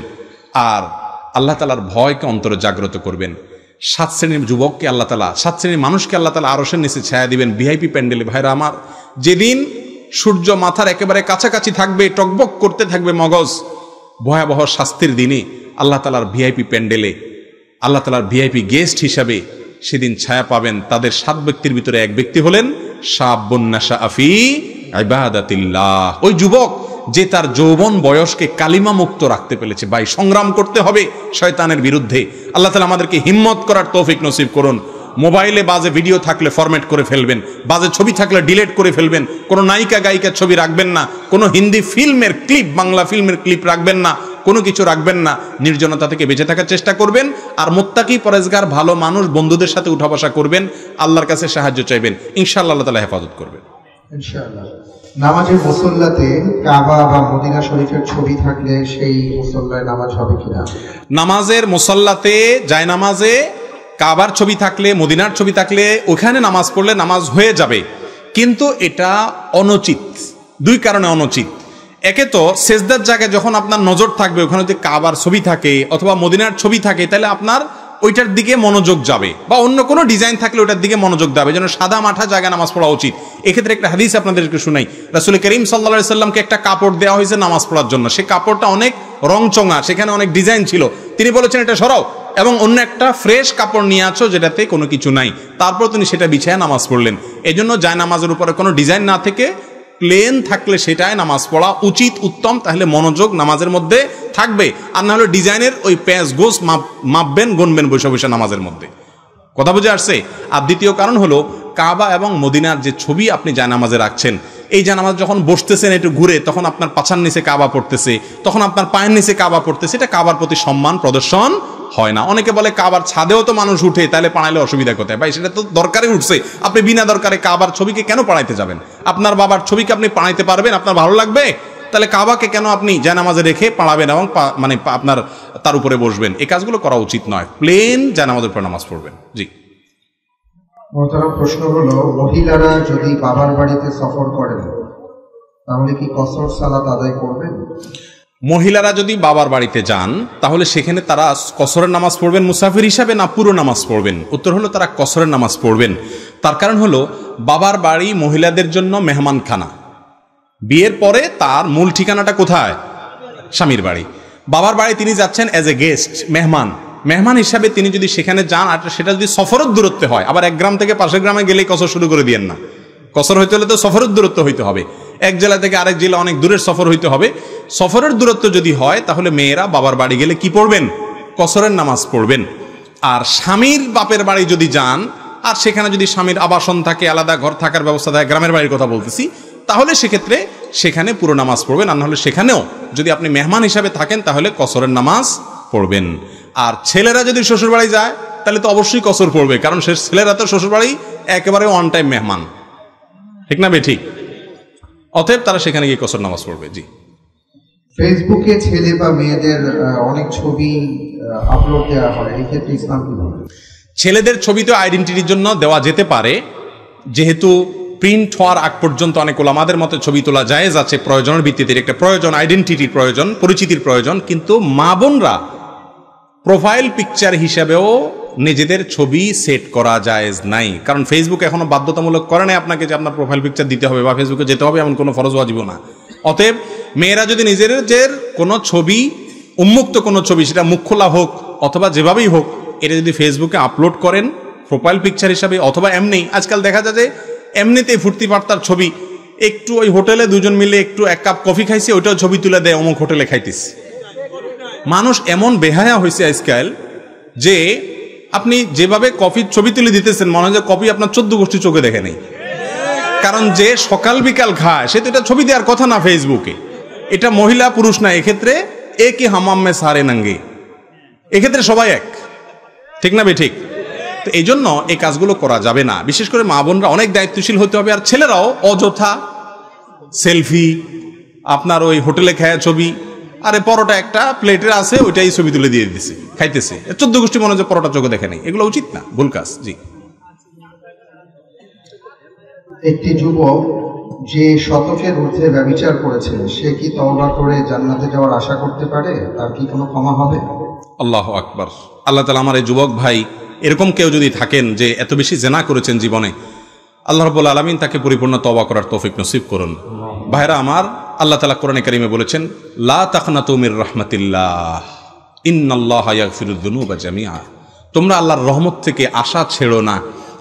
আর আল্লাহ তাআলার ভয়কে অন্তরে জাগ্রত করবেন। 7 শ্রেণীর যুবককে আল্লাহ তাআলা, 7 শ্রেণীর মানুষকে আল্লাহ তাআলা আরশের নিচে ছায়া দিবেন ভিআইপি প্যান্ডেলে। ভাইরা আমার, যেদিন সূর্য মাথার একেবারে কাছাকাছি থাকবে, টকবক করতে থাকবে মগজ, ভয়াবহ শাস্তির দিনে আল্লাহ তাআলার ভিআইপি প্যান্ডেলে, আল্লাহ তাআলার ভিআইপি গেস্ট হিসাবে সেদিন ছায়া পাবেন। তাদের 7 ব্যক্তির ভিতরে 1 ব্যক্তি হলেন শাবুন নাশা ফি ইবাদাতিল্লাহ। ওই যুবক যে তার যৌবন বয়সকে কালিমা মুক্ত রাখতে পেরেছে। ভাই, সংগ্রাম করতে হবে শয়তানের বিরুদ্ধে। আল্লাহ তাআলা আমাদেরকে হিম্মত করার তৌফিক নসিব করুন। মোবাইলে বাজে ভিডিও থাকলে ফরম্যাট করে ফেলবেন, বাজে ছবি থাকলে ডিলিট করে ফেলবেন, কোনো নায়িকা গায়িকার ছবি রাখবেন না, কোনো হিন্দি ফিল্মের ক্লিপ, বাংলা ফিল্মের ক্লিপ রাখবেন না, কোনো কিছু রাখবেন না। নির্জনতা থেকে বেঁচে থাকার চেষ্টা করবেন। আর মুত্তাকি পরেজগার ভালো মানুষ বন্ধুদের সাথে উঠা বসা করবেন, আল্লাহর কাছে সাহায্য চাইবেন, ইনশাআল্লাহ আল্লাহ তাআলা হেফাজত করবেন। ইনশাআল্লাহ। নামাজের মুসল্লাতে কাবা বা মদিনা শরীফের ছবি থাকলে সেই মুসল্লায় নামাজ হবে কিনা? নামাজের মুসল্লাতে জায়নামাজে কাবার ছবি থাকলে, মদিনার ছবি থাকলে ওখানে নামাজ পড়লে নামাজ হয়ে যাবে, কিন্তু এটা অনুচিত। দুই কারণে অনুচিত। একে তো সেজদার জায়গায় যখন আপনার নজর থাকবে ওখানে যদি কাবার ছবি থাকে অথবা মদিনার ছবি থাকে, তাহলে আপনার ওইটার দিকে মনোযোগ যাবে, বা অন্য কোনো ডিজাইন থাকলে ওইটার দিকে মনোযোগ যাবে, যেন সাদা মাঠা জায়গায় নামাজ পড়া উচিত। এক্ষেত্রে একটা হাদিস আপনাদেরকে শুনাই। রাসূল করিম সাল্লাল্লাহু আলাইহি সাল্লামকে একটা কাপড় দেওয়া হয়েছে নামাজ পড়ার জন্য। সেই কাপড়টা অনেক রংচঙা, সেখানে অনেক ডিজাইন ছিল। তিনি বলেছেন এটা সরাও এবং অন্য একটা ফ্রেশ কাপড় নিয়ে আছো যেটাতে কোনো কিছু নাই। তারপর তিনি সেটা বিছায় নামাজ পড়লেন। এই জন্য যায় নামাজের উপরে কোনো ডিজাইন না থেকে প্লেন থাকলে সেটাই নামাজ পড়া উচিত, উত্তম। তাহলে মনোযোগ নামাজের মধ্যে থাকবে। আর না হলে ডিজাইনের ওই প্যাঁচ গোস মাপবেন, গুনবেন বসে বসে নামাজের মধ্যে। কথা বুঝে আসছে? আর দ্বিতীয় কারণ হলো কাবা এবং মদিনার যে ছবি আপনি জায়নামাজে রাখছেন, এই জায়নামাজ যখন বসতেছেন একটু ঘুরে, তখন আপনার পাছার নিচে কাবা পড়তেছে, তখন আপনার পায়ের নিচে কাবা পড়তেছে, এটা কাবার প্রতি সম্মান প্রদর্শন হয় না। অনেকে বলে কাবার ছাদেও তো মানুষ উঠে, তাহলে পাড়াইলে অসুবিধা কোথায়? ভাই, সেটা তো দরকারে উঠছে। আপনি বিনা দরকারে কাবার ছবিকে কেন পাড়াইতে যাবেন? আপনার বাবার ছবিকে আপনি পাড়াইতে পারবেন? আপনার ভালো লাগবে? তাহলে কাবাকে কেন আপনি জায়নামাজে রেখে পাড়াবেন এবং মানে আপনার তার উপরে বসবেন? এই কাজগুলো করা উচিত নয়। প্লেন জায়নামাজের উপর নামাজ পড়বেন। জি। মোহতারাম, প্রশ্ন হলো, মহিলারা যদি বাবার বাড়িতে সফর করেন তাহলে কি কসর সালাত আদায় করবেন? মহিলারা যদি বাবার বাড়িতে যান তাহলে সেখানে তারা কসরের নামাজ পড়বেন মুসাফির হিসাবে, না পুরো নামাজ পড়বেন? উত্তর হলো তারা কসরের নামাজ পড়বেন। তার কারণ হলো বাবার বাড়ি মহিলাদের জন্য মেহমানখানা। বিয়ের পরে তার মূল ঠিকানাটা কোথায়? স্বামীর বাড়ি। বাবার বাড়ি তিনি যাচ্ছেন অ্যাজ এ গেস্ট, মেহমান হিসাবে তিনি যদি সেখানে যান, আর সেটা যদি সফরের দূরত্বে হয়, আবার এক গ্রাম থেকে পাশের গ্রামে গেলেই কসর শুরু করে দিয়েন না। কসর হইতে হলে তো সফরের দূরত্ব হইতে হবে। এক জেলা থেকে আরেক জেলা অনেক দূরের সফর হইতে হবে। সফরের দূরত্ব যদি হয় তাহলে মেয়েরা বাবার বাড়ি গেলে কি পড়বেন? কসরের নামাজ পড়বেন। আর স্বামীর বাপের বাড়ি যদি যান, আর সেখানে যদি স্বামীর আবাসন থাকে, আলাদা ঘর থাকার ব্যবস্থা থাকে, গ্রামের বাড়ির কথা বলতেছি, তাহলে সেক্ষেত্রে সেখানে পুরো নামাজ পড়বেন। আর নাহলে সেখানেও যদি আপনি মেহমান হিসাবে থাকেন তাহলে কসরের নামাজ পড়বেন। আর ছেলেরা যদি শ্বশুর বাড়ি যায় তাহলে তো অবশ্যই কসর পড়বে, কারণ সে ছেলেরা তো শ্বশুর বাড়ি একেবারে ওয়ান টাইম মেহমান, ঠিক না বেঠিক? অতএব তারা সেখানে গিয়ে কসর নামাজ পড়বে। জি। ফেসবুকে ছেলে বা মেয়েদের অনেক ছবি আপলোড দেওয়া হয়, এই ক্ষেত্রে ইসলাম কি বলে? ছেলেদের ছবি তো আইডেন্টিটির জন্য দেওয়া যেতে পারে, যেহেতু প্রিন্ট হওয়ার আগ পর্যন্ত অনেক ওলামাদের মতে ছবি তোলা জায়েজ আছে। প্রয়োজনের ভিত্তিতে একটা প্রয়োজন, আইডেন্টিটির প্রয়োজন, পরিচিতির প্রয়োজন। কিন্তু মা বোনরা প্রোফাইল পিকচার হিসাবেও নিজেদের ছবি সেট করা জায়েজ নাই, কারণ ফেসবুক এখনো বাধ্যতামূলক করে নাই আপনাকে যে আপনার প্রোফাইল পিকচার দিতে হবে বা ফেসবুকে যেতে হবে, এমন কোনো ফরজ ওয়াজিব না। অতএব মেয়েরা যদি নিজেদের কোনো ছবি, উন্মুক্ত কোনো ছবি, সেটা মুখ খোলা হোক অথবা যেভাবেই হোক, এটা যদি ফেসবুকে আপলোড করেন প্রোফাইল পিকচার হিসাবে, অথবা এমনি, আজকাল দেখা যায় যে এমনিতেই ফুর্তি পার্তার ছবি, একটু ওই হোটেলে দুজন মিলে একটু এক কাপ কফি খাইছে, ওইটাও ছবি তুলে দেয় অমুক হোটেলে খাইতেছে। মানুষ এমন বেহায়া হয়েছে আজকাল যে আপনি যেভাবে কফির ছবি তুলে দিতেছেন, মনে হয় যে কফি আপনার 14 গোষ্ঠী চোখে দেখে নেই। কারণ যে সকাল বিকাল খায় সে তো এটা ছবি দেওয়ার কথা না ফেসবুকে। এটা মহিলা পুরুষ না, এক্ষেত্রে একই হামাম মে সারে নাঙ্গে, এক্ষেত্রে সবাই এক, ঠিক না বেঠিক? তো এই জন্য এই কাজগুলো করা যাবে না। বিশেষ করে মা বোনরা অনেক দায়িত্বশীল হতে হবে। আর ছেলেরাও অযথা সেলফি, আপনার ওই হোটেলে খায়া ছবি, আরে পরোটা একটা প্লেটের আছে ওইটাই ছবি তুলে দিয়ে দিচ্ছে, খাইতেছে, 14 গোষ্ঠী মনে হচ্ছে পরোটা চোখে দেখে নেই। এগুলো উচিত না, ভুল কাজ। জি। একটি যুবক যে শতকের ঊর্ধ্বে ব্যভিচার করেছে, সে কি তওবা করে জান্নাতে যাওয়ার আশা করতে পারে? তার কি কোনো ক্ষমা হবে? আল্লাহু আকবার। আল্লাহ তাআলা আমার এই যুবক ভাই, এরকম কেউ যদি থাকেন যে এত বেশি জেনা করেছেন জীবনে, আল্লাহ রাব্বুল আলামিন তাকে পরিপূর্ণ তওবা করার তৌফিক নসিব করুন। ভাইরা আমার, আল্লাহ তাআলা কোরআনে কারিমে বলেছেন, লা তাকনাতু মির রাহমাতিল্লাহ ইন্নাল্লাহা ইয়াগফিরুয যুনুবা জামিআ। তোমরা আল্লাহর রহমত থেকে আশা ছেড়ো না,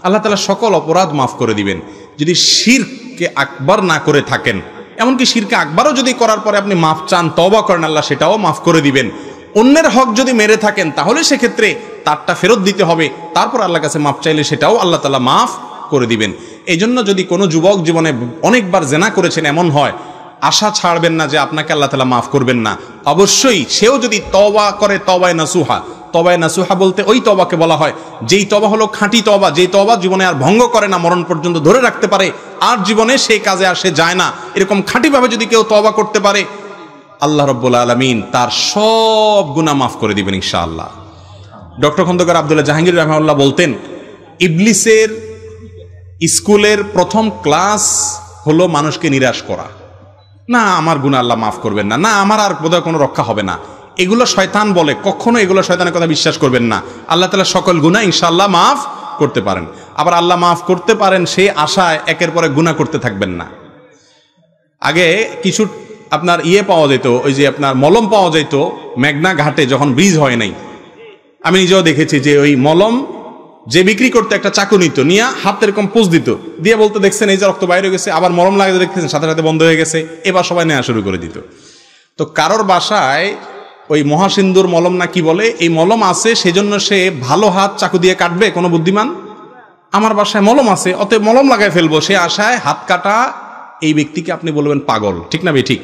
আল্লাহ তাআলা সকল অপরাধ মাফ করে দিবেন। যদি শিরকে আকবার না করে থাকেন এমনকি শিরকে আকবারও যদি করার পরে আপনি মাফ চান, তওবা করেন, আল্লাহ সেটাও মাফ করে দিবেন। অন্যের হক যদি মেরে থাকেন তাহলে সেক্ষেত্রে তারটা ফেরত দিতে হবে, তারপর আল্লাহর কাছে মাফ চাইলে সেটাও আল্লাহ তাআলা মাফ করে দিবেন। এই জন্য যদি কোনো যুবক জীবনে অনেকবার জেনা করেছেন এমন হয়, আশা ছাড়বেন না যে আপনাকে আল্লাহ তাআলা মাফ করবেন না। অবশ্যই সেও যদি তওবা করে, তওবায়ে নাসুহা, তওবায়ে নাসুহা বলতে ওই তওবাকে বলা হয় যেই তওবা হলো খাঁটি তওবা, যেই তওবা জীবনে আর ভঙ্গ করে না, মরণ পর্যন্ত ধরে রাখতে পারে, আর জীবনে সেই কাজে আর সে যায় না। এরকম খাঁটিভাবে যদি কেউ তওবা করতে পারে, আল্লাহ রাব্বুল আলামিন তার সব গুনাহ মাফ করে দিবেন ইনশাআল্লাহ। ডক্টর খন্দকার আব্দুল্লাহ জাহাঙ্গীর রাহিমাহুল্লাহ বলতেন, ইবলিসের স্কুলের প্রথম ক্লাস হলো মানুষকে নিরাশ করা। না আমার গুনাহ আল্লাহ মাফ করবেন না, না আমার আর বোধহয় কোনো রক্ষা হবে না, এগুলো শয়তান বলে, কখনো এগুলো শয়তানের কথা বিশ্বাস করবেন না। আল্লাহ তাআলা সকল গুনাহ ইনশাআল্লাহ মাফ করতে পারেন। আবার আল্লাহ মাফ করতে পারেন সেই আশায় একের পরে গুনাহ করতে থাকবেন না। আগে কিছু আপনার পাওয়া যেত, ওই যে আপনার মলম পাওয়া যেত মেঘনা ঘাটে যখন ব্রিজ হয় নাই। আমি নিজেও দেখেছি যে ওই মলম যে বিক্রি করতে একটা চাকু নিত, নিয়ে হাত এরকম পোজ দিত, দিয়ে বলতে দেখছেন এই যে রক্ত বাইরে গেছে, আবার মলম লাগাতে দেখতেছেন সাথে সাথে বন্ধ হয়ে গেছে, এবার সবাই নেওয়া শুরু করে দিত। তো কারোর বাসায় ওই মহাসিন্দুর মলম না কি বলে, এই মলম আছে সেজন্য সে ভালো হাত চাকু দিয়ে কাটবে কোনো বুদ্ধিমান? আমার বাসায় মলম আছে অতএব মলম লাগাই ফেলবো, সে আশায় হাত কাটা এই ব্যক্তিকে আপনি বলবেন পাগল, ঠিক না ভাই? ঠিক।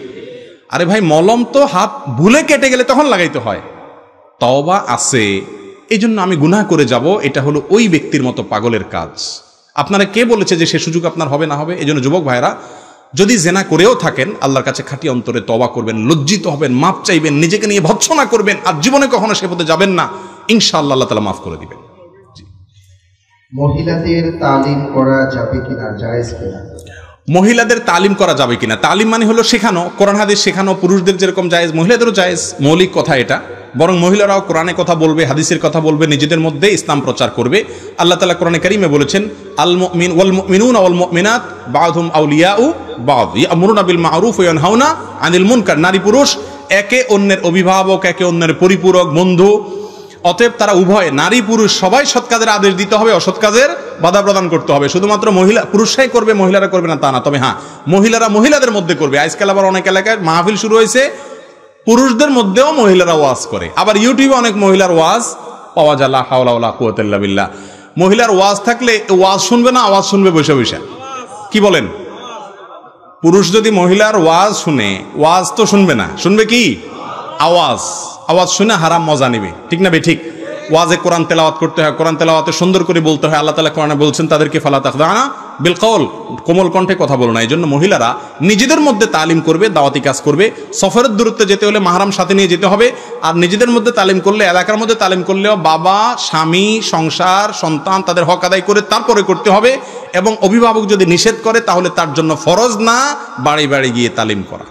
আরে ভাই মলম তো হাত ভুলে কেটে গেলে তখন লাগাইতে হয়, তওবা আছে এই জন্য আমি গুনাহ করে যাব, এটা হলো ওই ব্যক্তির মতো পাগলের কাজ। আপনারা কে বলেছে যে সে সুযোগ আপনার হবে না হবে? এই জন্য যুবক ভাইরা যদি জেনা করেও থাকেন আল্লাহর কাছে খাঁটি অন্তরে তওবা করবেন, লজ্জিত হবেন, মাপ চাইবেন, নিজেকে নিয়ে ভৎসনা করবেন, আর জীবনে কখনো সে পথে যাবেন না, ইনশাআল্লাহ আল্লাহ তাআলা মাফ করে দিবেন। মহিলাদের তালিম করা যাবে কিনা, জায়েজ কিনা? মহিলাদের তালিম করা যাবে কিনা, তালিম মানে হলো শেখানো, কোরআন হাদিস শেখানো। পুরুষদের যেরকম জায়েজ মহিলাদেরও জায়েজ, মৌলিক কথা এটা। বরং মহিলারাও কোরআনে কথা বলবে, হাদিসের কথা বলবে, নিজেদের মধ্যে ইসলাম প্রচার করবে। আল্লাহ তাআলা কোরআনে কারীমে বলেছেন, আল মুমিন ওয়াল মুমিনুনা ওয়াল মুমিনাত বা'দুহুম আউলিয়াউ বা'দ ইয়া'মুরুনা বিল মা'রুফ ওয়া ইয়ানহাউনা আনিল মুনকার। নারী পুরুষ একে অন্যের অভিভাবক, একে অন্যের পরিপূরক, বন্ধু। অতএব তারা উভয় নারী পুরুষ সবাই সৎ কাজের আদেশ দিতে হবে, অসৎ কাজের বাধা প্রদান করতে হবে। শুধুমাত্র মহিলা পুরুষরাই করবে, মহিলারা করবে না তা না। তবে হ্যাঁ, মহিলারা মহিলাদের মধ্যে করবে। আজকাল আবার অনেক এলাকায় মাহফিল শুরু হয়েছে, পুরুষদের মধ্যেও মহিলারা ওয়াজ করে। আবার ইউটিউবে অনেক মহিলার ওয়াজ পাওয়া যায়, লা হাওলা ওয়ালা কুওয়াতা ইল্লা বিল্লাহ। মহিলার ওয়াজ থাকলে ওয়াজ শুনবে না, আওয়াজ শুনবে বসে বসে। কি বলেন? পুরুষ যদি মহিলার ওয়াজ শুনে, ওয়াজ তো শুনবে না, শুনবে কি? আওয়াজ। আওয়াজ শুনে হারাম মজা নেবে, ঠিক না বে? ঠিক। ওয়াজে কোরআন তেলাওয়াত করতে হয়, কোরআন তেলাওয়াতে সুন্দর করে বলতে হয়। আল্লাহ তাআলা কোরআনে বলছেন তাদেরকে ফালা তাখদানা বিল কওল, কোমল কণ্ঠে কথা বলো না। এই জন্য মহিলারা নিজেদের মধ্যে তালিম করবে, দাওয়াতি কাজ করবে। সফরের দূরত্বে যেতে হলে মাহরাম সাথে নিয়ে যেতে হবে। আর নিজেদের মধ্যে তালিম করলে, এলাকার মধ্যে তালিম করলেও বাবা, স্বামী, সংসার, সন্তান তাদের হক আদায় করে তারপরে করতে হবে। এবং অভিভাবক যদি নিষেধ করে তাহলে তার জন্য ফরজ না বাড়ি বাড়ি গিয়ে তালিম করা।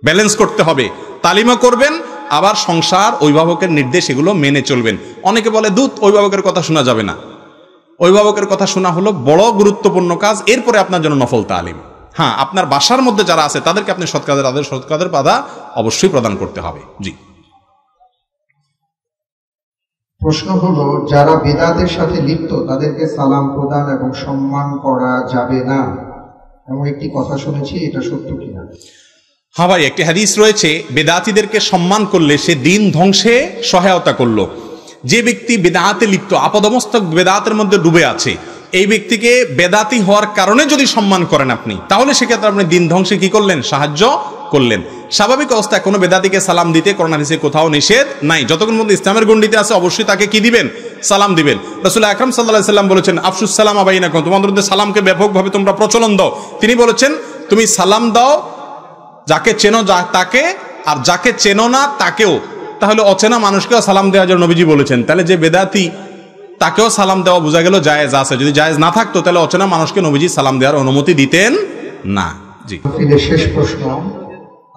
ব্যালেন্স করতে হবে, তালিমও করবেন, আবার সংসার অভিভাবকের নির্দেশ এগুলো মেনে চলবেন। অনেকে বলে দূত অভিভাবকের কথা শোনা যাবে না। অভিভাবকের কথা শোনা হলো বড় গুরুত্বপূর্ণ কাজ, এরপরে আপনার জন্য নফল তালিম। হ্যাঁ, আপনার বাসার মধ্যে যারা আছে তাদেরকে আপনি সৎ কাজের আদেশ, সৎ কাজের বাধা অবশ্যই প্রদান করতে হবে। জি। প্রশ্ন হলো, যারা বিদআতের সাথে লিপ্ত তাদেরকে সালাম প্রদান এবং সম্মান করা যাবে না, এমন একটি কথা শুনেছি, এটা সত্য কিনা? হ্যাঁ ভাই, একটি হাদিস রয়েছে, বেদাতীদেরকে সম্মান করলে সে দিন ধ্বংসে সহায়তা করলো। যে ব্যক্তি বেদাতে লিপ্ত, আপাদমস্তক বেদাতের মধ্যে ডুবে আছে, এই ব্যক্তিকে বেদাতি হওয়ার কারণে যদি সম্মান করেন আপনি, তাহলে সেক্ষেত্রে আপনি দিন ধ্বংসে কি করলেন? সাহায্য করলেন। স্বাভাবিক অবস্থায় কোনো বেদাতিকে সালাম দিতে কোরআন হাদিসে কোথাও নিষেধ নাই। যতক্ষণ পর্যন্ত ইসলামের গণ্ডিতে আছে অবশ্যই তাকে কি দিবেন? সালাম দিবেন। রাসূল আকরাম সাল্লাল্লাহু আলাইহি সাল্লাম বলেছেন, আফশুস সালাম বাইনাকুম, তোমাদের মধ্যে সালামকে ব্যাপকভাবে তোমরা প্রচলন দাও। তিনি বলেছেন, তুমি সালাম দাও যাকে চেনো তাকে, আর যাকে চেনো না তাকেও। তাহলে অচেনা মানুষকেও সালাম দেওয়ার জন্য নবীজি বলেছেন। তাহলে যে বেদাতি তাকেও সালাম দেওয়া বোঝা গেল জায়েজ আছে। যদি জায়েজ না থাকতো তাহলে অচেনা মানুষকে নবীজি সালাম দেওয়ার অনুমতি দিতেন না। জি। শেষ প্রশ্ন,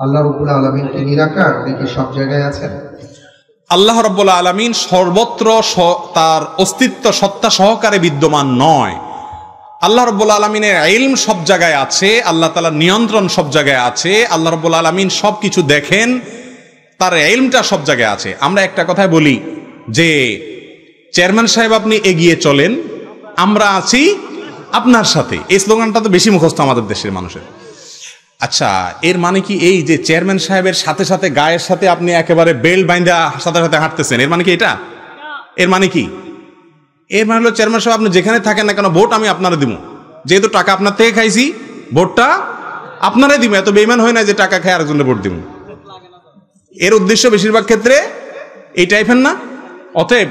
আল্লাহ রাব্বুল আলামিন কি নিরাকার নাকি সব জায়গায় আছেন? আল্লাহ রাব্বুল আলামিন সর্বত্র তার অস্তিত্ব সত্তা সহকারে বিদ্যমান নয়। আল্লাহ রাব্বুল আলামিনের ইলম সব জায়গায় আছে, আল্লাহ তাআলার নিয়ন্ত্রণ সব জায়গায় আছে, আল্লাহ রাব্বুল আলামিন সব কিছু দেখেন, তার ইলমটা সব জায়গায় আছে। আমরা একটা কথাই বলি যে চেয়ারম্যান সাহেব আপনি এগিয়ে চলেন, আমরা আছি আপনার সাথে। এই স্লোগানটা তো বেশি মুখস্থ আমাদের দেশের মানুষের। আচ্ছা, এর মানে কি এই যে চেয়ারম্যান সাহেবের সাথে সাথে গায়ের সাথে আপনি একেবারে বেল্ট বাইন্দা সাথে সাথে হাঁটতেছেন, এর মানে কি এটা? এর মানে কি? এর মানে হলো চেয়ারম্যান সাহেব আপনি যেখানে থাকেন না কেন ভোট আমি আপনারা দিব, যেহেতু টাকা আপনার থেকে খাইছি ভোটটা আপনারাই দিব। এত বেইমান হয় না যে টাকা খাই আরেকজনের ভোট দিব। এর উদ্দেশ্য বেশিরভাগ ক্ষেত্রে এই টাইপের না। অতএব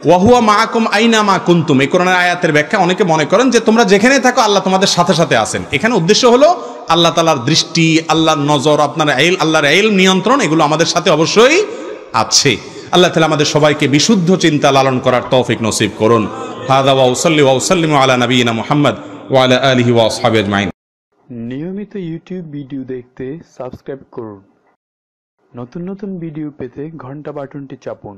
ওয়াহুয়া মাআকুম আইনা মা কুনতুম, এই কোরআনের আয়াতের ব্যাখ্যা অনেকে মনে করেন যে তোমরা যেখানে থাকো আল্লাহ তোমাদের সাথে সাথে আছেন। এখানে উদ্দেশ্য হলো আল্লাহ তাআলার দৃষ্টি, আল্লাহর নজর, আপনার আল্লাহর ইলম, নিয়ন্ত্রণ, এগুলো আমাদের সাথে অবশ্যই আছে। আল্লাহ তাআলা আমাদের সবাইকে বিশুদ্ধ চিন্তা লালন করার তৌফিক নসিব করুন। হাযা ওয়া উসাল্লি ওয়া উসাল্লিমু আলা নবিয়িনা মুহাম্মদ ওয়া আলা আলিহি ওয়া আসহাবিহি আজমাইন। নিয়মিত ইউটিউব ভিডিও দেখতে সাবস্ক্রাইব করুন। নতুন নতুন ভিডিও পেতে ঘন্টা বাটনটি চাপুন।